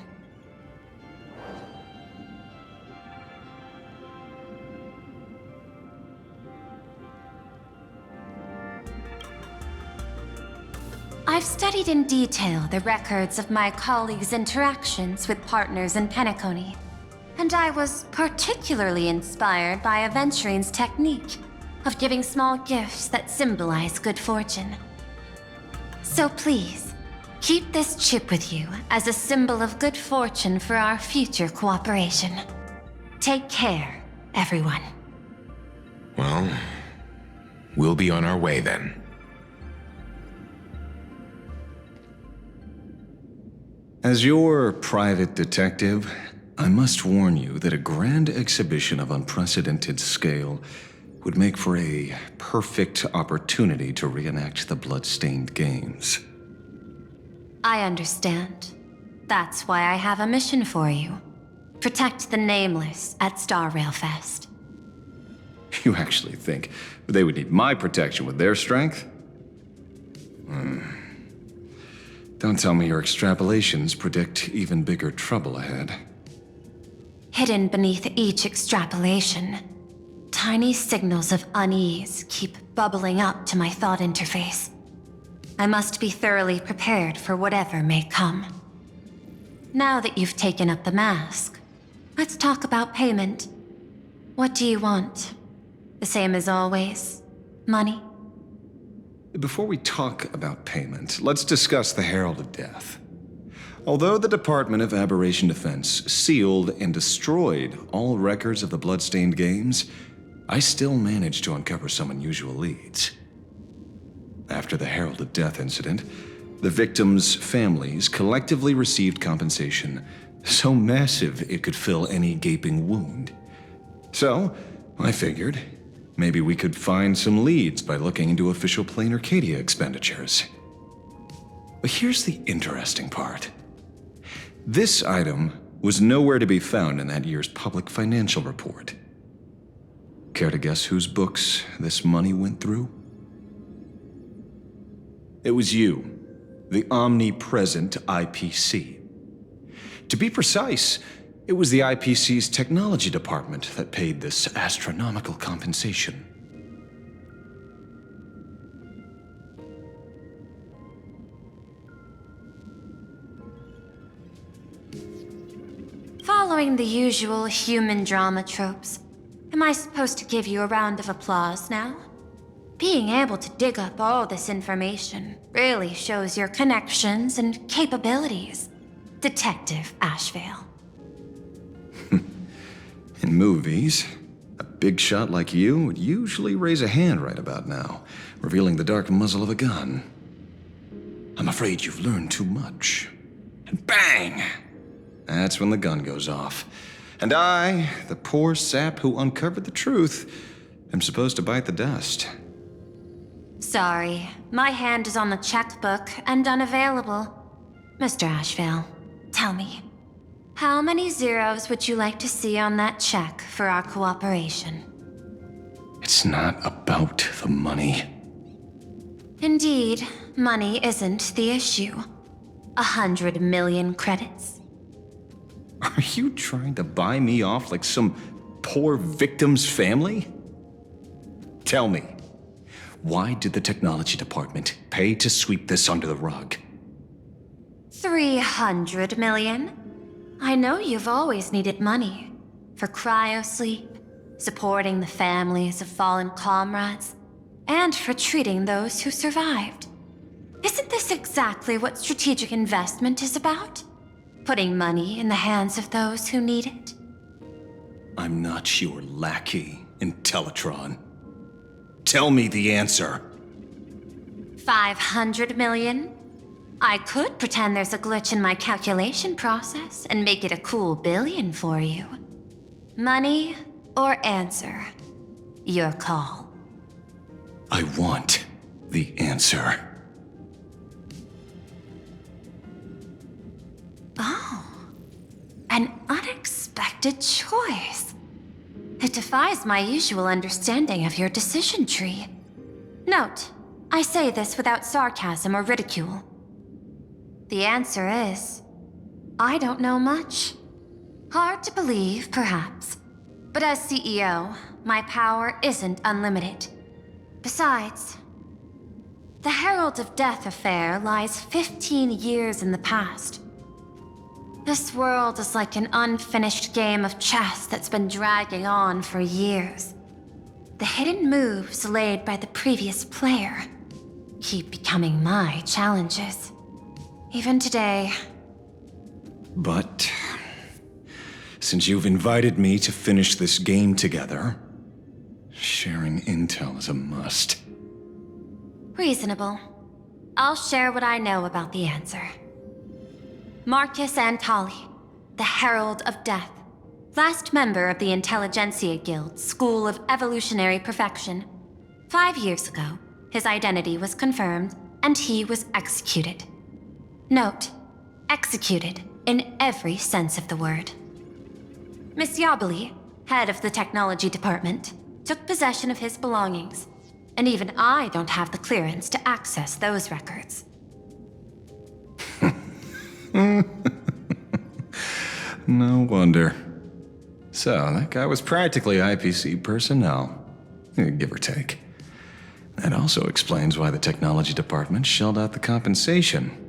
I've studied in detail the records of my colleagues' interactions with partners in Penacony, and I was particularly inspired by Aventurine's technique of giving small gifts that symbolize good fortune. So please, keep this chip with you as a symbol of good fortune for our future cooperation. Take care, everyone. Well, we'll be on our way then. As your private detective, I must warn you that a grand exhibition of unprecedented scale would make for a perfect opportunity to reenact the blood-stained games. I understand. That's why I have a mission for you. Protect the Nameless at Star Rail Fest. You actually think they would need my protection with their strength? Don't tell me your extrapolations predict even bigger trouble ahead. Hidden beneath each extrapolation, tiny signals of unease keep bubbling up to my thought interface. I must be thoroughly prepared for whatever may come. Now that you've taken up the mask, let's talk about payment. What do you want? The same as always? Money? Before we talk about payment, let's discuss the Herald of Death. Although the Department of Aberration Defense sealed and destroyed all records of the Bloodstained Games, I still managed to uncover some unusual leads. After the Herald of Death incident, the victims' families collectively received compensation so massive it could fill any gaping wound. So, I figured maybe we could find some leads by looking into official Plain Arcadia expenditures. But here's the interesting part. This item was nowhere to be found in that year's public financial report. Care to guess whose books this money went through? It was you, the omnipresent IPC. To be precise, it was the IPC's technology department that paid this astronomical compensation. Following the usual human drama tropes, am I supposed to give you a round of applause now? Being able to dig up all this information really shows your connections and capabilities, Detective Ashvale. In movies, a big shot like you would usually raise a hand right about now, revealing the dark muzzle of a gun. I'm afraid you've learned too much. And bang! That's when the gun goes off. And I, the poor sap who uncovered the truth, am supposed to bite the dust. Sorry, my hand is on the checkbook and unavailable. Mr. Ashvale, tell me, how many zeros would you like to see on that check for our cooperation? It's not about the money. Indeed, money isn't the issue. 100 million credits. Are you trying to buy me off like some poor victim's family? Tell me, why did the technology department pay to sweep this under the rug? 300 million? I know you've always needed money. For cryosleep, supporting the families of fallen comrades, and for treating those who survived. Isn't this exactly what strategic investment is about? Putting money in the hands of those who need it? I'm not your lackey, Intellitron. Tell me the answer. 500 million? I could pretend there's a glitch in my calculation process and make it a cool billion for you. Money or answer? Your call. I want the answer. Oh, an unexpected choice. It defies my usual understanding of your decision tree. Note, I say this without sarcasm or ridicule. The answer is, I don't know much. Hard to believe, perhaps. But as CEO, my power isn't unlimited. Besides, the Herald of Death affair lies 15 years in the past. This world is like an unfinished game of chess that's been dragging on for years. The hidden moves laid by the previous player keep becoming my challenges. Even today. But since you've invited me to finish this game together, sharing intel is a must. Reasonable. I'll share what I know about the answer. Marcus Antali, the Herald of Death, last member of the Intelligentsia Guild School of Evolutionary Perfection. 5 years ago, his identity was confirmed, and he was executed. Note, executed in every sense of the word. Miss Yabali, head of the technology department, took possession of his belongings, and even I don't have the clearance to access those records. No wonder. So, that guy was practically IPC personnel, give or take. That also explains why the technology department shelled out the compensation.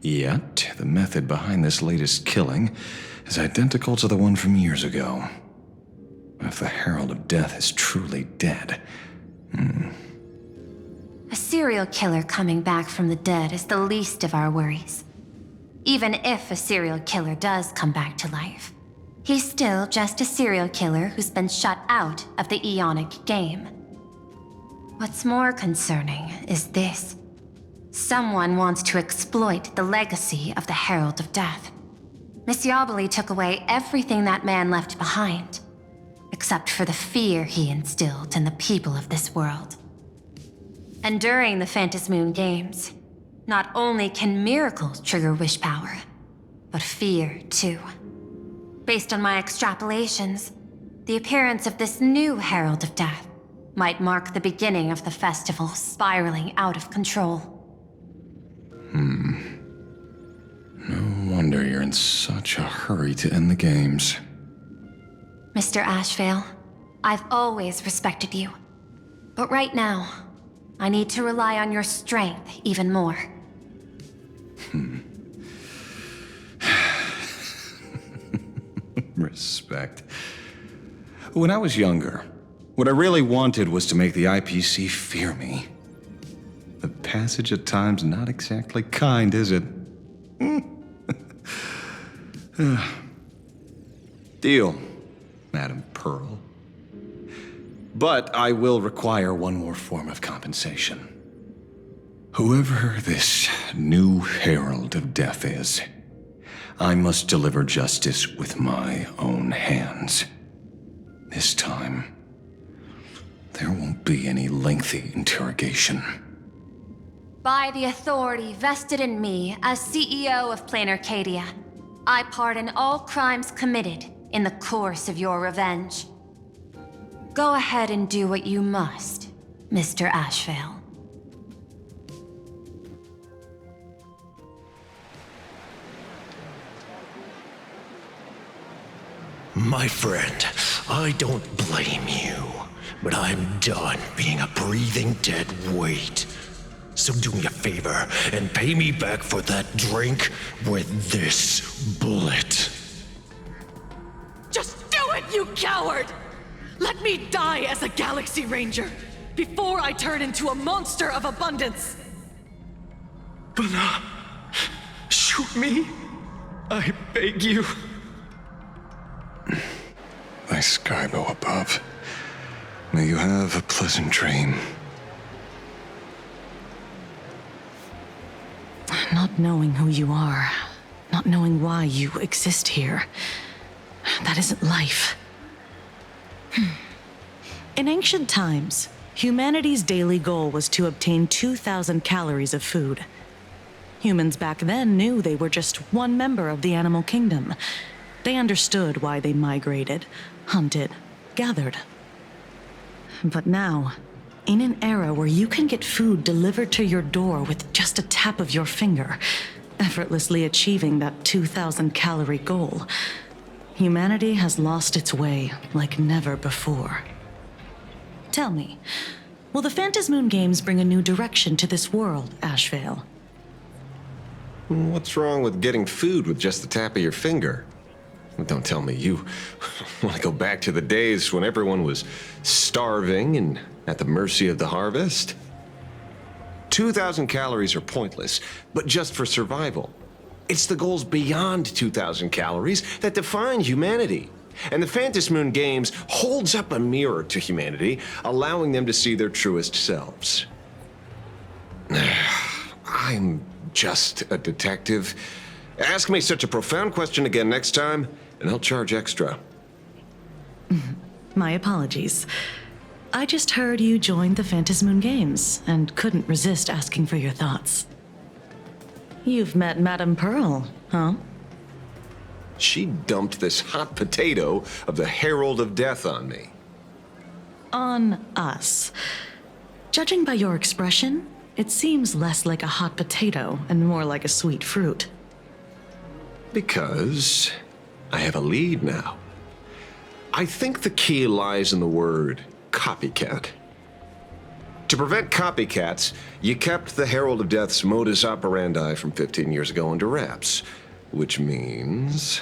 Yet, the method behind this latest killing is identical to the one from years ago. If the Herald of Death is truly dead... A serial killer coming back from the dead is the least of our worries. Even if a serial killer does come back to life, he's still just a serial killer who's been shut out of the Ionic game. What's more concerning is this. Someone wants to exploit the legacy of the Herald of Death. Miss Yabali took away everything that man left behind. except for the fear he instilled in the people of this world. And during the Phantasmoon Games, not only can miracles trigger wish power, but fear too. Based on my extrapolations, the appearance of this new Herald of Death might mark the beginning of the festival spiraling out of control. No wonder you're in such a hurry to end the games. Mr. Ashvale, I've always respected you. But right now, I need to rely on your strength even more. Respect. When I was younger, what I really wanted was to make the IPC fear me. The passage of time's not exactly kind, is it? Deal, Madam Pearl. But I will require one more form of compensation. Whoever this new Herald of Death is, I must deliver justice with my own hands. This time, there won't be any lengthy interrogation. By the authority vested in me as CEO of Plain Arcadia, I pardon all crimes committed in the course of your revenge. Go ahead and do what you must, Mr. Ashvale. My friend, I don't blame you, but I'm done being a breathing dead weight. So do me a favor and pay me back for that drink with this bullet. Just do it, you coward! Let me die as a Galaxy Ranger before I turn into a monster of abundance! But, shoot me. I beg you. Thy Skybow above. May you have a pleasant dream. Not knowing who you are, not knowing why you exist here, that isn't life. In ancient times, humanity's daily goal was to obtain 2,000 calories of food. Humans back then knew they were just one member of the animal kingdom. They understood why they migrated, hunted, gathered. But now, in an era where you can get food delivered to your door with just a tap of your finger, effortlessly achieving that 2,000 calorie goal, humanity has lost its way like never before. Tell me, will the Phantasmoon Games bring a new direction to this world, Ashvale? What's wrong with getting food with just the tap of your finger? Don't tell me you want to go back to the days when everyone was starving and at the mercy of the harvest? 2,000 calories are pointless, but just for survival. It's the goals beyond 2,000 calories that define humanity. And the Phantasmoon Games holds up a mirror to humanity, allowing them to see their truest selves. I'm just a detective. Ask me such a profound question again next time, and I'll charge extra. My apologies. I just heard you joined the Phantasmoon Games and couldn't resist asking for your thoughts. You've met Madame Pearl, huh? She dumped this hot potato of the Herald of Death on me. On us. Judging by your expression, it seems less like a hot potato and more like a sweet fruit. Because I have a lead now. I think the key lies in the word copycat. To prevent copycats, you kept the Herald of Death's modus operandi from 15 years ago under wraps, which means...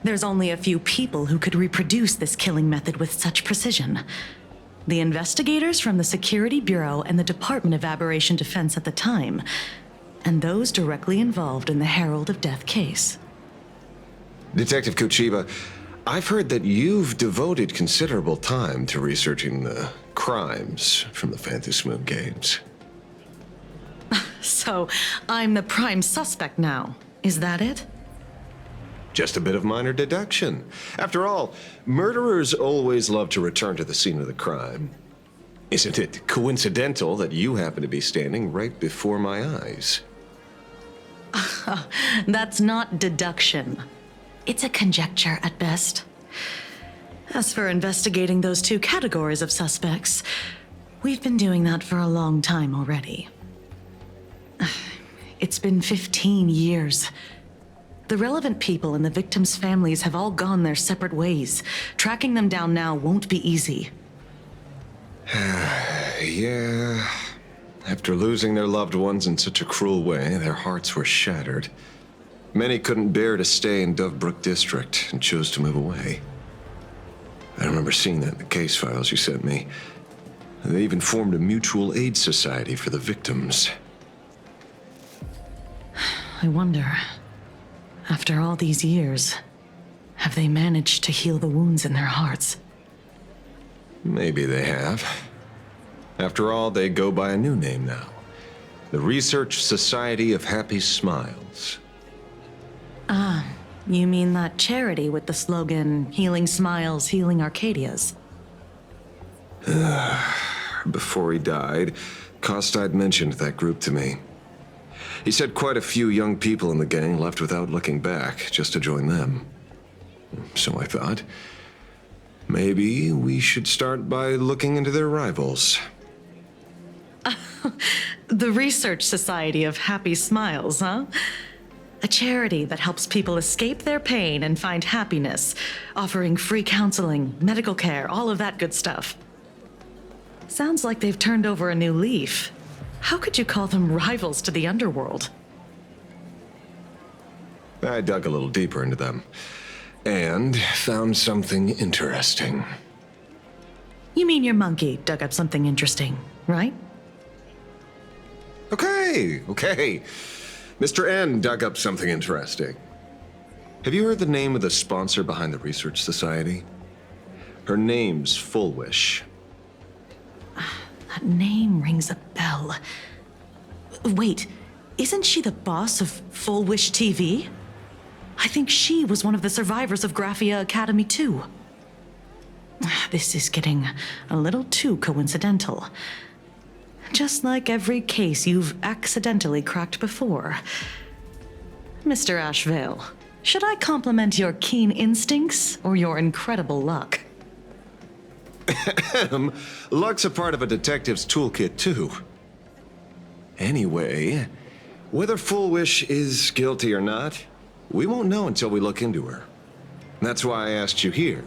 There's only a few people who could reproduce this killing method with such precision. The investigators from the Security Bureau and the Department of Aberration Defense at the time, and those directly involved in the Herald of Death case. Detective Kochiba, I've heard that you've devoted considerable time to researching the crimes from the Phantasmoon Games. So, I'm the prime suspect now. Is that it? Just a bit of minor deduction. After all, murderers always love to return to the scene of the crime. Isn't it coincidental that you happen to be standing right before my eyes? That's not deduction. It's a conjecture at best. As for investigating those two categories of suspects, we've been doing that for a long time already. It's been 15 years. The relevant people and the victims' families have all gone their separate ways. Tracking them down now won't be easy. Yeah. After losing their loved ones in such a cruel way, their hearts were shattered. Many couldn't bear to stay in Dovebrook District and chose to move away. I remember seeing that in the case files you sent me. They even formed a mutual aid society for the victims. I wonder, after all these years, have they managed to heal the wounds in their hearts? Maybe they have. After all, they go by a new name now. The Research Society of Happy Smiles. Ah, you mean that charity with the slogan, Healing Smiles, Healing Arcadias? Before he died, Costide mentioned that group to me. He said quite a few young people in the gang left without looking back, just to join them. So I thought, maybe we should start by looking into their rivals. The Research Society of Happy Smiles, huh? A charity that helps people escape their pain and find happiness, offering free counseling, medical care, all of that good stuff. Sounds like they've turned over a new leaf. How could you call them rivals to the underworld? I dug a little deeper into them, and found something interesting. You mean your monkey dug up something interesting, right? Okay. Mr. N dug up something interesting. Have you heard the name of the sponsor behind the Research Society? Her name's Fullwish. That name rings a bell. Wait, isn't she the boss of Fullwish TV? I think she was one of the survivors of Graphia Academy too. This is getting a little too coincidental. Just like every case you've accidentally cracked before. Mr. Ashvale, should I compliment your keen instincts or your incredible luck? Luck's a part of a detective's toolkit, too. Anyway, whether Fullwish is guilty or not, we won't know until we look into her. That's why I asked you here.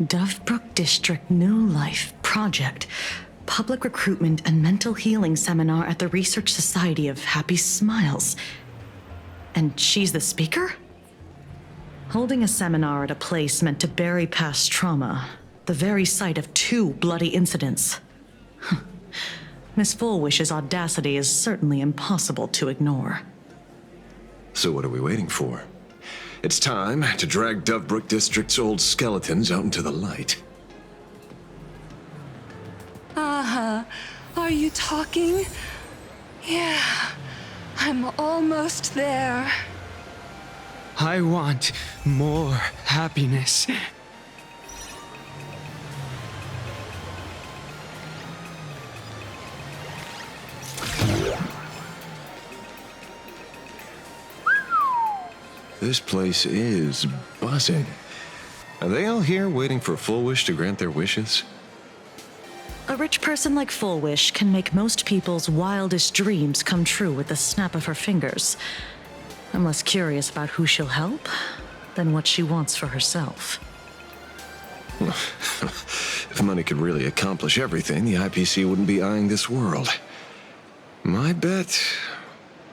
Dovebrook District New Life Project. Public Recruitment and Mental Healing Seminar at the Research Society of Happy Smiles. And she's the speaker? Holding a seminar at a place meant to bury past trauma. The very site of 2 bloody incidents. Miss Fullwish's audacity is certainly impossible to ignore. So what are we waiting for? It's time to drag Dovebrook District's old skeletons out into the light. Are you talking? Yeah, I'm almost there. I want more happiness. This place is buzzing. Are they all here waiting for Fullwish to grant their wishes? A rich person like Fullwish can make most people's wildest dreams come true with the snap of her fingers. I'm less curious about who she'll help than what she wants for herself. If money could really accomplish everything, the IPC wouldn't be eyeing this world. My bet,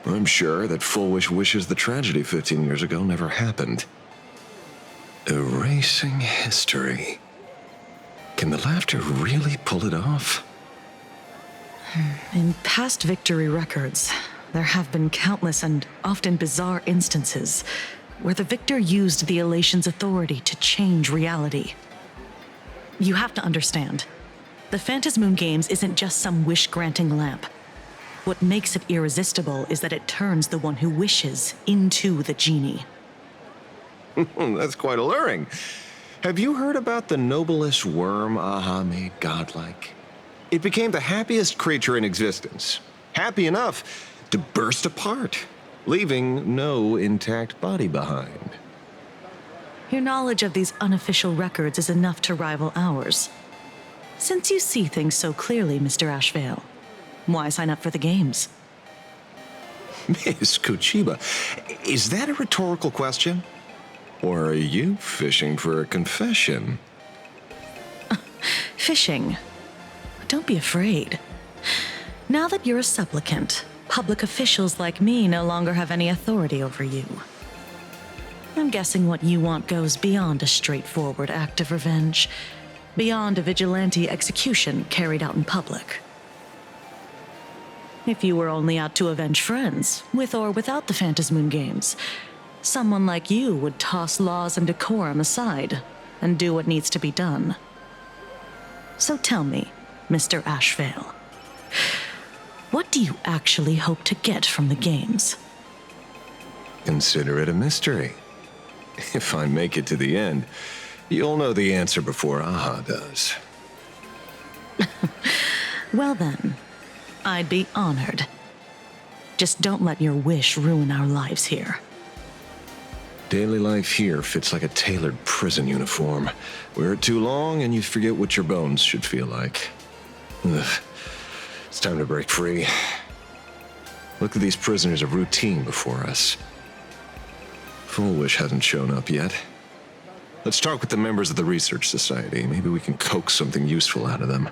I'm sure that Fullwish wishes the tragedy 15 years ago never happened. Erasing history. Can the laughter really pull it off? In past victory records, there have been countless and often bizarre instances where the victor used the elation's authority to change reality. You have to understand, The Phantasmoon Games isn't just some wish-granting lamp. What makes it irresistible is that it turns the one who wishes into the genie. That's quite alluring. Have you heard about the noblest worm Aha made godlike? It became the happiest creature in existence. Happy enough to burst apart, leaving no intact body behind. Your knowledge of these unofficial records is enough to rival ours. Since you see things so clearly, Mr. Ashvale, why sign up for the games? Miss Kuchiba, is that a rhetorical question? Or are you fishing for a confession? Fishing? Don't be afraid. Now that you're a supplicant, public officials like me no longer have any authority over you. I'm guessing what you want goes beyond a straightforward act of revenge, beyond a vigilante execution carried out in public. If you were only out to avenge friends, with or without the Phantasmoon Games, someone like you would toss laws and decorum aside and do what needs to be done. So tell me, Mr. Ashvale, what do you actually hope to get from the games? Consider it a mystery. If I make it to the end, you'll know the answer before Aha does. Well then, I'd be honored. Just don't let your wish ruin our lives here. Daily life here fits like a tailored prison uniform. Wear it too long and you forget what your bones should feel like. Ugh. It's time to break free. Look at these prisoners of routine before us. Full Wish hasn't shown up yet. Let's talk with the members of the Research Society. Maybe we can coax something useful out of them.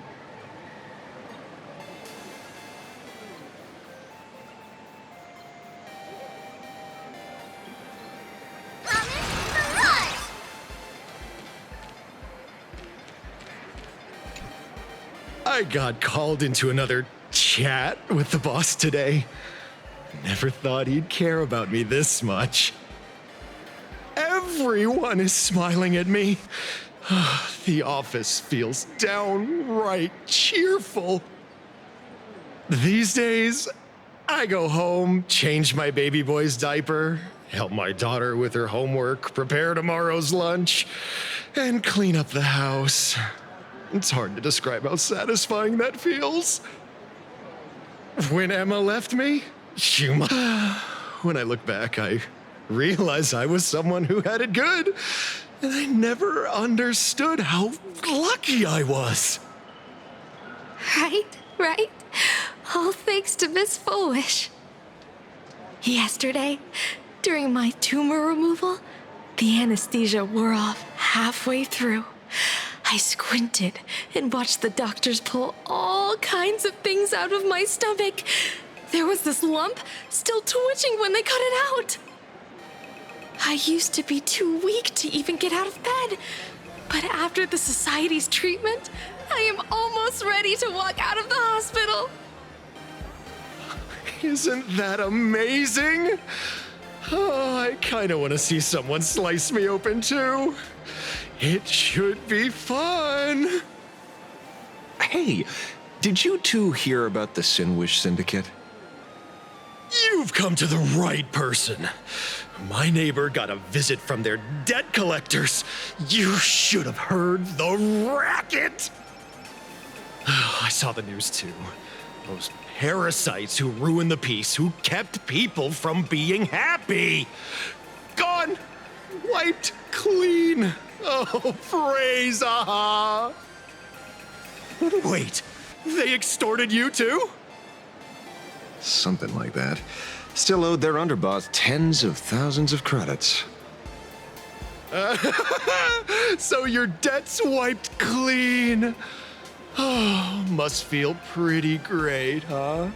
I got called into another chat with the boss today. Never thought he'd care about me this much. Everyone is smiling at me. The office feels downright cheerful. These days, I go home, change my baby boy's diaper, help my daughter with her homework, prepare tomorrow's lunch, and clean up the house. It's hard to describe how satisfying that feels. When Emma left me, when I look back, I realize I was someone who had it good, and I never understood how lucky I was. Right? All thanks to Miss Foolish. Yesterday, during my tumor removal, the anesthesia wore off halfway through. I squinted and watched the doctors pull all kinds of things out of my stomach. There was this lump still twitching when they cut it out. I used to be too weak to even get out of bed, but after the Society's treatment, I am almost ready to walk out of the hospital. Isn't that amazing? Oh, I kind of want to see someone slice me open too. It should be fun. Hey, did you two hear about the Sinwish Syndicate? You've come to the right person. My neighbor got a visit from their debt collectors. You should have heard the racket. I saw the news too. Those parasites who ruined the peace, who kept people from being happy. Gone. Wiped clean. Oh, praise Aha. Wait, they extorted you too? Something like that. Still owed their underboss tens of thousands of credits. So your debt's wiped clean. Oh, must feel pretty great, huh?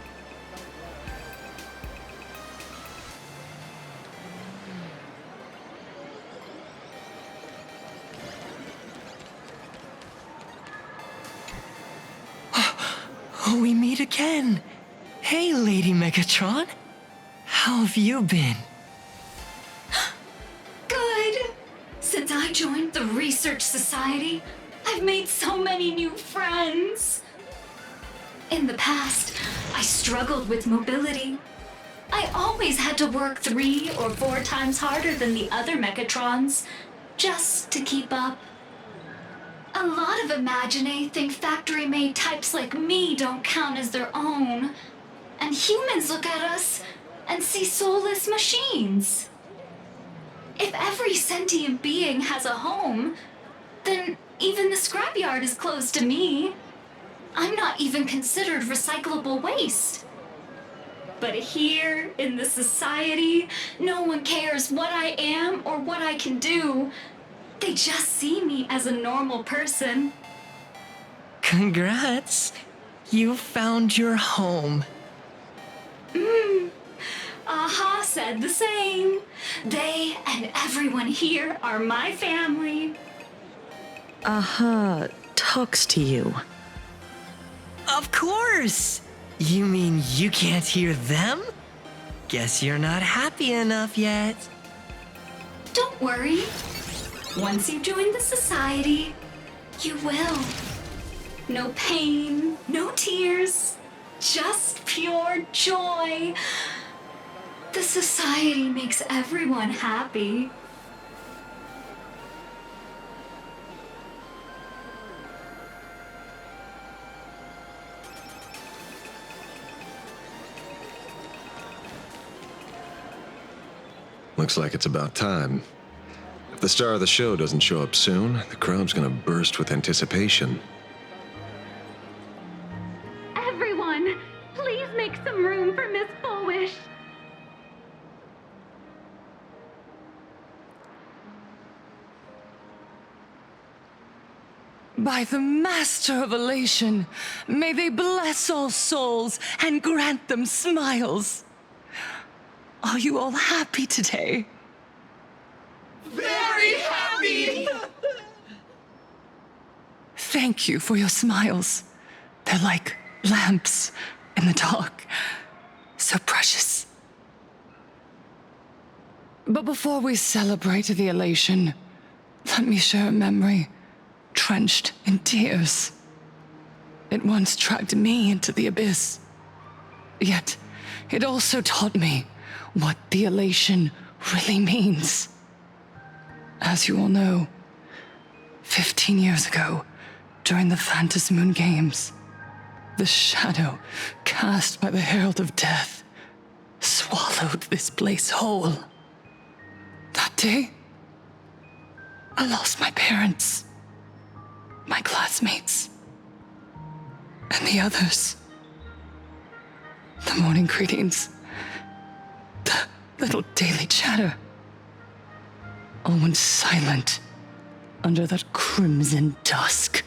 We meet again. Hey, Lady Megatron. How have you been? Good. Since I joined the Research Society, I I've made so many new friends. In the past, I struggled with mobility. I always had to work 3 or 4 times harder than the other Mechatrons, just to keep up. A lot of Imaginae think factory-made types like me don't count as their own. And humans look at us and see soulless machines. If every sentient being has a home, then even the scrapyard is closed to me. I'm not even considered recyclable waste. But here, in this society, no one cares what I am or what I can do. They just see me as a normal person. Congrats! You found your home. Aha said the same. They and everyone here are my family. Aha talks to you. Of course! You mean you can't hear them? Guess you're not happy enough yet. Don't worry. Once you join the society, you will. No pain, no tears, just pure joy. The society makes everyone happy. Looks like it's about time. If the star of the show doesn't show up soon, the crowd's gonna burst with anticipation. Everyone, please make some room for Miss Foolish. By the Master of Elation, may they bless all souls and grant them smiles. Are you all happy today? Very happy! Thank you for your smiles. They're like lamps in the dark. So precious. But before we celebrate the elation, let me share a memory drenched in tears. It once dragged me into the abyss. Yet, it also taught me what the elation really means. As you all know, 15 years ago, during the Phantasmoon Games, the shadow cast by the Herald of Death swallowed this place whole. That day, I lost my parents, my classmates, and the others. The morning greetings, the little daily chatter, all went silent under that crimson dusk.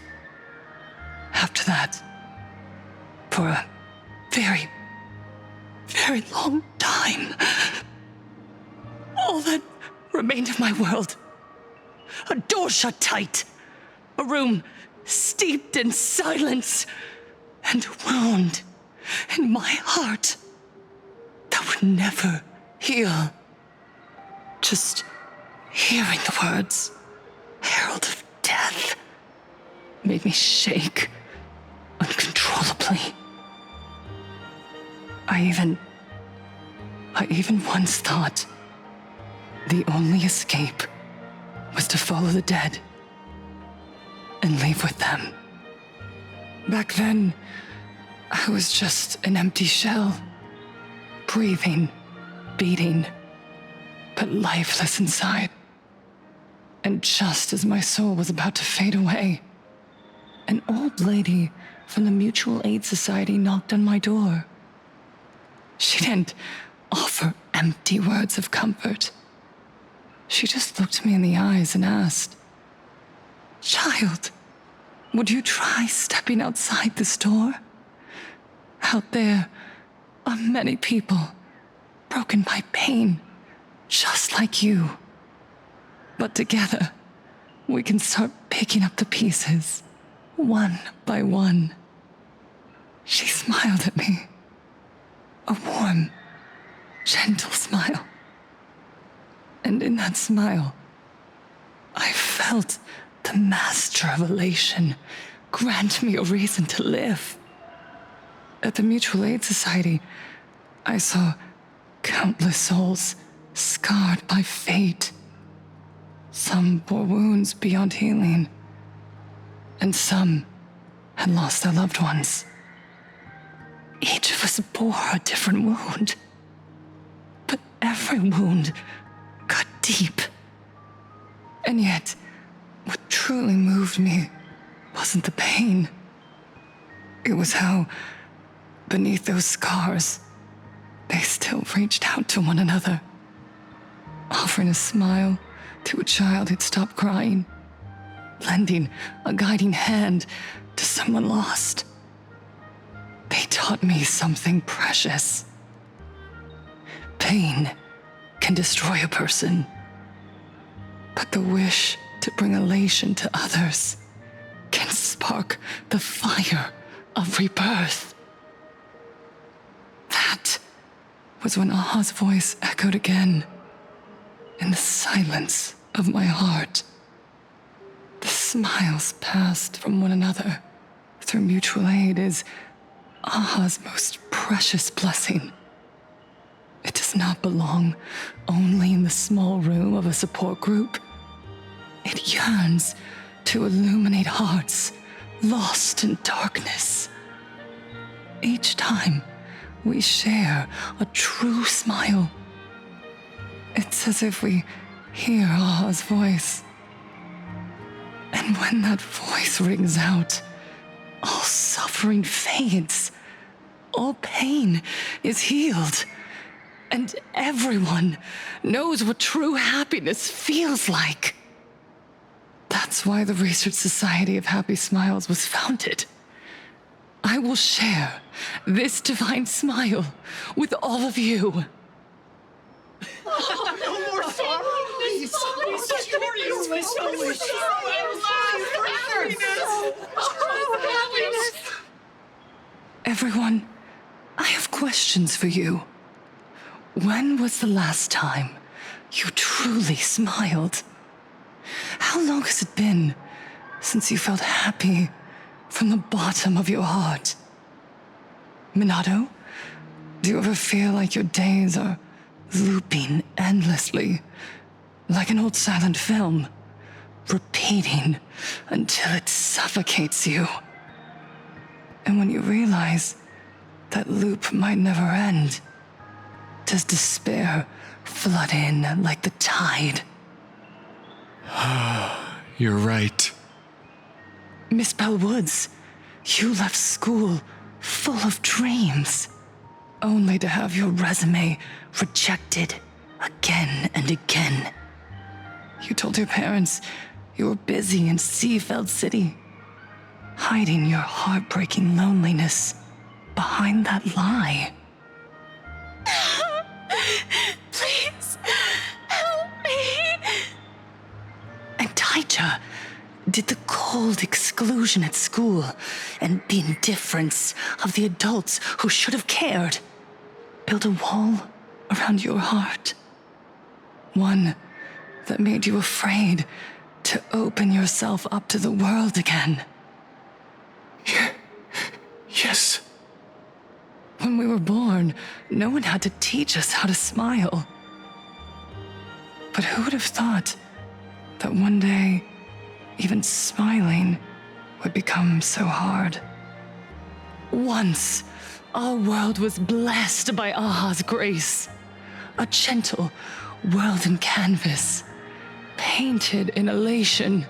After that, for a very, very long time, all that remained of my world, a door shut tight, a room steeped in silence, and a wound in my heart that would never heal. Just hearing the words, Herald of Death, made me shake uncontrollably. I even once thought the only escape was to follow the dead and leave with them. Back then, I was just an empty shell, breathing, beating, but lifeless inside. And just as my soul was about to fade away, an old lady from the Mutual Aid Society knocked on my door. She didn't offer empty words of comfort. She just looked me in the eyes and asked, "Child, would you try stepping outside this door? Out there are many people broken by pain, just like you. But together, we can start picking up the pieces, one by one." She smiled at me. A warm, gentle smile. And in that smile, I felt the master of elation, grant me a reason to live. At the Mutual Aid Society, I saw countless souls scarred by fate. Some bore wounds beyond healing, and some had lost their loved ones. Each of us bore a different wound, but every wound cut deep. And yet, what truly moved me wasn't the pain. It was how, beneath those scars, they still reached out to one another, offering a smile to a child who'd stopped crying, lending a guiding hand to someone lost. They taught me something precious. Pain can destroy a person, but the wish to bring elation to others can spark the fire of rebirth. That was when Aha's voice echoed again in the silence of my heart. The smiles passed from one another through mutual aid is Aha's most precious blessing. It does not belong only in the small room of a support group. It yearns to illuminate hearts lost in darkness. Each time we share a true smile, it's as if we hear Aha's voice. And when that voice rings out, all suffering fades, all pain is healed, and everyone knows what true happiness feels like. That's why the Research Society of Happy Smiles was founded. I will share this divine smile with all of you. No more sorrow! Please! Everyone, I have questions for you. When was the last time you truly smiled? How long has it been since you felt happy from the bottom of your heart? Minato, do you ever feel like your days are looping endlessly, like an old silent film, repeating until it suffocates you? And when you realize that loop might never end, does despair flood in like the tide? You're right. Miss Bellwoods, you left school full of dreams, only to have your resume rejected again and again. You told your parents you were busy in Seafeld City, hiding your heartbreaking loneliness behind that lie. Please, help me. And Taija did the cold exclusion at school and the indifference of the adults who should have cared build a wall around your heart. One that made you afraid to open yourself up to the world again. Yes. When we were born, no one had to teach us how to smile. But who would have thought that one day, even smiling would become so hard? Once, our world was blessed by Aha's grace. A gentle, world canvas, painted in elation.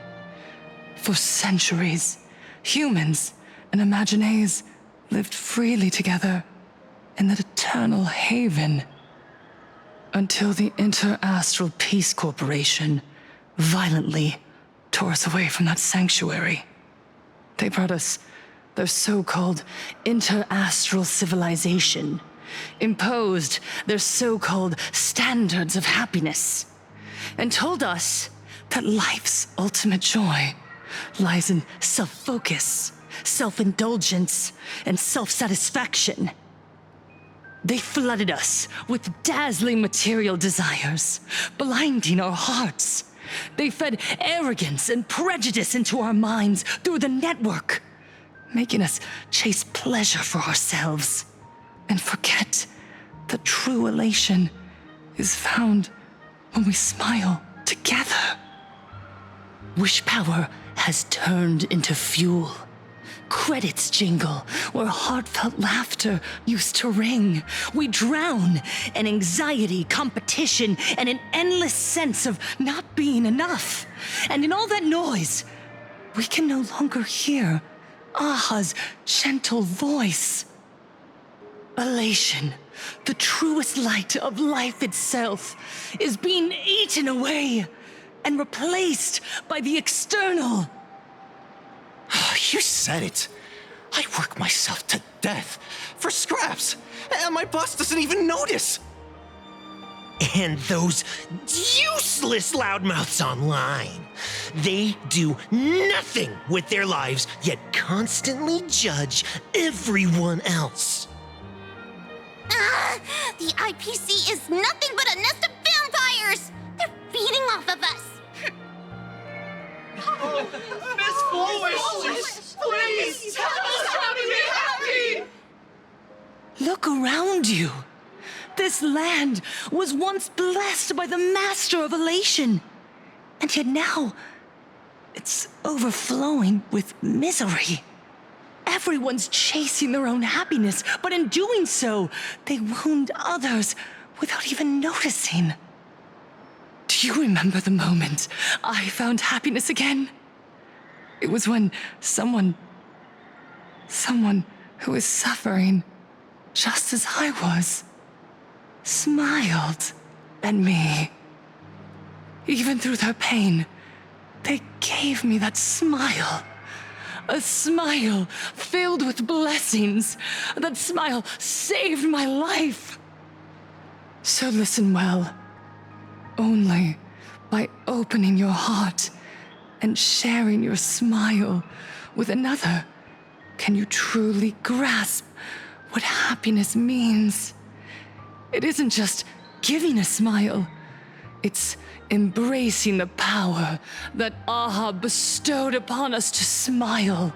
For centuries, humans and Imaginaes lived freely together in that eternal haven. Until the Inter-Astral Peace Corporation violently tore us away from that sanctuary. They brought us their so-called inter-astral civilization, imposed their so-called standards of happiness, and told us that life's ultimate joy lies in self-focus, self-indulgence, and self-satisfaction. They flooded us with dazzling material desires, blinding our hearts They fed arrogance and prejudice into our minds through the network, making us chase pleasure for ourselves and forget that true elation is found when we smile together. Wish power has turned into fuel. Credits jingle where heartfelt laughter used to ring. We drown in anxiety, competition, and an endless sense of not being enough. And in all that noise, we can no longer hear Aha's gentle voice. Elation, the truest light of life itself, is being eaten away and replaced by the external. You said it. I work myself to death for scraps, and my boss doesn't even notice. And those useless loudmouths online. They do nothing with their lives, yet constantly judge everyone else. The IPC is nothing but a nest of vampires! They're feeding off of us! Miss Foolish, please tell us how to be happy! Look around you. This land was once blessed by the master of elation, and yet now it's overflowing with misery. Everyone's chasing their own happiness, but in doing so, they wound others without even noticing. Do you remember the moment I found happiness again? It was when someone who was suffering just as I was, smiled at me. Even through their pain, they gave me that smile. A smile filled with blessings. That smile saved my life. So listen well. Only by opening your heart and sharing your smile with another can you truly grasp what happiness means. It isn't just giving a smile. It's embracing the power that Aha bestowed upon us to smile.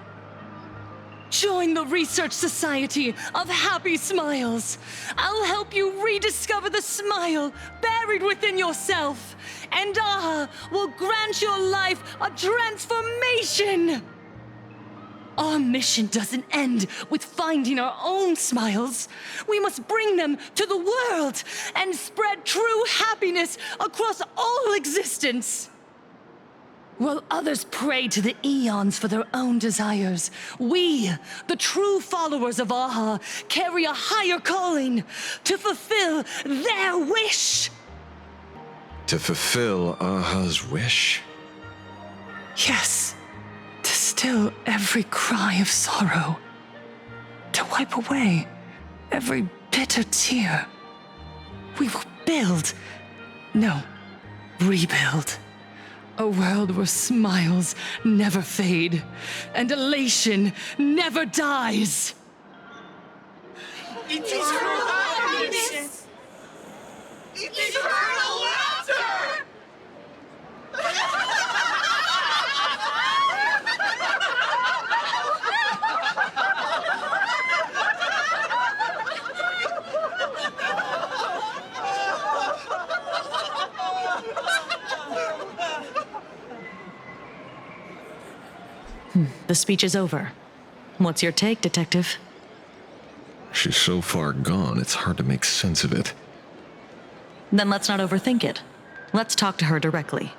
Join the Research Society of Happy Smiles. I'll help you rediscover the smile buried within yourself, and Aha will grant your life a transformation. Our mission doesn't end with finding our own smiles. We must bring them to the world and spread true happiness across all existence. While others pray to the eons for their own desires, we, the true followers of Aha, carry a higher calling to fulfill their wish. To fulfill Aha's wish? Yes, to still every cry of sorrow, to wipe away every bitter tear. We will rebuild. A world where smiles never fade and elation never dies. Eternal happiness! Eternal laughter! The speech is over. What's your take, Detective? She's so far gone, it's hard to make sense of it. Then let's not overthink it. Let's talk to her directly.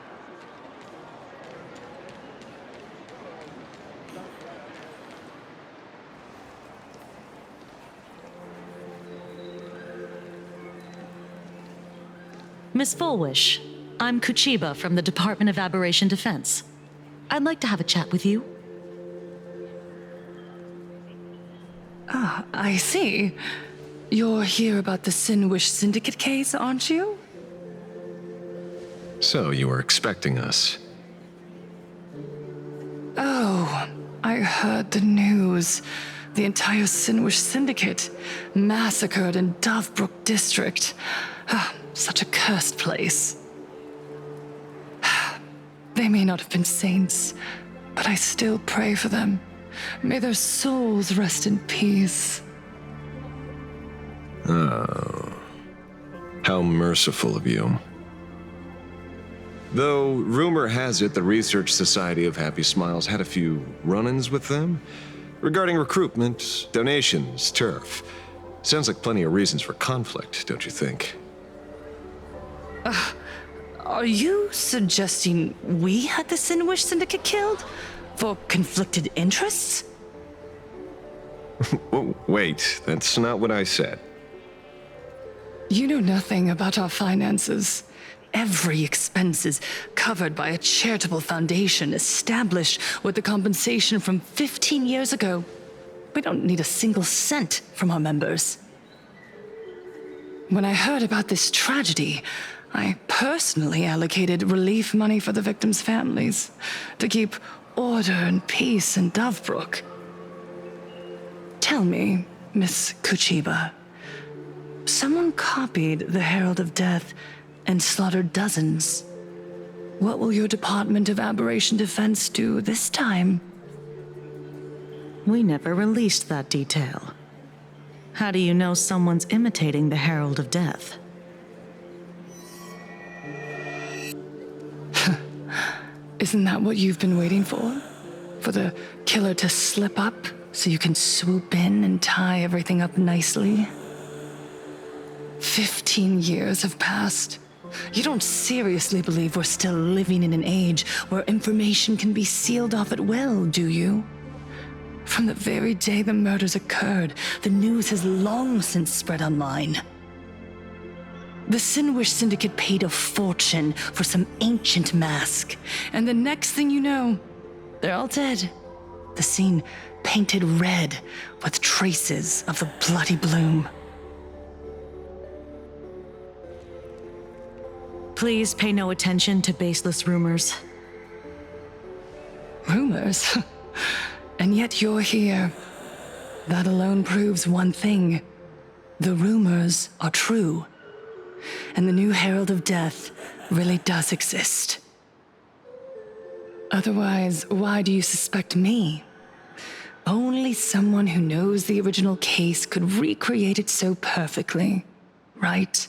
Miss Fullwish, I'm Kuchiba from the Department of Aberration Defense. I'd like to have a chat with you. Ah, I see. You're here about the Sinwish Syndicate case, aren't you? So you were expecting us. Oh, I heard the news. The entire Sinwish Syndicate massacred in Dovebrook District. Ah, such a cursed place. They may not have been saints, but I still pray for them. May their souls rest in peace. Oh, how merciful of you. Though rumor has it the Research Society of Happy Smiles had a few run-ins with them regarding recruitment, donations, turf. Sounds like plenty of reasons for conflict, don't you think? Are you suggesting we had the Sinwish Syndicate killed? For conflicted interests? Wait, that's not what I said. You know nothing about our finances. Every expense is covered by a charitable foundation established with the compensation from 15 years ago. We don't need a single cent from our members. When I heard about this tragedy, I personally allocated relief money for the victims' families to keep order and peace in Dovebrook. Tell me, Miss Kuchiba, someone copied the Herald of Death and slaughtered dozens. What will your Department of Aberration Defense do this time? We never released that detail. How do you know someone's imitating the Herald of Death? Isn't that what you've been waiting for? For the killer to slip up so you can swoop in and tie everything up nicely? 15 years have passed. You don't seriously believe we're still living in an age where information can be sealed off at will, do you? From the very day the murders occurred, the news has long since spread online. The Sinwish Syndicate paid a fortune for some ancient mask, and the next thing you know, they're all dead. The scene painted red with traces of the bloody bloom. Please pay no attention to baseless rumors. Rumors? And yet you're here. That alone proves one thing. The rumors are true. And the new Herald of Death really does exist. Otherwise, why do you suspect me? Only someone who knows the original case could recreate it so perfectly, right?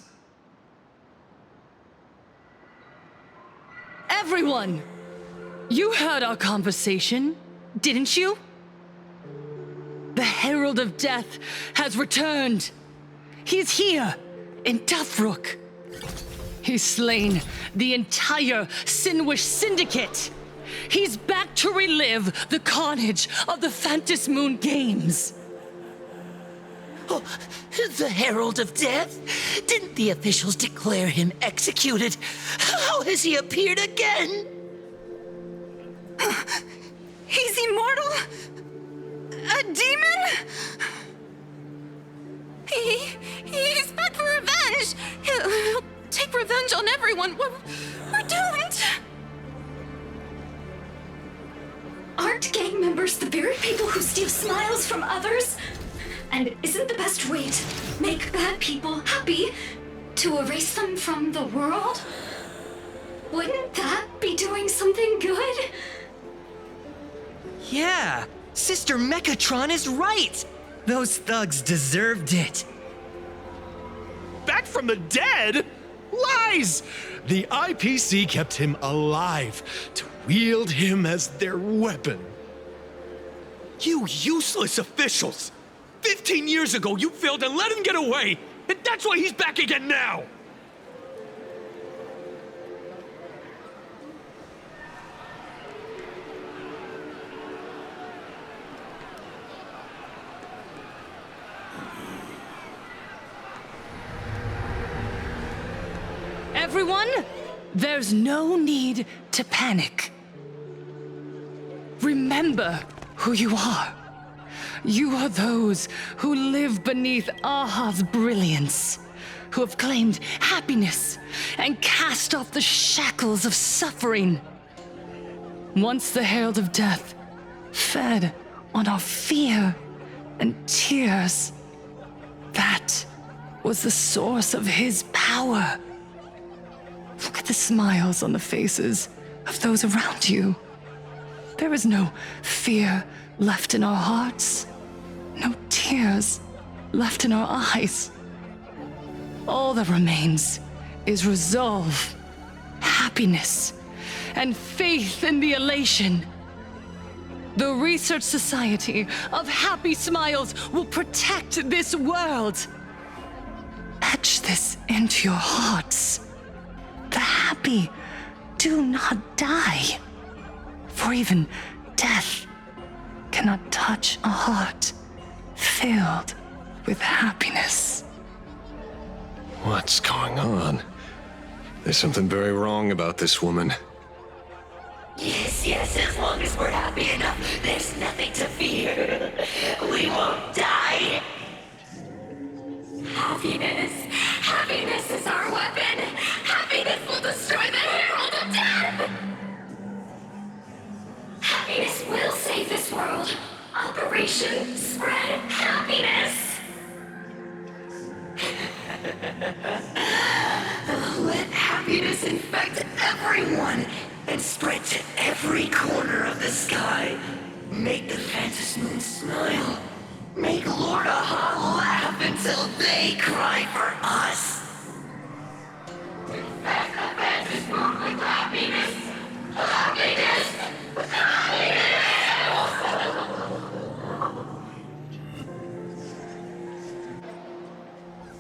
Everyone! You heard our conversation, didn't you? The Herald of Death has returned. He's here, in Dovebrook. He's slain the entire Sinwish Syndicate. He's back to relive the carnage of the Phantom Moon Games. Oh, the Herald of Death? Didn't the officials declare him executed? How has he appeared again? He's immortal? A demon? He's back for revenge! He'll take revenge on everyone. We're doomed! Aren't gang members the very people who steal smiles from others? And isn't the best way to make bad people happy to erase them from the world? Wouldn't that be doing something good? Yeah, Sister Mechatron is right. Those thugs deserved it. Back from the dead? Lies! The IPC kept him alive to wield him as their weapon. You useless officials! 15 years ago, you failed and let him get away! And that's why he's back again now! Everyone, there's no need to panic. Remember who you are. You are those who live beneath Aha's brilliance, who have claimed happiness and cast off the shackles of suffering. Once the Herald of Death fed on our fear and tears, that was the source of his power. Look at the smiles on the faces of those around you. There is no fear left in our hearts, no tears left in our eyes. All that remains is resolve, happiness, and faith in the elation. The Research Society of Happy Smiles will protect this world. Etch this into your hearts. The happy do not die, for even death cannot touch a heart filled with happiness. What's going on? There's something very wrong about this woman. Yes, as long as we're happy enough, there's nothing to fear. We won't die. Happiness is our weapon. Happiness will destroy the Herald of Death. Happiness will save this world. Operation Spread Happiness. Let happiness infect everyone and spread to every corner of the sky. Make the Phantom Moon smile. Make Lord Aha laugh until they cry for us. Infect the Phantom Moon with happiness. Happiness.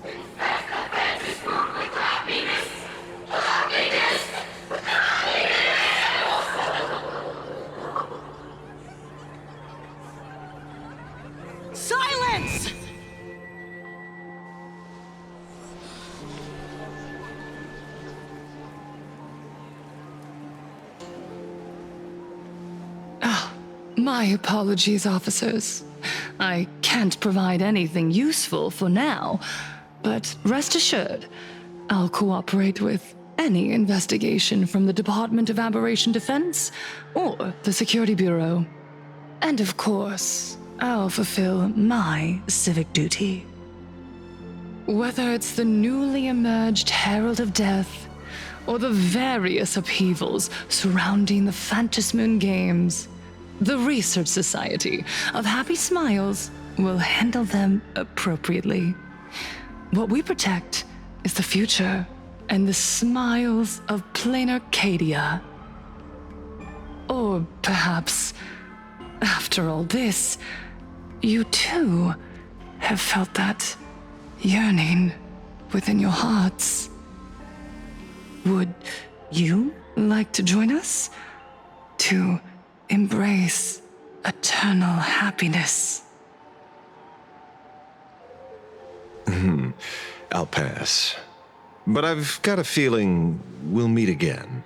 Infect the Phantom Moon with happiness. Happiness. Silence! My apologies, officers. I can't provide anything useful for now, but rest assured, I'll cooperate with any investigation from the Department of Aberration Defense or the Security Bureau. And of course, I'll fulfill my civic duty. Whether it's the newly emerged Herald of Death or the various upheavals surrounding the Phantasmoon Games, the Research Society of Happy Smiles will handle them appropriately. What we protect is the future and the smiles of plain Arcadia. Or perhaps, after all this, you too have felt that yearning within your hearts. Would you like to join us to embrace eternal happiness? I'll pass. But I've got a feeling we'll meet again.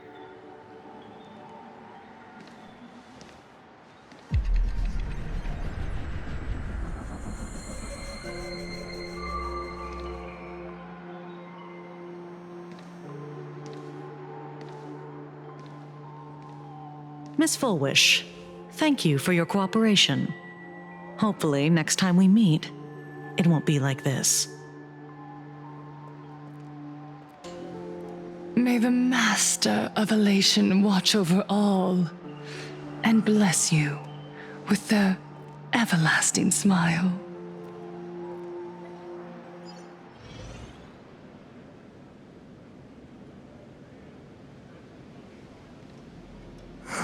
Miss Fullwish, thank you for your cooperation. Hopefully, next time we meet, it won't be like this. May the Master of Elation watch over all and bless you with their everlasting smile.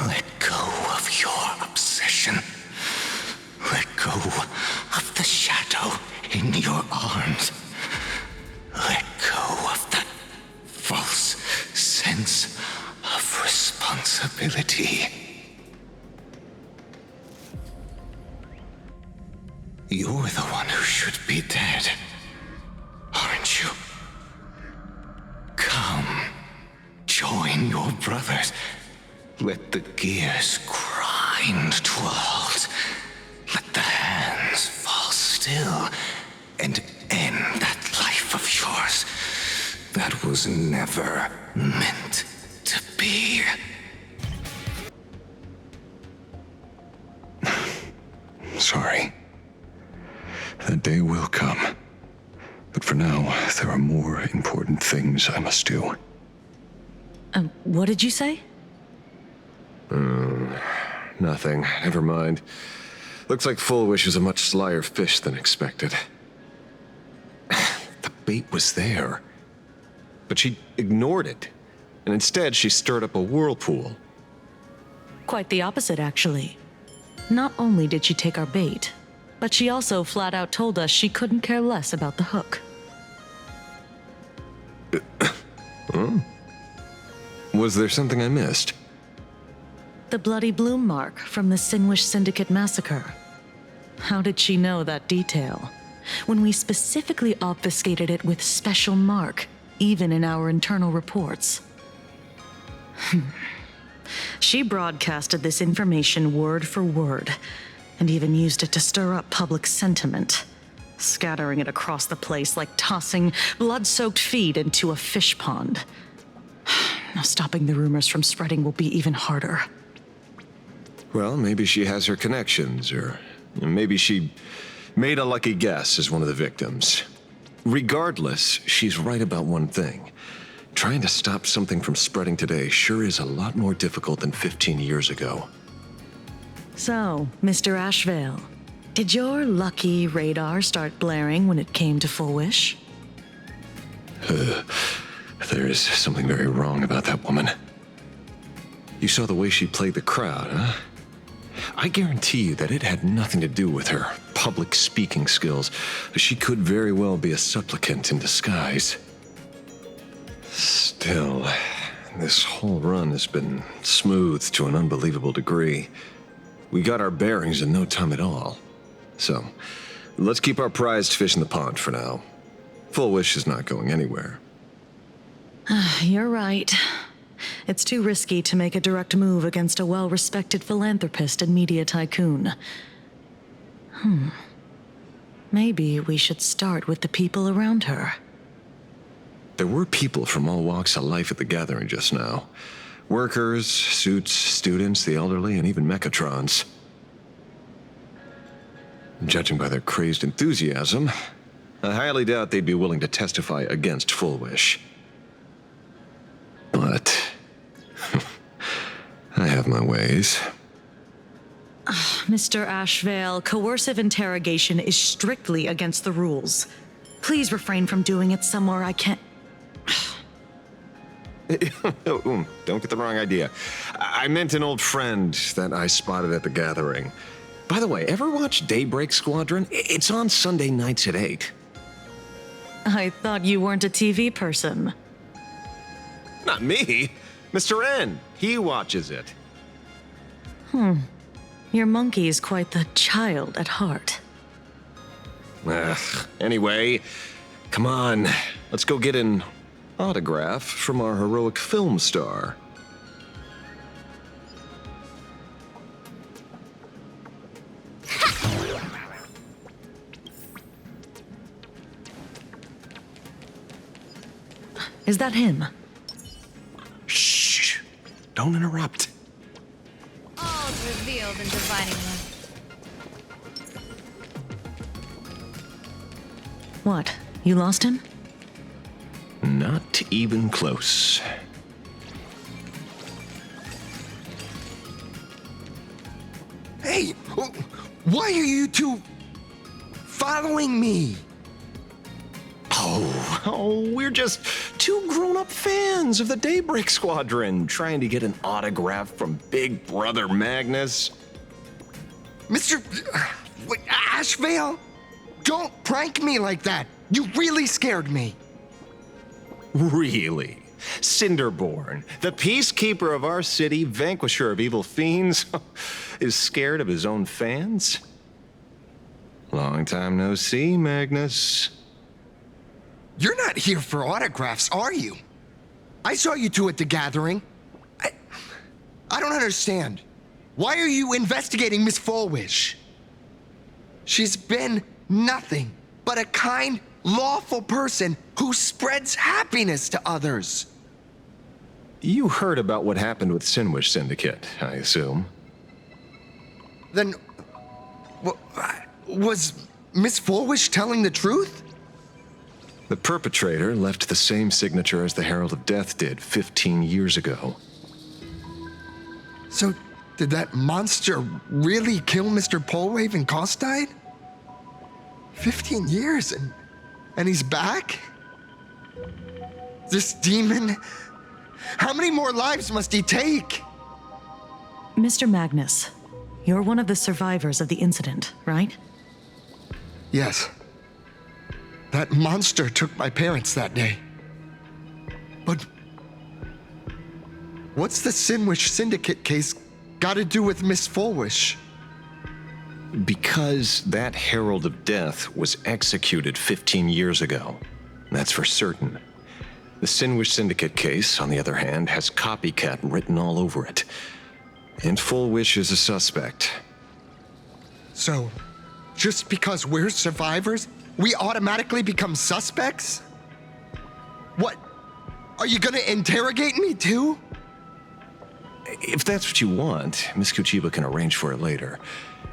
Let go of your obsession. Let go of the shadow in your arms. Let go of that false sense of responsibility. You're the one who should be dead, aren't you? Come, join your brothers. Let the gears grind to a halt. Let the hands fall still and end that life of yours that was never meant to be. Sorry. That day will come. But for now, there are more important things I must do. What did you say? nothing. Never mind. Looks like Full Wish is a much slyer fish than expected. The bait was there, but she ignored it, and instead she stirred up a whirlpool. Quite the opposite, actually. Not only did she take our bait, but she also flat out told us she couldn't care less about the hook. Huh? Was there something I missed? The bloody bloom mark from the Sinwish Syndicate massacre. How did she know that detail? When we specifically obfuscated it with special mark, even in our internal reports. She broadcasted this information word for word, and even used it to stir up public sentiment, scattering it across the place like tossing blood-soaked feed into a fish pond. Now stopping the rumors from spreading will be even harder. Well, maybe she has her connections, or maybe she made a lucky guess as one of the victims. Regardless, she's right about one thing. Trying to stop something from spreading today sure is a lot more difficult than 15 years ago. So, Mr. Ashvale, did your lucky radar start blaring when it came to Full Wish? There is something very wrong about that woman. You saw the way she played the crowd, huh? I guarantee you that it had nothing to do with her public speaking skills. She could very well be a supplicant in disguise. Still, this whole run has been smooth to an unbelievable degree. We got our bearings in no time at all. So, let's keep our prized fish in the pond for now. Full Wish is not going anywhere. You're right. It's too risky to make a direct move against a well-respected philanthropist and media tycoon. Maybe we should start with the people around her. There were people from all walks of life at the gathering just now. Workers, suits, students, the elderly, and even mechatrons. Judging by their crazed enthusiasm, I highly doubt they'd be willing to testify against Full Wish. But I have my ways. Mr. Ashvale, coercive interrogation is strictly against the rules. Please refrain from doing it somewhere I can't... Don't get the wrong idea. I meant an old friend that I spotted at the gathering. By the way, ever watch Daybreak Squadron? It's on Sunday nights at 8. I thought you weren't a TV person. Not me. Mr. N. He watches it. Your monkey's quite the child at heart. Anyway, come on. Let's go get an autograph from our heroic film star. Is that him? Shh! Don't interrupt. All's revealed in dividing them. What? You lost him? Not even close. Hey! Why are you two following me? Oh, we're just two grown-up fans of the Daybreak Squadron trying to get an autograph from Big Brother Magnus. Mr. Ashvale? Don't prank me like that. You really scared me. Really? Cinderborn, the peacekeeper of our city, vanquisher of evil fiends, is scared of his own fans? Long time no see, Magnus. You're not here for autographs, are you? I saw you two at the gathering. I don't understand. Why are you investigating Miss Fullwish? She's been nothing but a kind, lawful person who spreads happiness to others. You heard about what happened with Sinwish Syndicate, I assume. Then, was Miss Fullwish telling the truth? The perpetrator left the same signature as the Herald of Death did 15 years ago. So, Did that monster really kill Mr. Polwave and Costide? 15 years and he's back? This demon? How many more lives must he take? Mr. Magnus, you're one of the survivors of the incident, right? Yes. That monster took my parents that day. But what's the Sinwish Syndicate case got to do with Miss Fulwish? Because that Herald of Death was executed 15 years ago. That's for certain. The Sinwish Syndicate case, on the other hand, has copycat written all over it. And Fulwish is a suspect. So, just because we're survivors, we automatically become suspects? What? Are you gonna interrogate me too? If that's what you want, Miss Kuchiba can arrange for it later.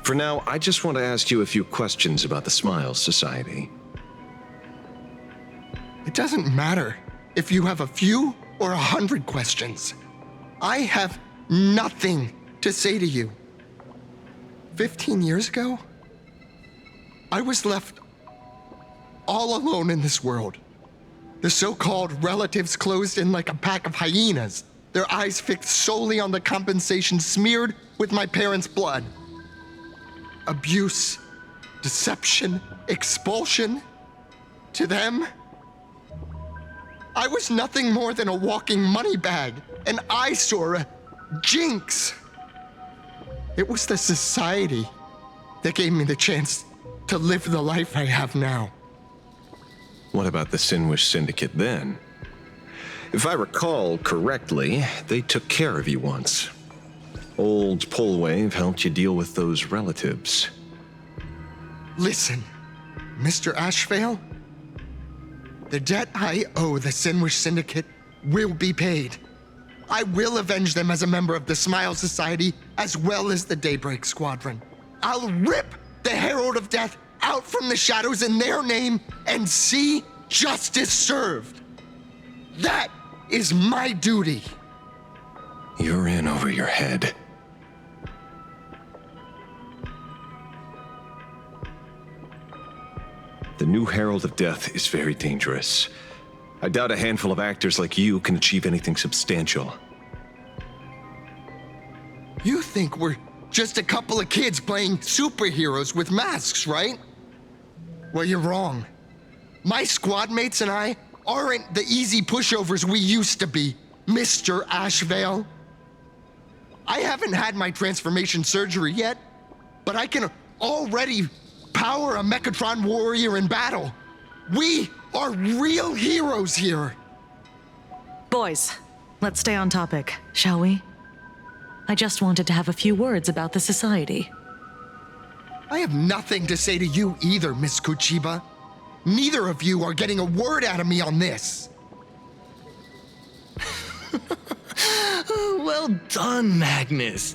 For now, I just want to ask you a few questions about the Smiles Society. It doesn't matter if you have a few or 100 questions. I have nothing to say to you. 15 years ago, I was left all alone in this world. The so-called relatives closed in like a pack of hyenas, their eyes fixed solely on the compensation smeared with my parents' blood. Abuse, deception, expulsion. To them, I was nothing more than a walking money bag, an eyesore, a jinx. It was the society that gave me the chance to live the life I have now. What about the Sinwish Syndicate then? If I recall correctly, they took care of you once. Old Polwave helped you deal with those relatives. Listen, Mr. Ashvale, the debt I owe the Sinwish Syndicate will be paid. I will avenge them as a member of the Smile Society as well as the Daybreak Squadron. I'll rip the Herald of Death out from the shadows in their name and see justice served. That is my duty. You're in over your head. The new Herald of Death is very dangerous. I doubt a handful of actors like you can achieve anything substantial. You think we're just a couple of kids playing superheroes with masks, right? Well, you're wrong. My squad mates and I aren't the easy pushovers we used to be, Mr. Ashvale. I haven't had my transformation surgery yet, but I can already power a Mechatron warrior in battle. We are real heroes here. Boys, let's stay on topic, shall we? I just wanted to have a few words about the society. I have nothing to say to you either, Miss Kuchiba. Neither of you are getting a word out of me on this. Well done, Magnus.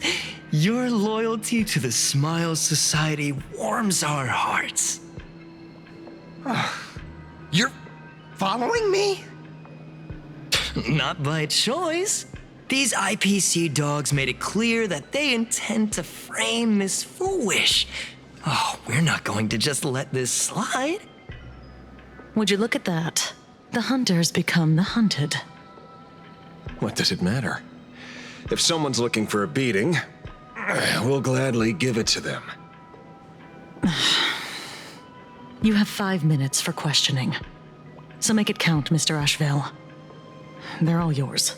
Your loyalty to the Smile Society warms our hearts. You're following me? Not by choice. These IPC dogs made it clear that they intend to frame Miss Foolish. Oh, we're not going to just let this slide. Would you look at that? The hunters become the hunted. What does it matter? If someone's looking for a beating, we'll gladly give it to them. You have 5 minutes for questioning. So make it count, Mr. Ashvale. They're all yours.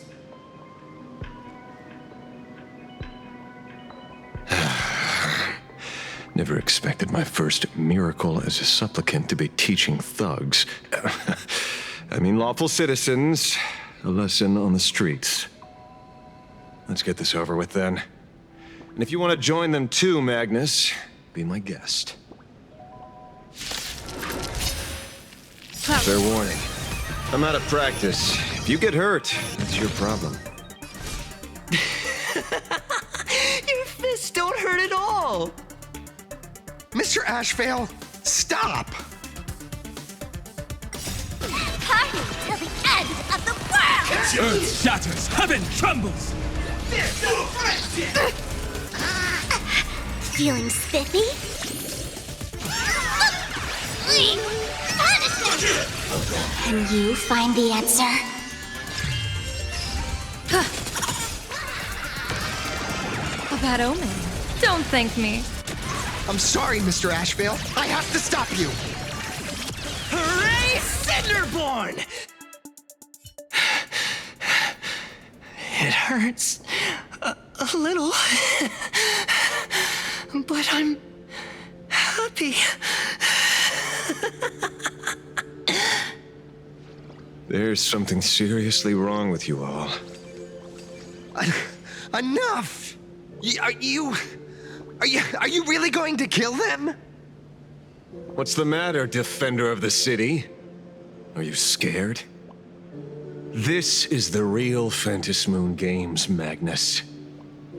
Never expected my first miracle as a supplicant to be teaching thugs. I mean, lawful citizens, a lesson on the streets. Let's get this over with then. And if you want to join them too, Magnus, be my guest. Fair warning. I'm out of practice. If you get hurt, it's your problem. Your fists don't hurt at all. Mr. Ashvale, stop! Party till the end of the world! Earth shatters, heaven trembles! Feeling spiffy? Can you find the answer? A bad omen. Don't thank me. I'm sorry, Mr. Ashvale. I have to stop you. Hooray, Cinderborn! It hurts a little, but I'm happy. There's something seriously wrong with you all. Enough! Are you really going to kill them? What's the matter, defender of the city? Are you scared? This is the real Phantasmoon Games, Magnus.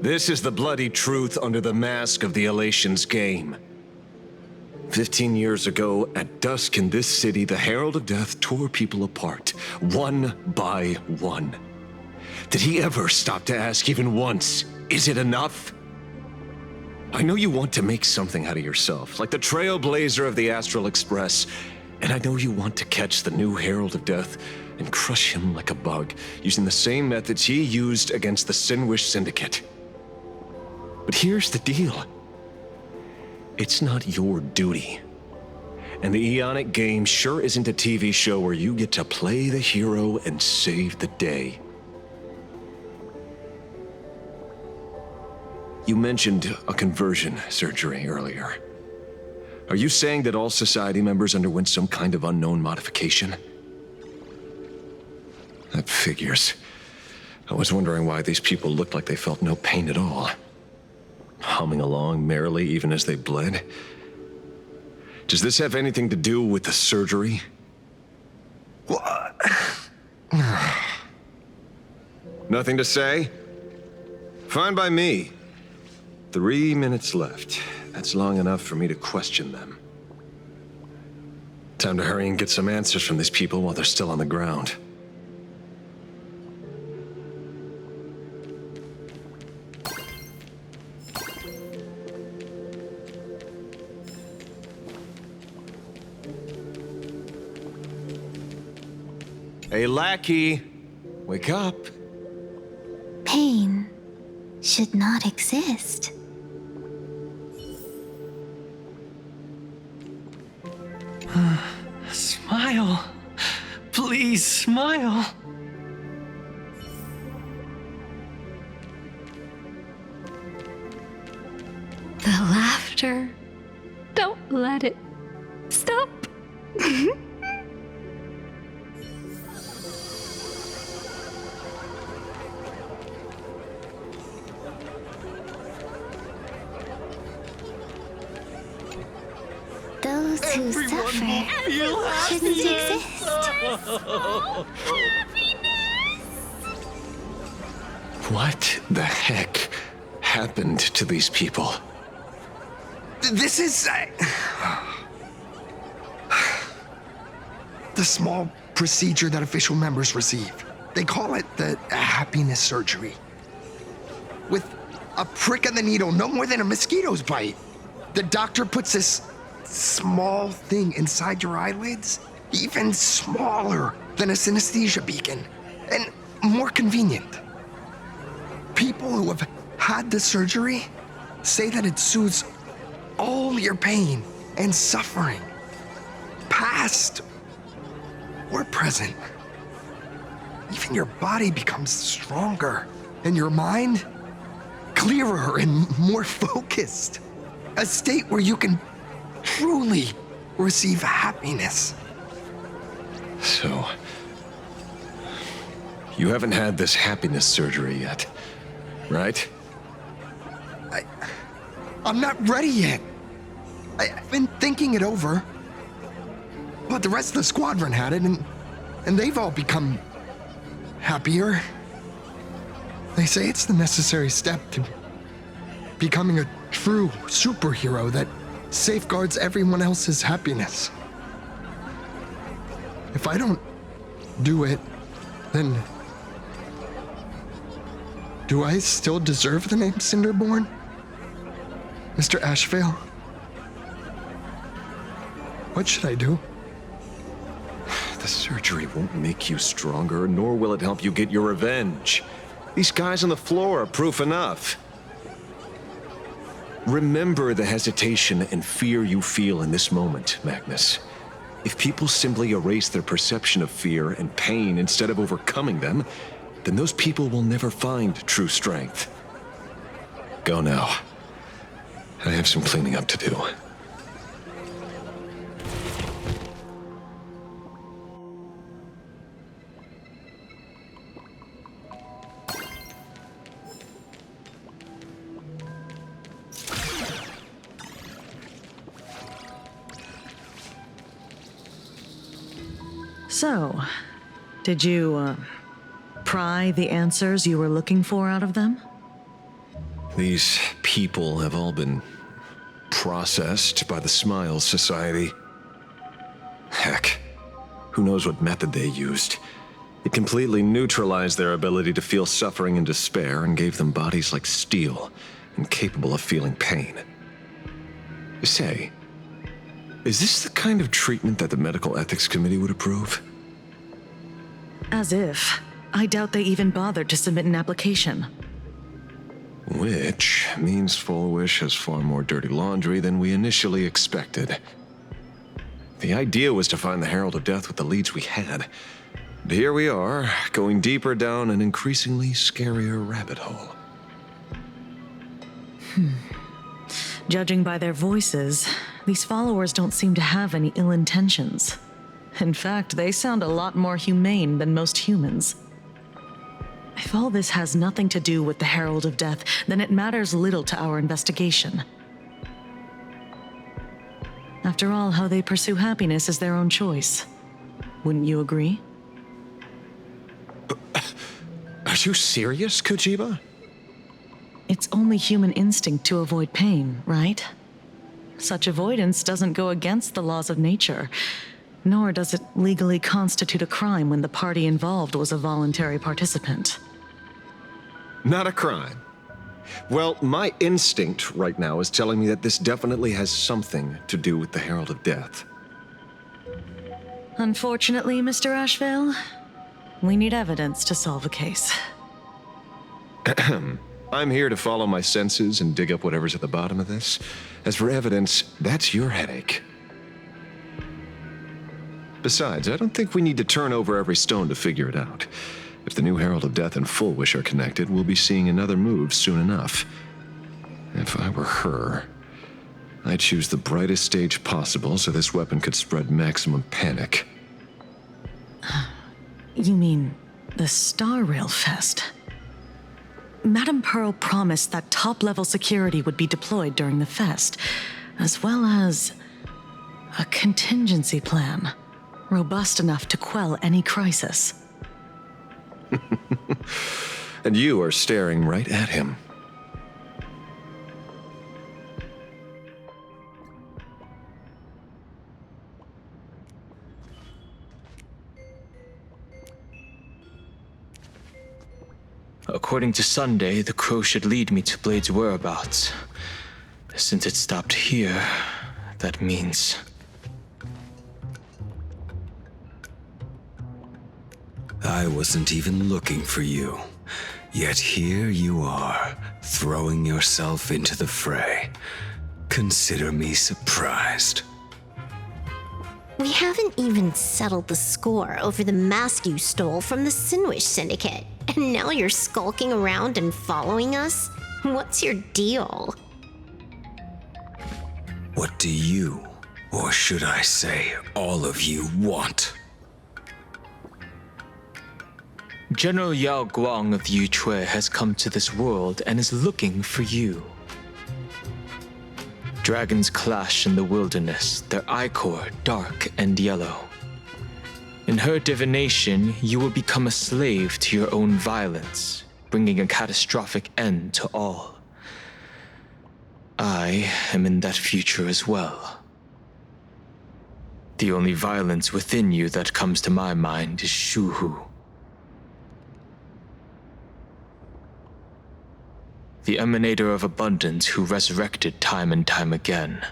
This is the bloody truth under the mask of the Elation's game. 15 years ago, at dusk in this city, the Herald of Death tore people apart, one by one. Did he ever stop to ask even once, is it enough? I know you want to make something out of yourself, like the trailblazer of the Astral Express, and I know you want to catch the new Herald of Death and crush him like a bug, using the same methods he used against the Sinwish Syndicate. But here's the deal. It's not your duty. And the Eonic game sure isn't a TV show where you get to play the hero and save the day. You mentioned a conversion surgery earlier. Are you saying that all Society members underwent some kind of unknown modification? That figures. I was wondering why these people looked like they felt no pain at all. Humming along merrily even as they bled. Does this have anything to do with the surgery? What? Nothing to say? Fine by me. 3 minutes left. That's long enough for me to question them. Time to hurry and get some answers from these people while they're still on the ground. Hey, lackey, wake up. Pain should not exist. Smile. Please smile. The laughter. Don't let it stop. Those who suffer shouldn't exist. What the heck happened to these people? This is... the small procedure that official members receive. They call it the happiness surgery. With a prick of the needle, no more than a mosquito's bite. The doctor puts this small thing inside your eyelids, even smaller than a synesthesia beacon, and more convenient. People who have had the surgery say that it soothes all your pain and suffering, past or present. Even your body becomes stronger, and your mind clearer and more focused. A state where you can truly receive happiness. So, you haven't had this happiness surgery yet, right? I'm not ready yet. I've been thinking it over. But the rest of the squadron had it, and they've all become happier. They say it's the necessary step to becoming a true superhero that safeguards everyone else's happiness. If I don't do it, then do I still deserve the name Cinderborn? Mr. Ashvale? What should I do? The surgery won't make you stronger, nor will it help you get your revenge. These guys on the floor are proof enough. Remember the hesitation and fear you feel in this moment, Magnus. If people simply erase their perception of fear and pain instead of overcoming them, then those people will never find true strength. Go now. I have some cleaning up to do. So, did you, pry the answers you were looking for out of them? These people have all been processed by the Smiles Society. Heck, who knows what method they used. It completely neutralized their ability to feel suffering and despair and gave them bodies like steel, incapable of feeling pain. Say, is this the kind of treatment that the Medical Ethics Committee would approve? As if. I doubt they even bothered to submit an application. Which means Fullwish has far more dirty laundry than we initially expected. The idea was to find the Herald of Death with the leads we had. And here we are, going deeper down an increasingly scarier rabbit hole. Judging by their voices, these followers don't seem to have any ill intentions. In fact, they sound a lot more humane than most humans. If all this has nothing to do with the Herald of Death, then it matters little to our investigation. After all, how they pursue happiness is their own choice. Wouldn't you agree? Are you serious, Kojiba? It's only human instinct to avoid pain, right? Such avoidance doesn't go against the laws of nature, nor does it legally constitute a crime when the party involved was a voluntary participant. Not a crime. Well, my instinct right now is telling me that this definitely has something to do with the Herald of Death. Unfortunately, Mr. Ashvale, we need evidence to solve a case. I'm here to follow my senses and dig up whatever's at the bottom of this. As for evidence, that's your headache. Besides, I don't think we need to turn over every stone to figure it out. If the new Herald of Death and Fullwish are connected, we'll be seeing another move soon enough. If I were her, I'd choose the brightest stage possible so this weapon could spread maximum panic. You mean the Star Rail Fest? Madame Pearl promised that top-level security would be deployed during the fest, as well as a contingency plan, robust enough to quell any crisis. And you are staring right at him. According to Sunday, the crow should lead me to Blade's whereabouts. Since it stopped here, that means... I wasn't even looking for you. Yet here you are, throwing yourself into the fray. Consider me surprised. We haven't even settled the score over the mask you stole from the Sinwish Syndicate. And now you're skulking around and following us? What's your deal? What do you, or should I say, all of you, want? General Yao Guang of Yu Chui has come to this world and is looking for you. Dragons clash in the wilderness, their ichor dark and yellow. In her divination, you will become a slave to your own violence, bringing a catastrophic end to all. I am in that future as well. The only violence within you that comes to my mind is Shuhu. the emanator of abundance who resurrected time and time again.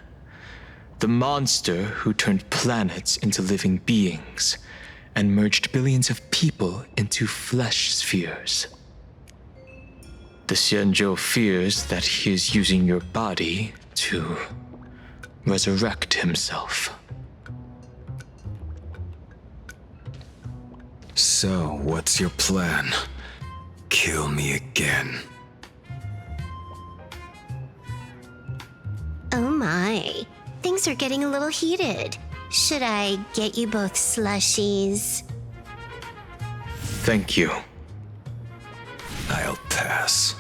The monster who turned planets into living beings and merged billions of people into flesh spheres. The Xianzhou fears that he is using your body to resurrect himself. So, what's your plan? Kill me again. Oh my. Things are getting a little heated. Should I get you both slushies? Thank you. I'll pass.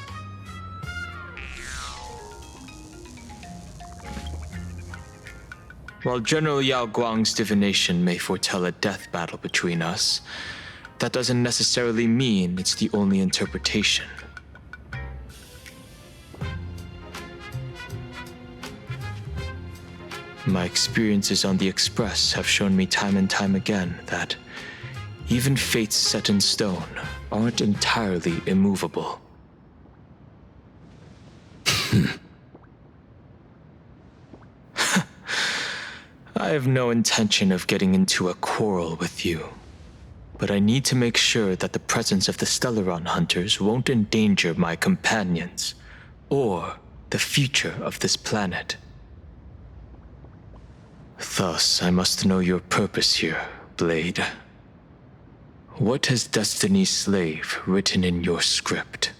While General Yao Guang's divination may foretell a death battle between us, that doesn't necessarily mean it's the only interpretation. My experiences on the Express have shown me time and time again that even fates set in stone aren't entirely immovable. I have no intention of getting into a quarrel with you, but I need to make sure that the presence of the Stellaron hunters won't endanger my companions or the future of this planet. Thus, I must know your purpose here, Blade. What has Destiny's Slave written in your script?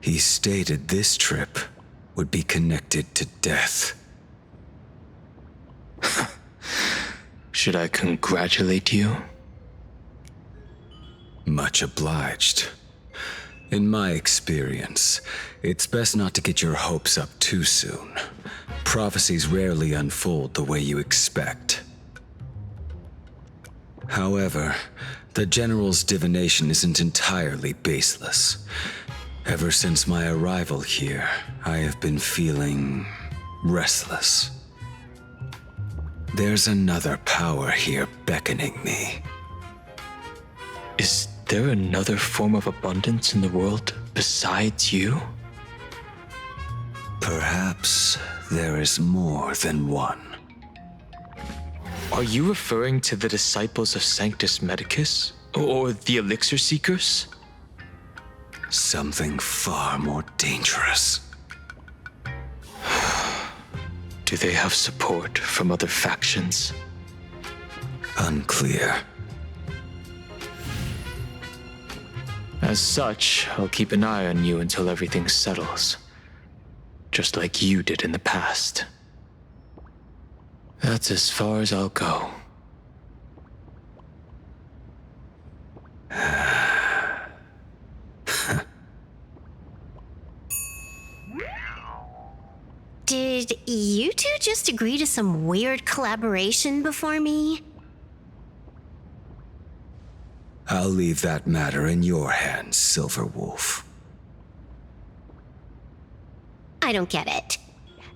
He stated this trip would be connected to death. Should I congratulate you? Much obliged. In my experience, it's best not to get your hopes up too soon. Prophecies rarely unfold the way you expect. However, the General's divination isn't entirely baseless. Ever since my arrival here, I have been feeling restless. There's another power here beckoning me. Is there another form of abundance in the world besides you? Perhaps there is more than one. Are you referring to the disciples of Sanctus Medicus? Or the Elixir Seekers? Something far more dangerous. Do they have support from other factions? Unclear. As such, I'll keep an eye on you until everything settles. Just like you did in the past. That's as far as I'll go. Did you two just agree to some weird collaboration before me? I'll leave that matter in your hands, Silver Wolf. I don't get it.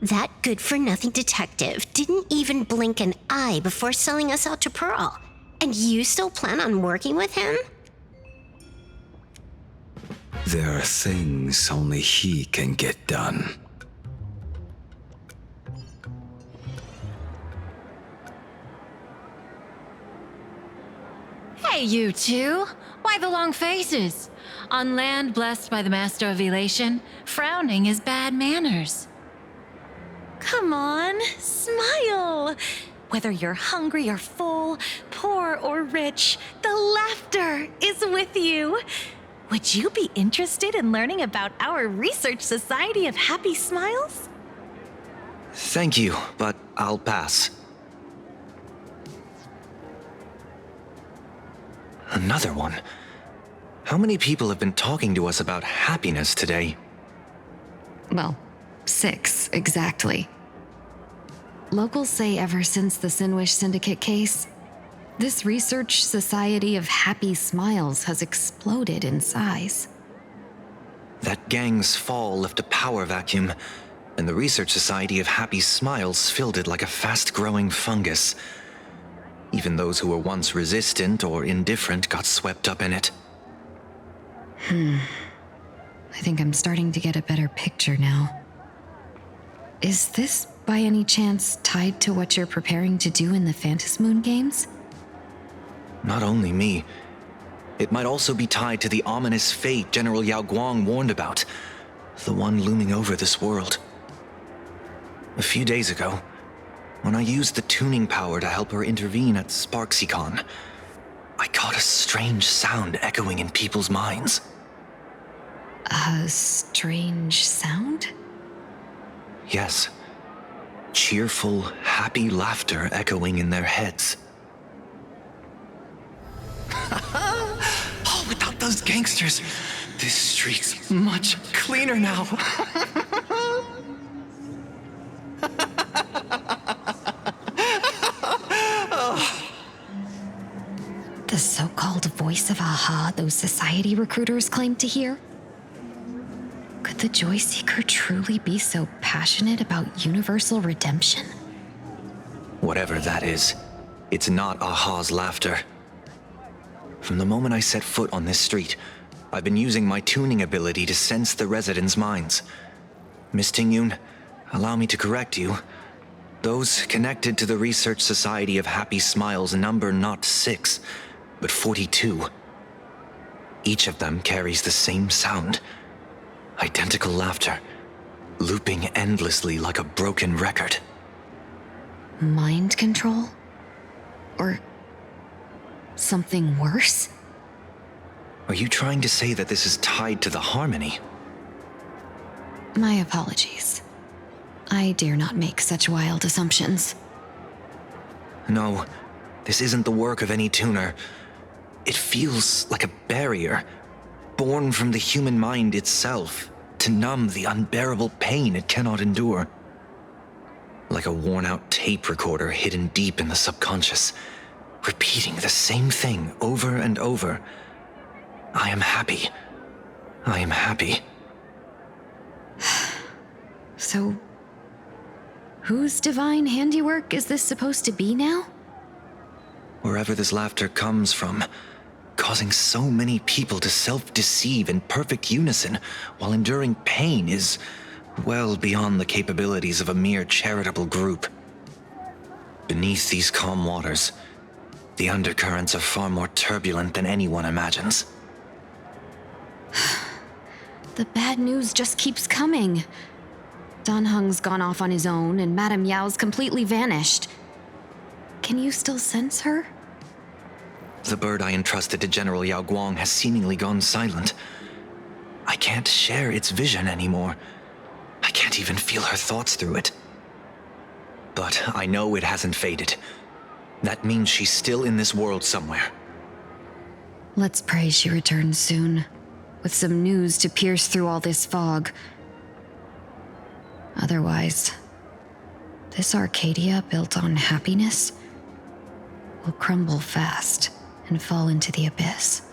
That good-for-nothing detective didn't even blink an eye before selling us out to Pearl. And you still plan on working with him? There are things only he can get done. Hey, you two! Why the long faces? On land blessed by the Master of Elation, frowning is bad manners. Come on, smile! Whether you're hungry or full, poor or rich, the laughter is with you. Would you be interested in learning about our Research Society of Happy Smiles? Thank you, but I'll pass. Another one. How many people have been talking to us about happiness today? Well, 6, exactly. Locals say ever since the Sinwish Syndicate case, this Research Society of Happy Smiles has exploded in size. That gang's fall left a power vacuum, and the Research Society of Happy Smiles filled it like a fast-growing fungus. Even those who were once resistant or indifferent got swept up in it. I think I'm starting to get a better picture now. Is this, by any chance, tied to what you're preparing to do in the Phantasmoon games? Not only me. It might also be tied to the ominous fate General Yao Guang warned about. The one looming over this world. A few days ago, when I used the tuning power to help her intervene at SparksyCon, I caught a strange sound echoing in people's minds. A strange sound? Yes. Cheerful, happy laughter echoing in their heads. Oh, without those gangsters, this street's much cleaner now. The so-called voice of Aha those society recruiters claim to hear? Could the Joy Seeker truly be so passionate about universal redemption? Whatever that is, it's not Aha's laughter. From the moment I set foot on this street, I've been using my tuning ability to sense the residents' minds. Miss Tingyun, allow me to correct you. Those connected to the Research Society of Happy Smiles number not 6, but 42. Each of them carries the same sound. Identical laughter, looping endlessly like a broken record. Mind control? Or something worse? Are you trying to say that this is tied to the harmony? My apologies. I dare not make such wild assumptions. No, this isn't the work of any tuner. It feels like a barrier, born from the human mind itself, to numb the unbearable pain it cannot endure. Like a worn-out tape recorder hidden deep in the subconscious, repeating the same thing over and over. I am happy. I am happy. So, whose divine handiwork is this supposed to be now? Wherever this laughter comes from, causing so many people to self-deceive in perfect unison while enduring pain is well beyond the capabilities of a mere charitable group. Beneath these calm waters, the undercurrents are far more turbulent than anyone imagines. The bad news just keeps coming. Dan Heng's gone off on his own, and Madame Yao's completely vanished. Can you still sense her? The bird I entrusted to General Yao Guang has seemingly gone silent. I can't share its vision anymore. I can't even feel her thoughts through it. But I know it hasn't faded. That means she's still in this world somewhere. Let's pray she returns soon, with some news to pierce through all this fog. Otherwise, this Arcadia built on happiness will crumble fast and fall into the abyss.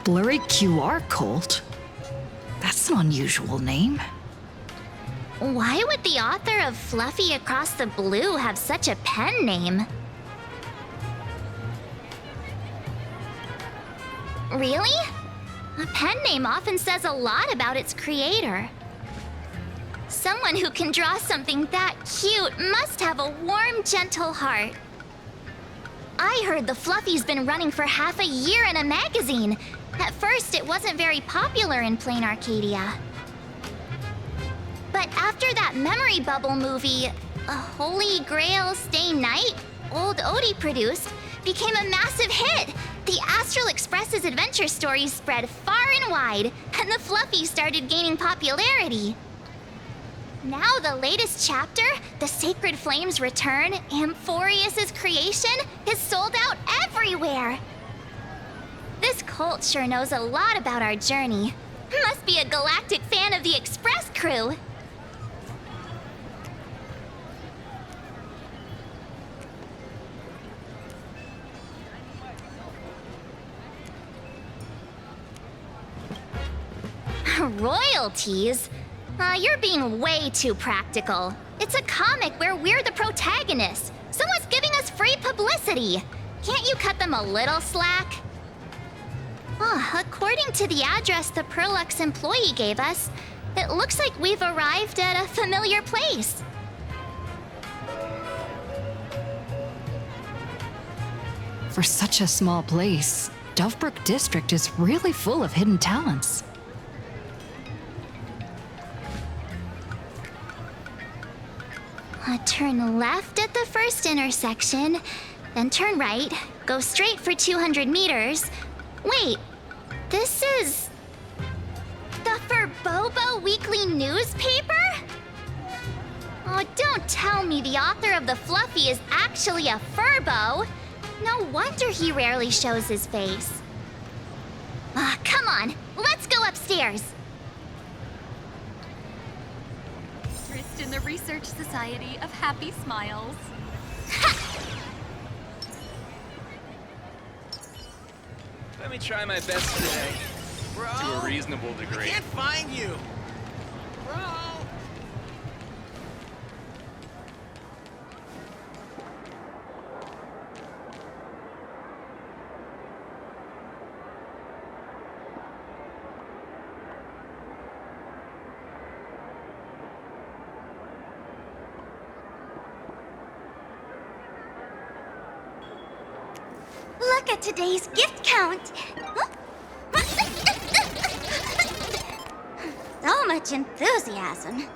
Blurry QR Cult? That's an unusual name. Why would the author of Fluffy Across the Blue have such a pen name? Really? A pen name often says a lot about its creator. Someone who can draw something that cute must have a warm, gentle heart. I heard the Fluffy's been running for half a year in a magazine. At first, it wasn't very popular in plain Arcadia. But after that memory bubble movie, A Holy Grail Stay Night, Old Odie produced, became a massive hit. The Astral Express's adventure stories spread far and wide, and the Fluffy started gaining popularity. Now the latest chapter, The Sacred Flames Return, Amphorius's creation, is sold out everywhere. This cult sure knows a lot about our journey. Must be a galactic fan of the Express crew. Royalties? You're being way too practical. It's a comic where we're the protagonists. Someone's giving us free publicity. Can't you cut them a little slack? According to the address the Perlux employee gave us, it looks like we've arrived at a familiar place. For such a small place, Dovebrook District is really full of hidden talents. Turn left at the first intersection, then turn right, go straight for 200 meters. Wait, this is the Furbobo Weekly newspaper? Oh, don't tell me the author of The Fluffy is actually a Furbo. No wonder he rarely shows his face. Come on, let's go upstairs. Interest in the Research Society of Happy Smiles. Let me try my best today. Bro, to a reasonable degree. I can't find you. Bro. Look at today's gift count. So much enthusiasm.